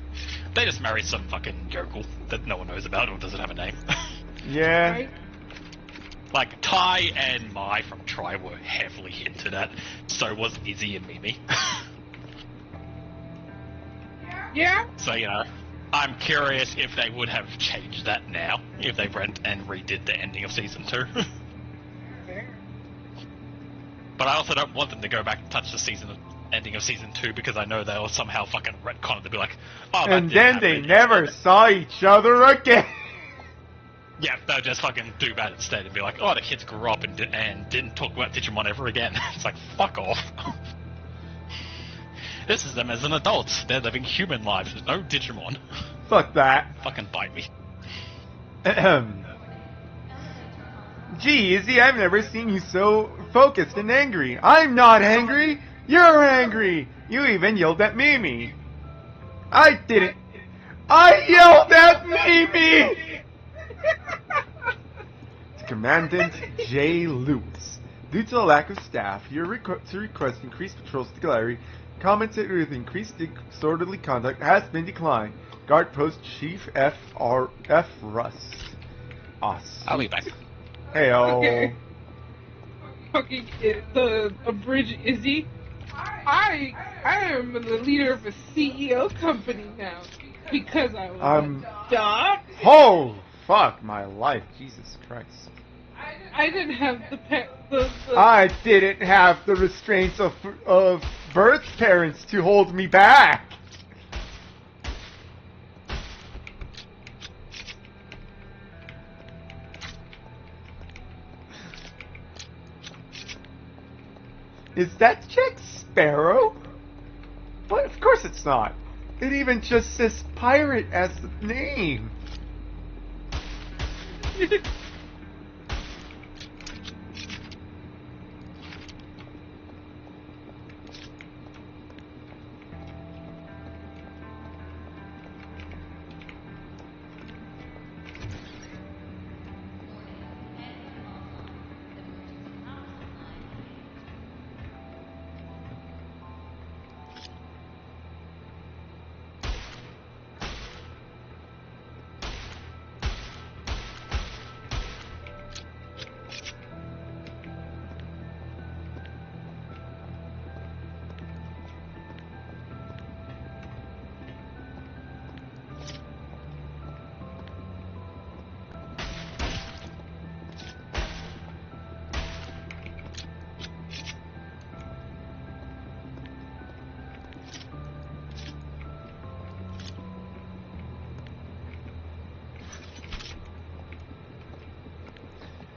they just married some fucking yokel that no one knows about or doesn't have a name. Yeah. Right? Like, Ty and Mai from Try were heavily hinted at, so was Izzy and Mimi. Yeah? So, you know, I'm curious if they would have changed that now, if they went and redid the ending of Season 2. But I also don't want them to go back and touch the ending of Season 2 because I know they'll somehow fucking retcon it to be like, oh, and then they never saw each other again. Yeah, they'll just fucking do that instead and be like, oh, the kids grew up and didn't talk about Digimon ever again. It's like, fuck off. This is them as an adult. They're living human lives. There's no Digimon. Fuck that. Fucking bite me. Gee, Izzy, I've never seen you so focused and angry. I'm not angry. You're angry. You even yelled at Mimi. I didn't. I yelled at Mimi! Commandant J. Lewis. Due to a lack of staff, your request increased patrols to the gallery, commented with increased disorderly conduct, has been declined. Guard Post Chief F. Rust. I'll be back. Heyo. Okay. Fucking the bridge Izzy. I am the leader of a CEO company now because I was adopted. Oh, fuck my life, Jesus Christ! I didn't have the I didn't have the restraints of birth parents to hold me back. Is that Jack Sparrow? Well, of course it's not. It even just says pirate as the name.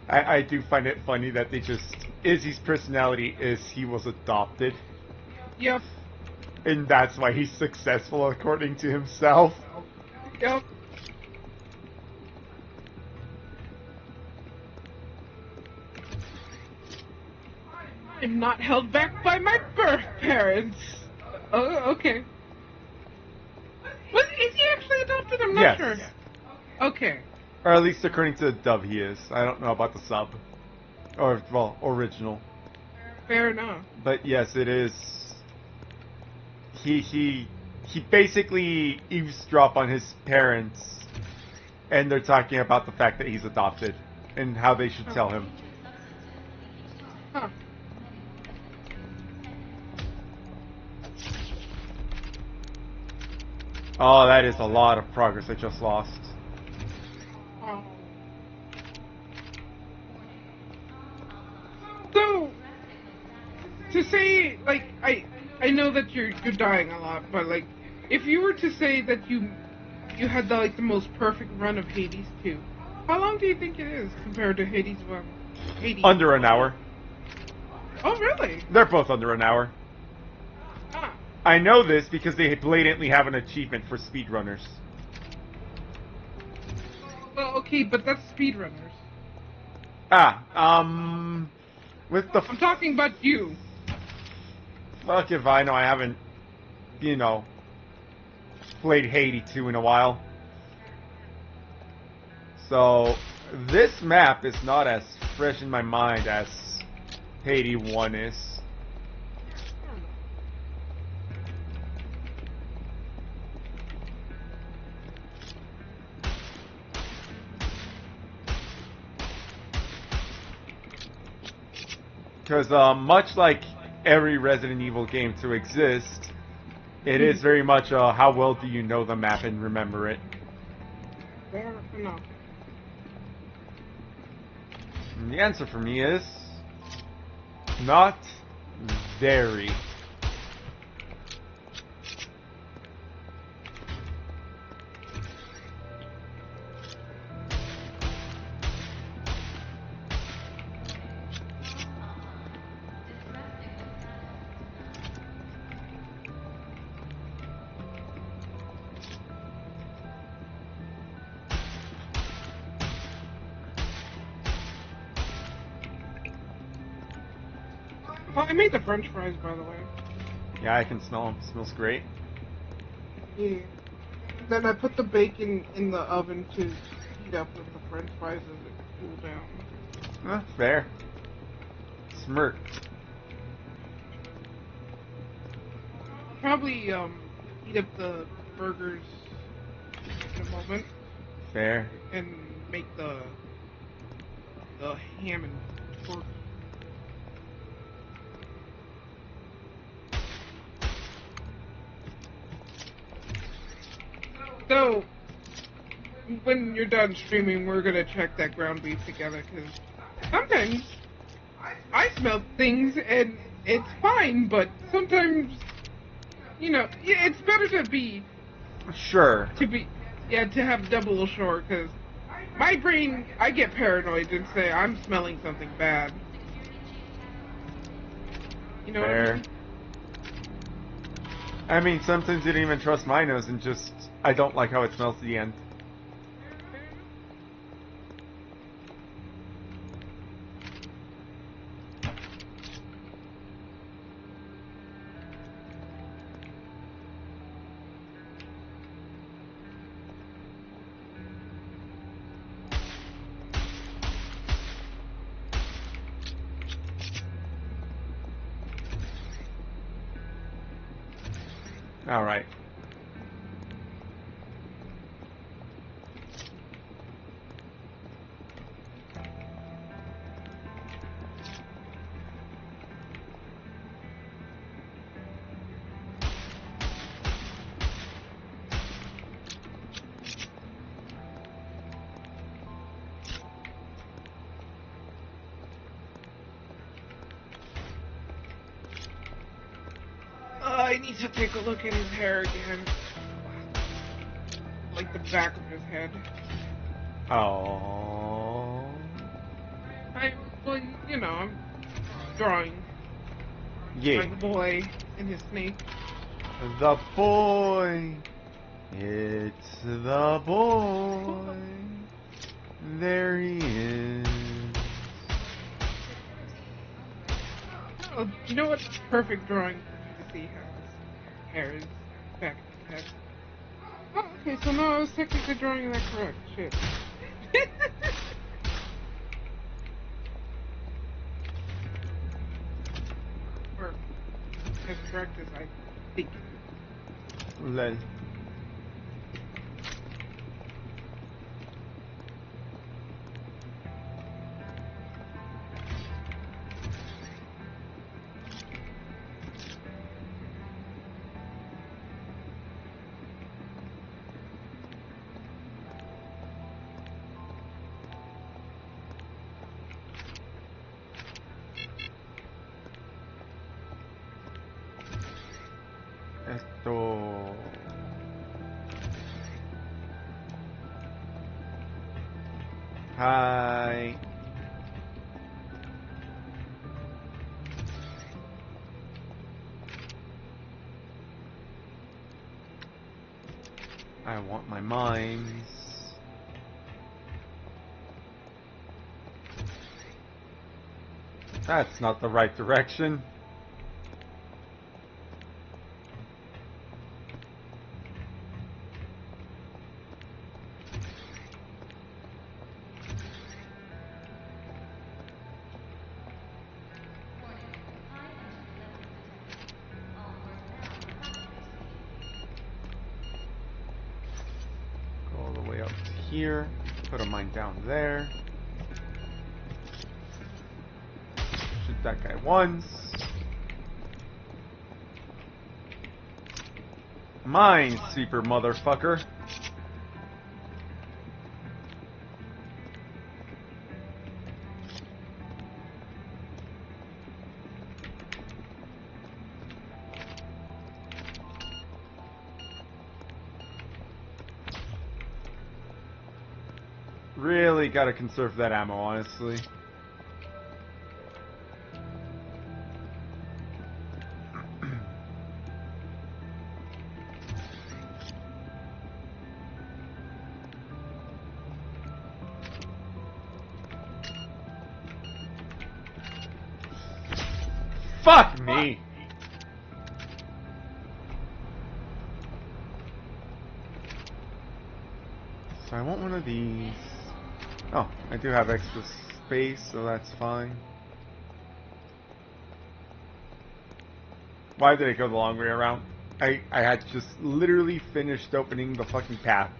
I do find it funny that they just... Izzy's personality is he was adopted. Yep. And that's why he's successful according to himself. Yep. I'm not held back by my birth parents. Oh, okay. Is he actually adopted? I'm not sure. Okay. Or at least according to the dub he is. I don't know about the sub. Or, well, original. Fair enough. But yes, it is... He basically eavesdrop on his parents, and they're talking about the fact that he's adopted, and how they should tell him. Huh. Oh, that is a lot of progress I just lost. Oh. So, to say, like, I know that you're dying a lot, but like, if you were to say that you had the most perfect run of Hades 2, how long do you think it is compared to Hades 1? Hades. Under an hour. Oh, really? They're both under an hour. Ah. I know this because they blatantly have an achievement for speedrunners. Well, okay, but that's speedrunners. With the... I'm talking about you. Fuck if I know, I haven't, played Hades 2 in a while. So, this map is not as fresh in my mind as Hades 1 is. Because much like every Resident Evil game to exist, it is very much how well do you know the map and remember it. Fair enough. And the answer for me is not very. Well, I made the French fries, by the way. Yeah, I can smell them. Smells great. Yeah. Then I put the bacon in the oven to heat up with the French fries as it cooled down. Fair. Smirk. Probably heat up the burgers in a moment. Fair. And make the ham and pork. So, when you're done streaming, we're gonna check that ground beef together, because sometimes I smell things and it's fine, but sometimes, it's better to be... Sure. To have double assure, because my brain, I get paranoid and say I'm smelling something bad. You know Fair. what I mean? I mean, sometimes you don't even trust my nose and just, I don't like how it smells at the end. Alright. I need to take a look at his hair again. Like the back of his head. Oh. You know, I'm drawing. Yeah. Like the boy and his snake. The boy. It's the boy. There he is. Oh, you know what? Perfect drawing to see how his hair is back in his head. Oh, okay, so no, I was technically drawing that correct. Shit. Or as correct as I think it is. Lol. Esto. Hi. I want my mines. That's not the right direction. Go all the way up to here. Put a mine down there. Shoot that guy once. Mine sweeper, motherfucker. Really gotta conserve that ammo, honestly. Fuck me! So I want one of these. Oh, I do have extra space, so that's fine. Why did I go the long way around? I had just literally finished opening the fucking path.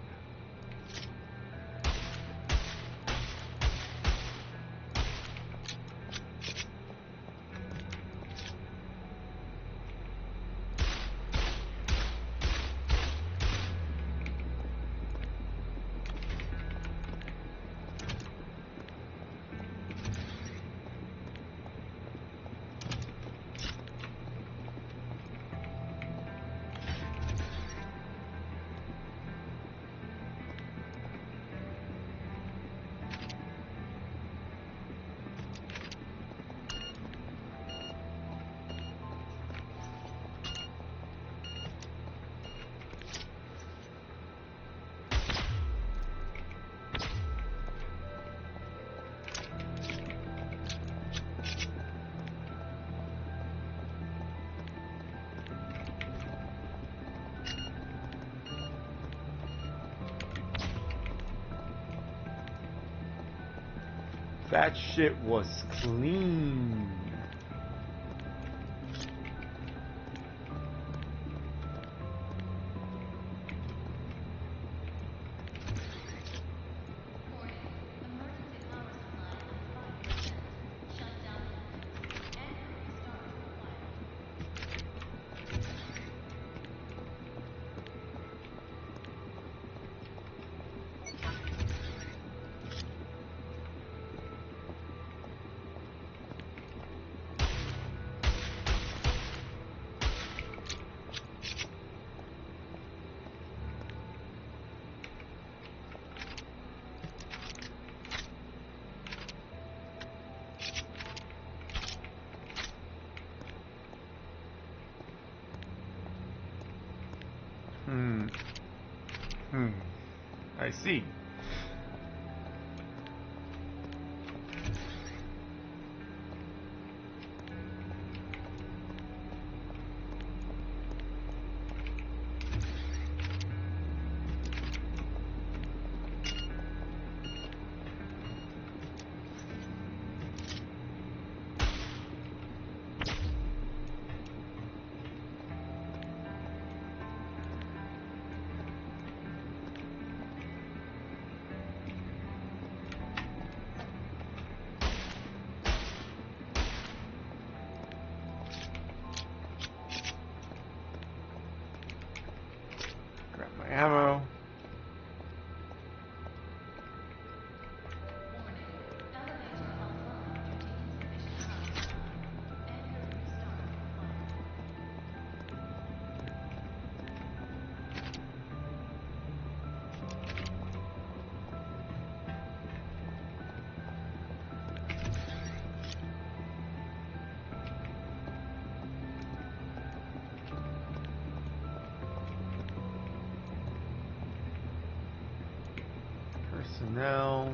That shit was clean. see. Grab my ammo. Personnel.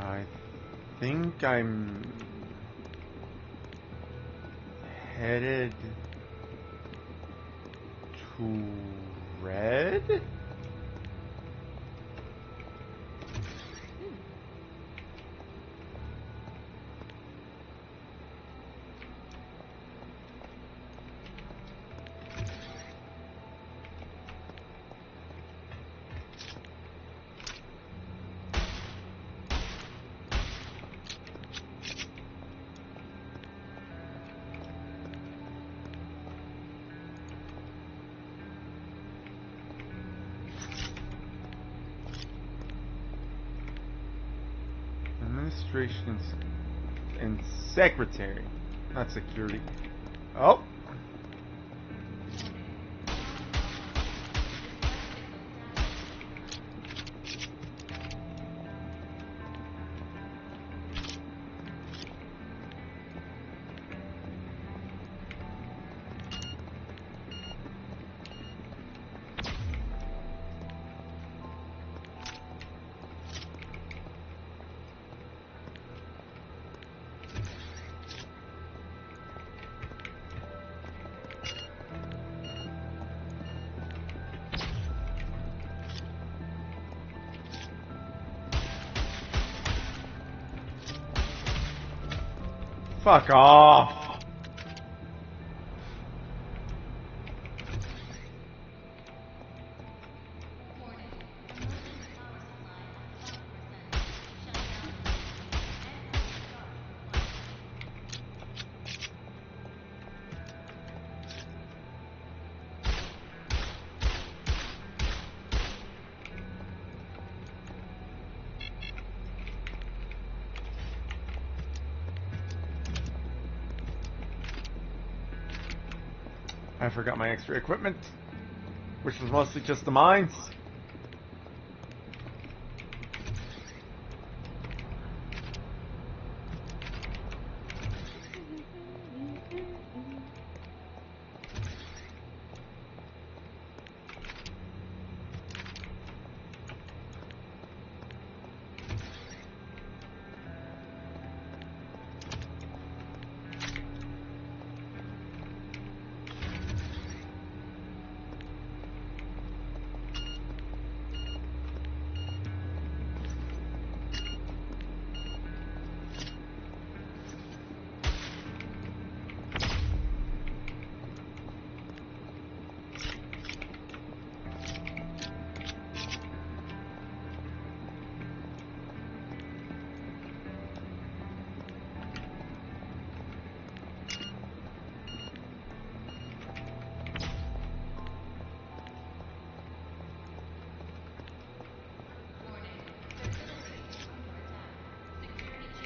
I think I'm headed to red. Administration and secretary, not security. Oh. Fuck off. I forgot my extra equipment, which was mostly just the mines.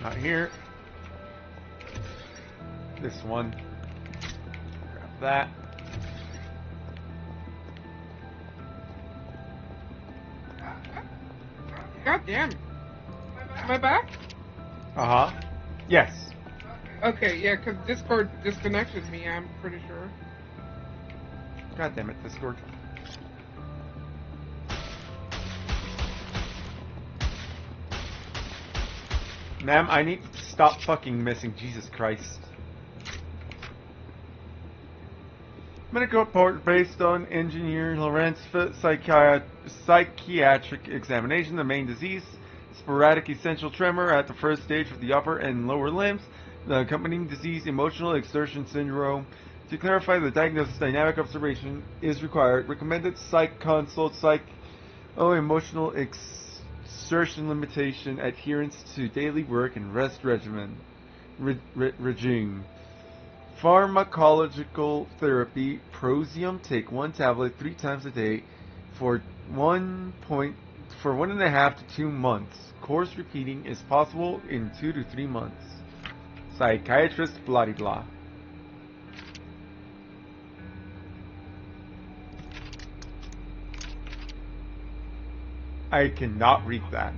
Not here. This one. Grab that. God damn. Am I back? Uh-huh. Yes. Okay, yeah, because Discord disconnected me, I'm pretty sure. God damn it, Discord. Ma'am, I need to stop fucking missing. Jesus Christ. Medical report based on engineer Lorenz's psychiatric examination. The main disease, sporadic essential tremor at the first stage of the upper and lower limbs. The accompanying disease, emotional exertion syndrome. To clarify the diagnosis, dynamic observation is required. Recommended psych consult, emotional exertion limitation, adherence to daily work and rest regimen. Regime. Pharmacological therapy. Prosium. Take 1 tablet 3 times a day for 1.5 to 2 months. Course repeating is possible in 2 to 3 months. Psychiatrist. Blah blah. I cannot read that.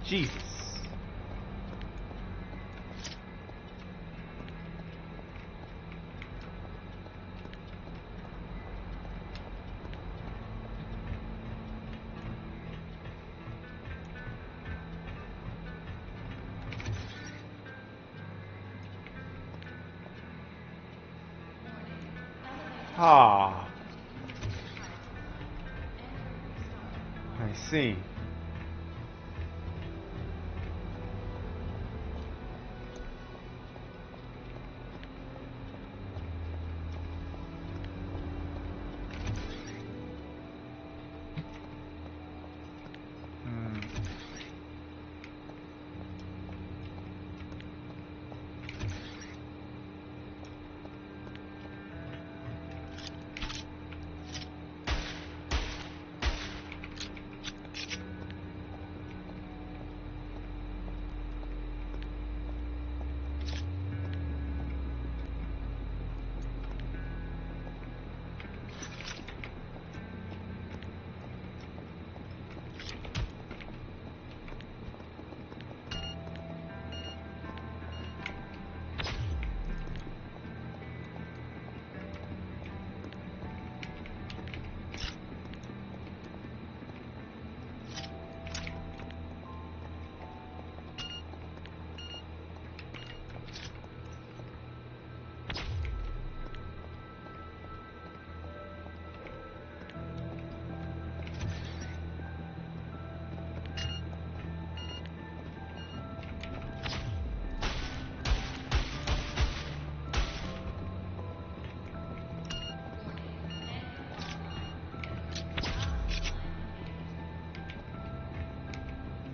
Jesus. Ah. I see.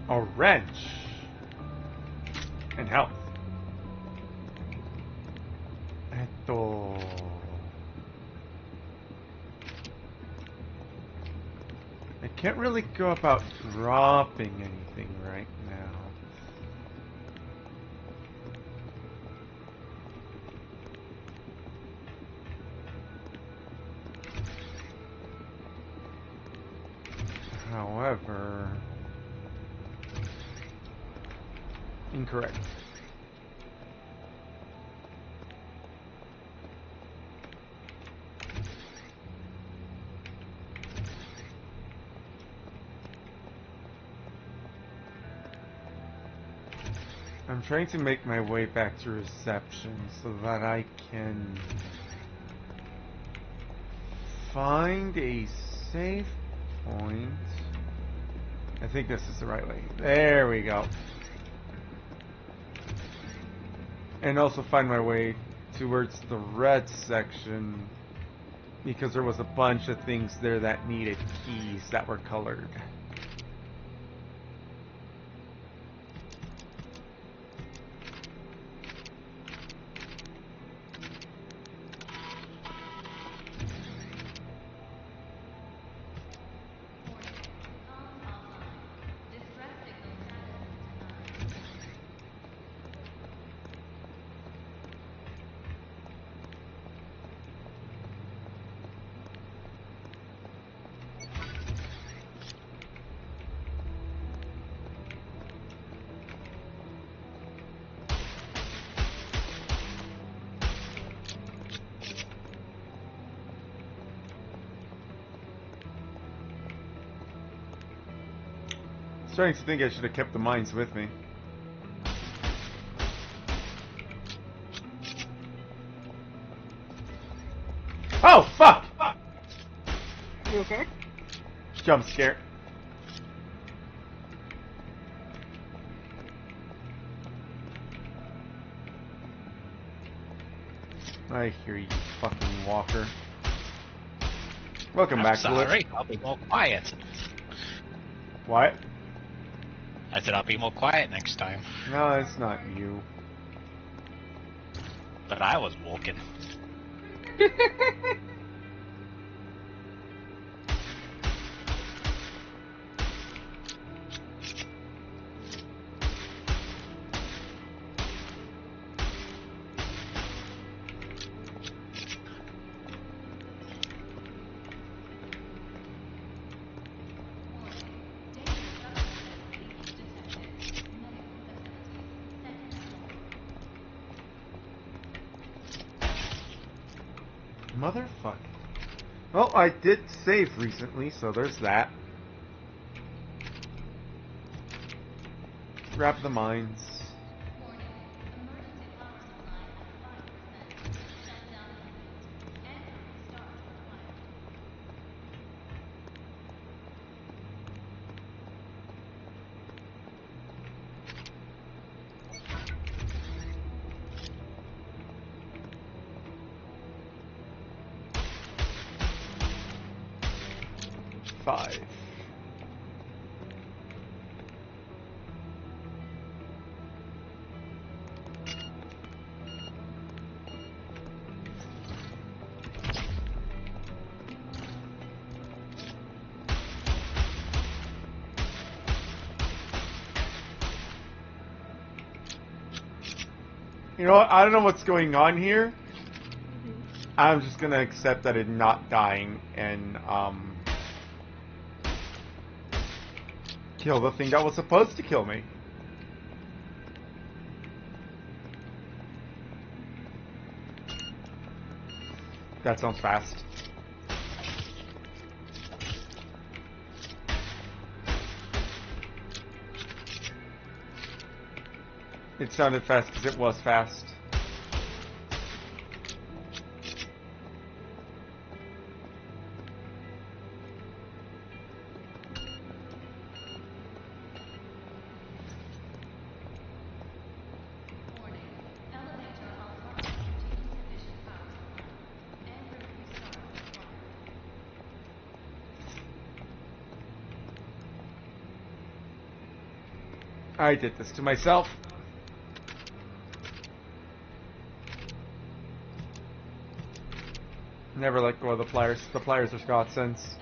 A wrench. And health. I can't really go about dropping anything right now. However... Incorrect. I'm trying to make my way back to reception so that I can find a safe point. I think this is the right way. There we go. And also find my way towards the red section because there was a bunch of things there that needed keys that were colored. Starting to think I should have kept the mines with me. Oh, fuck! You okay? Jump scare. I hear you, fucking walker. Welcome back, Blue. Sorry, I'll be more quiet. What? I said I'll be more quiet next time. No, it's not you. But I was walking. Motherfucker. Well, I did save recently, so there's that. Grab the mines. Five. You know what? I don't know what's going on here. I'm just gonna accept that it's not dying and kill the thing that was supposed to kill me. That sounds fast. It sounded fast because it was fast. I did this to myself. Never let go of the pliers. The pliers are godsends.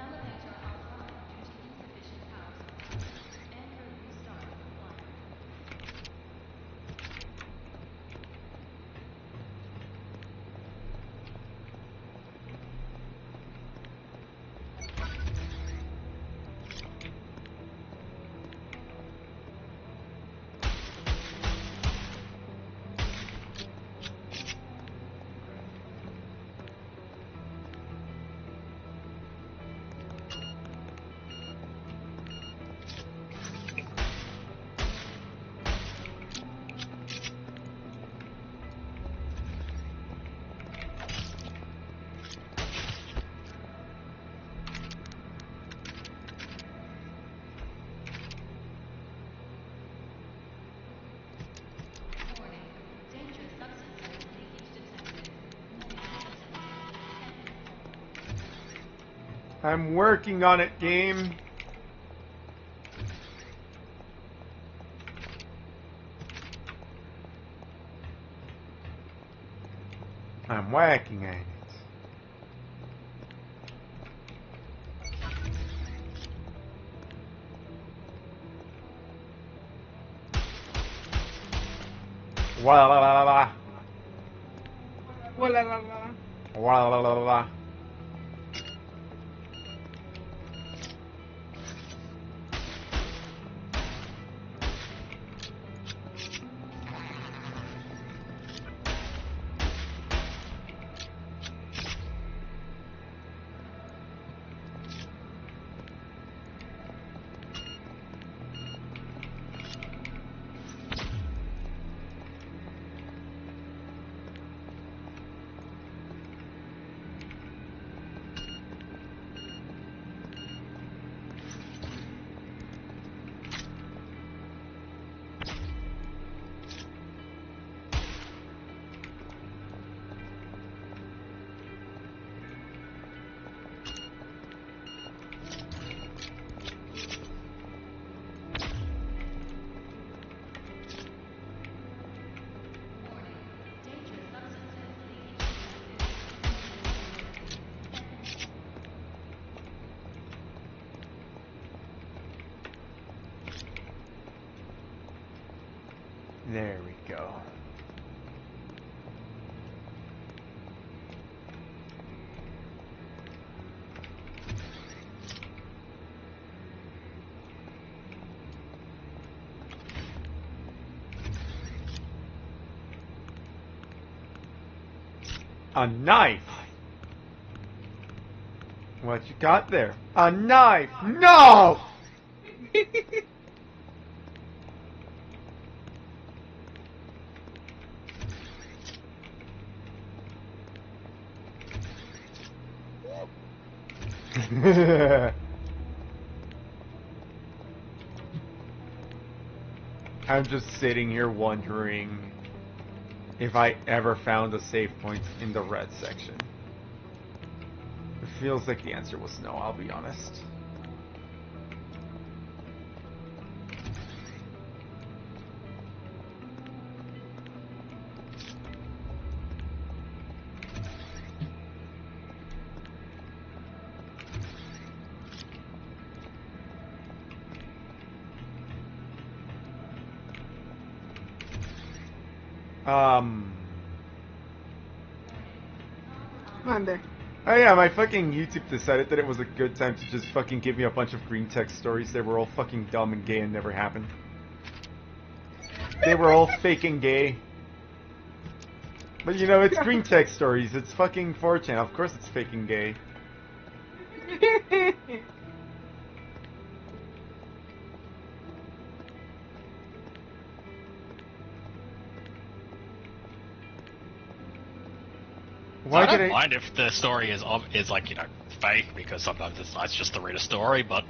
I'm working on it, game. I'm whacking at it. Wa la la la la. Wa la la la. Wa la la la la. There we go. A knife! What you got there? A knife! No! I'm just sitting here wondering if I ever found a save point in the red section. It feels like the answer was no, I'll be honest. Monday. Oh yeah, my fucking YouTube decided that it was a good time to just fucking give me a bunch of green text stories that were all fucking dumb and gay and never happened. They were all fake and gay. But you know, it's green text stories, it's fucking 4chan, of course it's fake and gay. I don't mind if the story is like, you know, fake, because sometimes it's nice just to read a story, but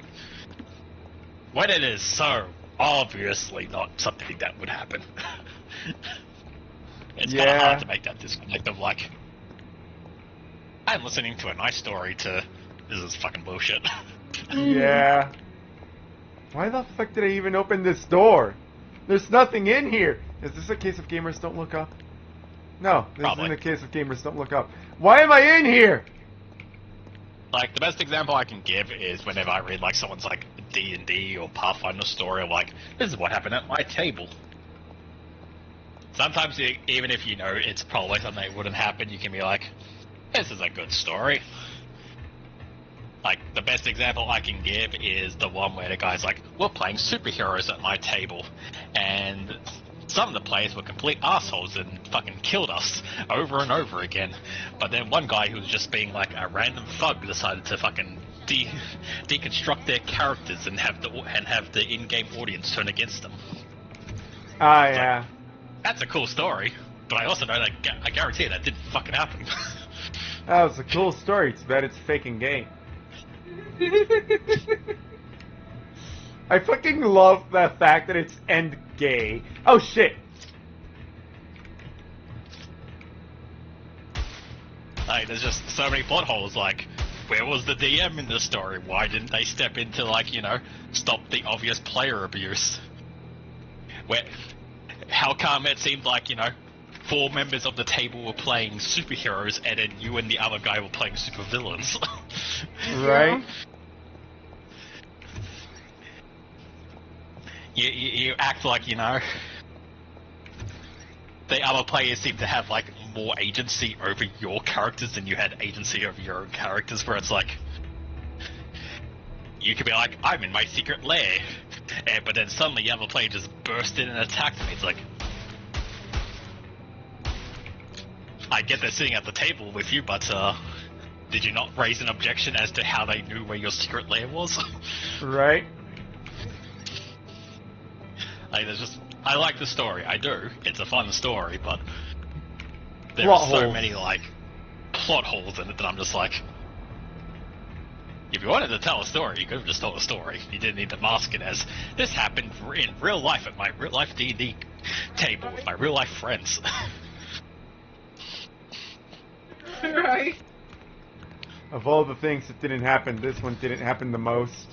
when it is so obviously not something that would happen, it's kind of hard to make that disconnect of like, I'm listening to a nice story to, this is fucking bullshit. Yeah. Why the fuck did I even open this door? There's nothing in here! Is this a case of gamers don't look up? No, this isn't a case of gamers don't look up. Why am I in here? Like, the best example I can give is whenever I read, like, someone's, like, D&D or Pathfinder story of, like, this is what happened at my table. Sometimes, even if you know it's probably something that wouldn't happen, you can be like, this is a good story. Like, the best example I can give is the one where the guy's like, we're playing superheroes at my table, and some of the players were complete assholes and fucking killed us over and over again. But then one guy who was just being like a random thug decided to fucking deconstruct their characters and have the in-game audience turn against them. Ah, yeah. Like, that's a cool story, but I also know that I guarantee that didn't fucking happen. That was a cool story. It's bad it's fake and gay. I fucking love the fact that it's end gay. Oh shit! Like, there's just so many plot holes, like, where was the DM in the story? Why didn't they step in to, like, you know, stop the obvious player abuse? How come it seemed like, you know, 4 members of the table were playing superheroes and then you and the other guy were playing supervillains? Right? You act like, you know, the other players seem to have, like, more agency over your characters than you had agency over your own characters, where it's like, you could be like, I'm in my secret lair, but then suddenly the other player just burst in and attacked me. It's like, I get they're sitting at the table with you, but did you not raise an objection as to how they knew where your secret lair was? Right. Like, I like the story, I do. It's a fun story, but there are so many, like, plot holes in it that I'm just like, if you wanted to tell a story, you could have just told a story. You didn't need to mask it as, this happened in real life at my real life D&D table with my real life friends. Right. Of all the things that didn't happen, this one didn't happen the most.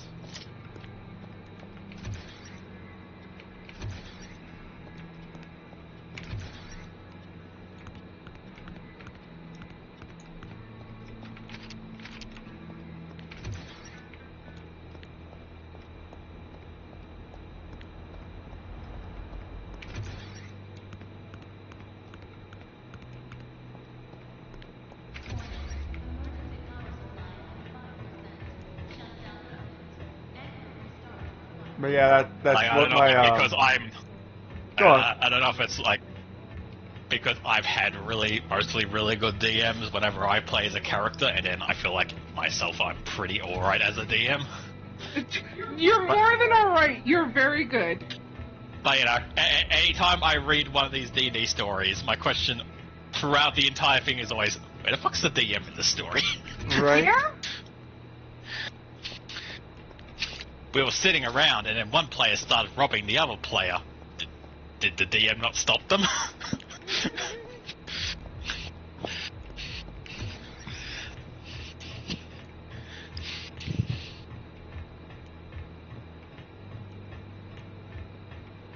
But yeah, that's like, what my because I don't know if it's like because I've had mostly really good DMs whenever I play as a character, and then I feel like myself I'm pretty alright as a DM. You're more than alright. You're very good. But, you know, anytime I read one of these D&D stories, my question throughout the entire thing is always, where the fuck's the DM in this story? Right? Yeah? We were sitting around, and then one player started robbing the other player. Did the DM not stop them?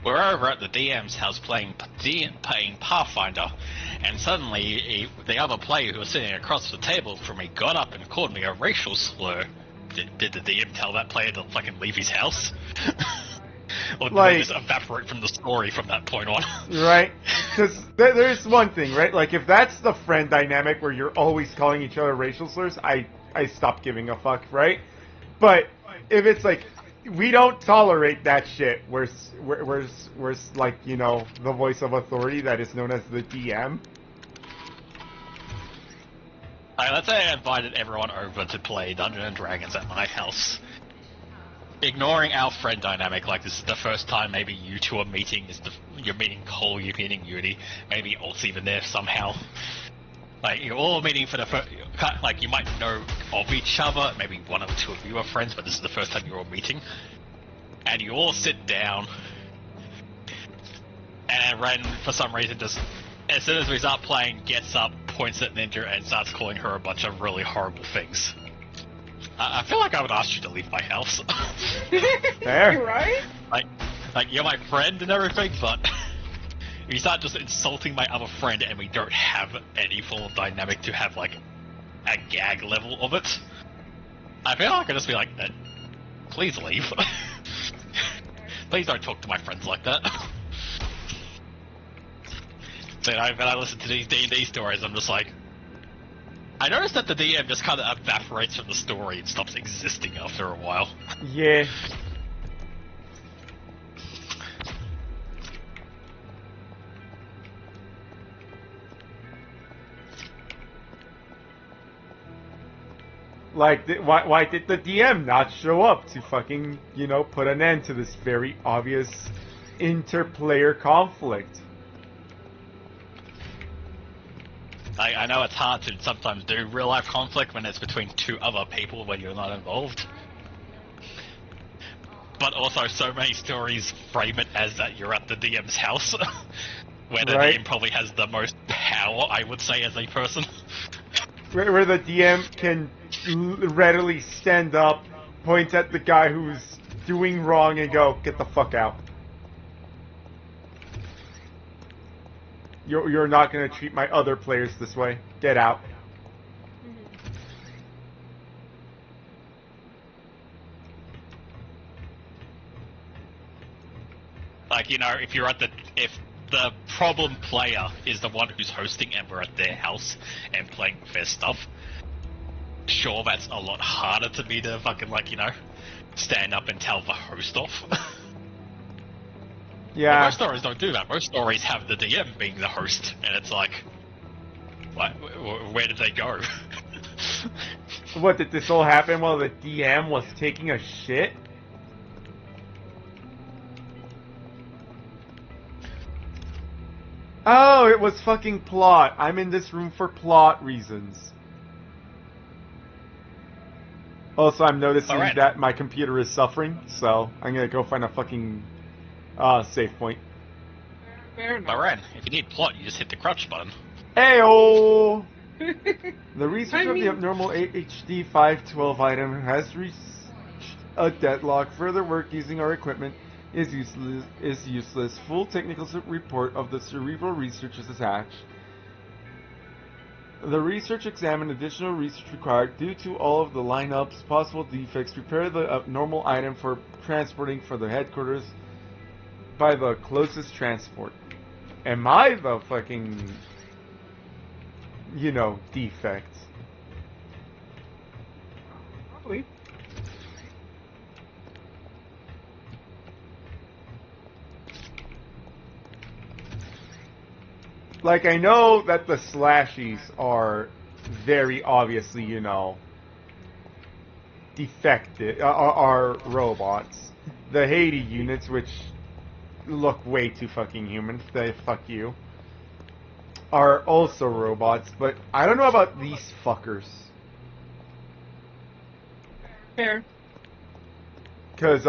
We're over at the DM's house playing Pathfinder, and suddenly the other player who was sitting across the table from me got up and called me a racial slur. Did the DM tell that player to fucking leave his house? Or did they just evaporate from the story from that point on? Right? Because there's one thing, right? Like, if that's the friend dynamic where you're always calling each other racial slurs, I stop giving a fuck, right? But if it's like, we don't tolerate that shit, where's like, you know, the voice of authority that is known as the DM. Let's say I invited everyone over to play Dungeons & Dragons at my house. Ignoring our friend dynamic, like this is the first time maybe you two are meeting, you're meeting Cole, you're meeting Yuri, maybe Alt's even there somehow. Like, you're all meeting for the first, like, you might know of each other, maybe one or two of you are friends, but this is the first time you're all meeting. And you all sit down, and Ren, for some reason, just, as soon as we start playing, gets up, points at Ninja, and starts calling her a bunch of really horrible things. I feel like I would ask you to leave my house. Fair. You're right? Like, you're my friend and everything, but you start just insulting my other friend and we don't have any form of dynamic to have, like, a gag level of it. I feel like I'd just be like, please leave. Please don't talk to my friends like that. So, when I listen to these D&D stories, I'm just like, I noticed that the DM just kind of evaporates from the story and stops existing after a while. Yeah. Like, why did the DM not show up to fucking, you know, put an end to this very obvious interplayer conflict? I know it's hard to sometimes do real-life conflict when it's between two other people when you're not involved. But also, so many stories frame it as that you're at the DM's house, where the DM probably has the most power, I would say, as a person. where the DM can readily stand up, point at the guy who's doing wrong, and go, "Get the fuck out. You're not gonna treat my other players this way. Get out." Like, you know, if the problem player is the one who's hosting and we're at their house and playing with their stuff, sure, that's a lot harder to me to fucking, like, you know, stand up and tell the host off. Yeah. But most stories don't do that. Most stories have the DM being the host, and it's like, where did they go? What, did this all happen while the DM was taking a shit? Oh, it was fucking plot. I'm in this room for plot reasons. Also, I'm noticing that my computer is suffering, so I'm gonna go find a fucking save point. Fair enough. But Ren, if you need plot, you just hit the crouch button. Ayo! The research of the abnormal HD 512 item has reached a deadlock. Further work using our equipment is useless. Full technical report of the cerebral research is attached. The research examined additional research required due to all of the lineup's possible defects. Prepare the abnormal item for transporting for the headquarters by the closest transport. Am I the fucking, you know, defect? Probably. Like, I know that the slashies are very obviously, you know, defective, are robots. The Iiaydee units, which look way too fucking human, they fuck you, are also robots, but I don't know about these fuckers. Fair. Because,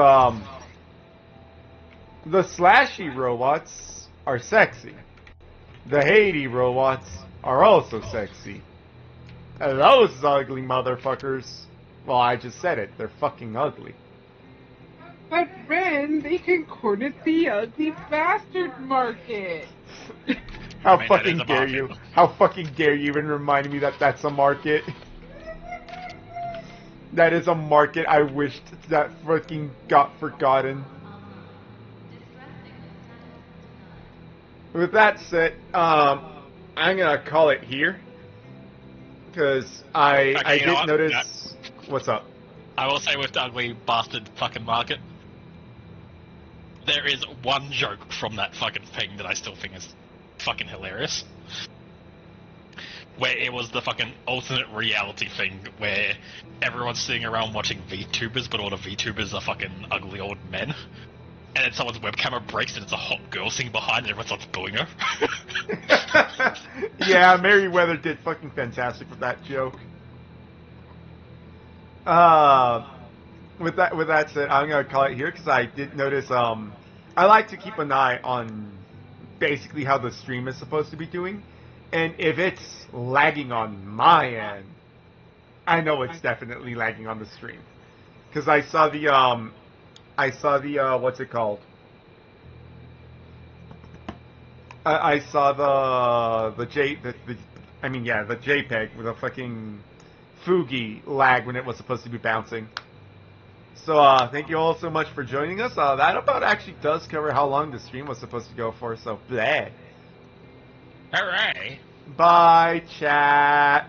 the slashy robots are sexy. The Iiaydee robots are also sexy. And those ugly motherfuckers, well, I just said it, they're fucking ugly. But Ren, they can court the ugly bastard market. How fucking dare you? How fucking dare you even remind me that that's a market? That is a market I wished that fucking got forgotten. With that said, I'm gonna call it here. Because I did notice... What's up? I will say with the ugly bastard fucking market, there is one joke from that fucking thing that I still think is fucking hilarious. Where it was the fucking alternate reality thing where everyone's sitting around watching VTubers, but all the VTubers are fucking ugly old men. And then someone's webcam breaks and it's a hot girl singing behind and everyone starts booing her. Yeah, Merriweather did fucking fantastic with that joke. With that said, I'm gonna call it here because I did notice. I like to keep an eye on basically how the stream is supposed to be doing, and if it's lagging on my end, I know it's definitely lagging on the stream because I saw the what's it called? I saw the JPEG with a fucking Fugi lag when it was supposed to be bouncing. So, thank you all so much for joining us. That about actually does cover how long the stream was supposed to go for, so bleh. Hooray! Bye, chat.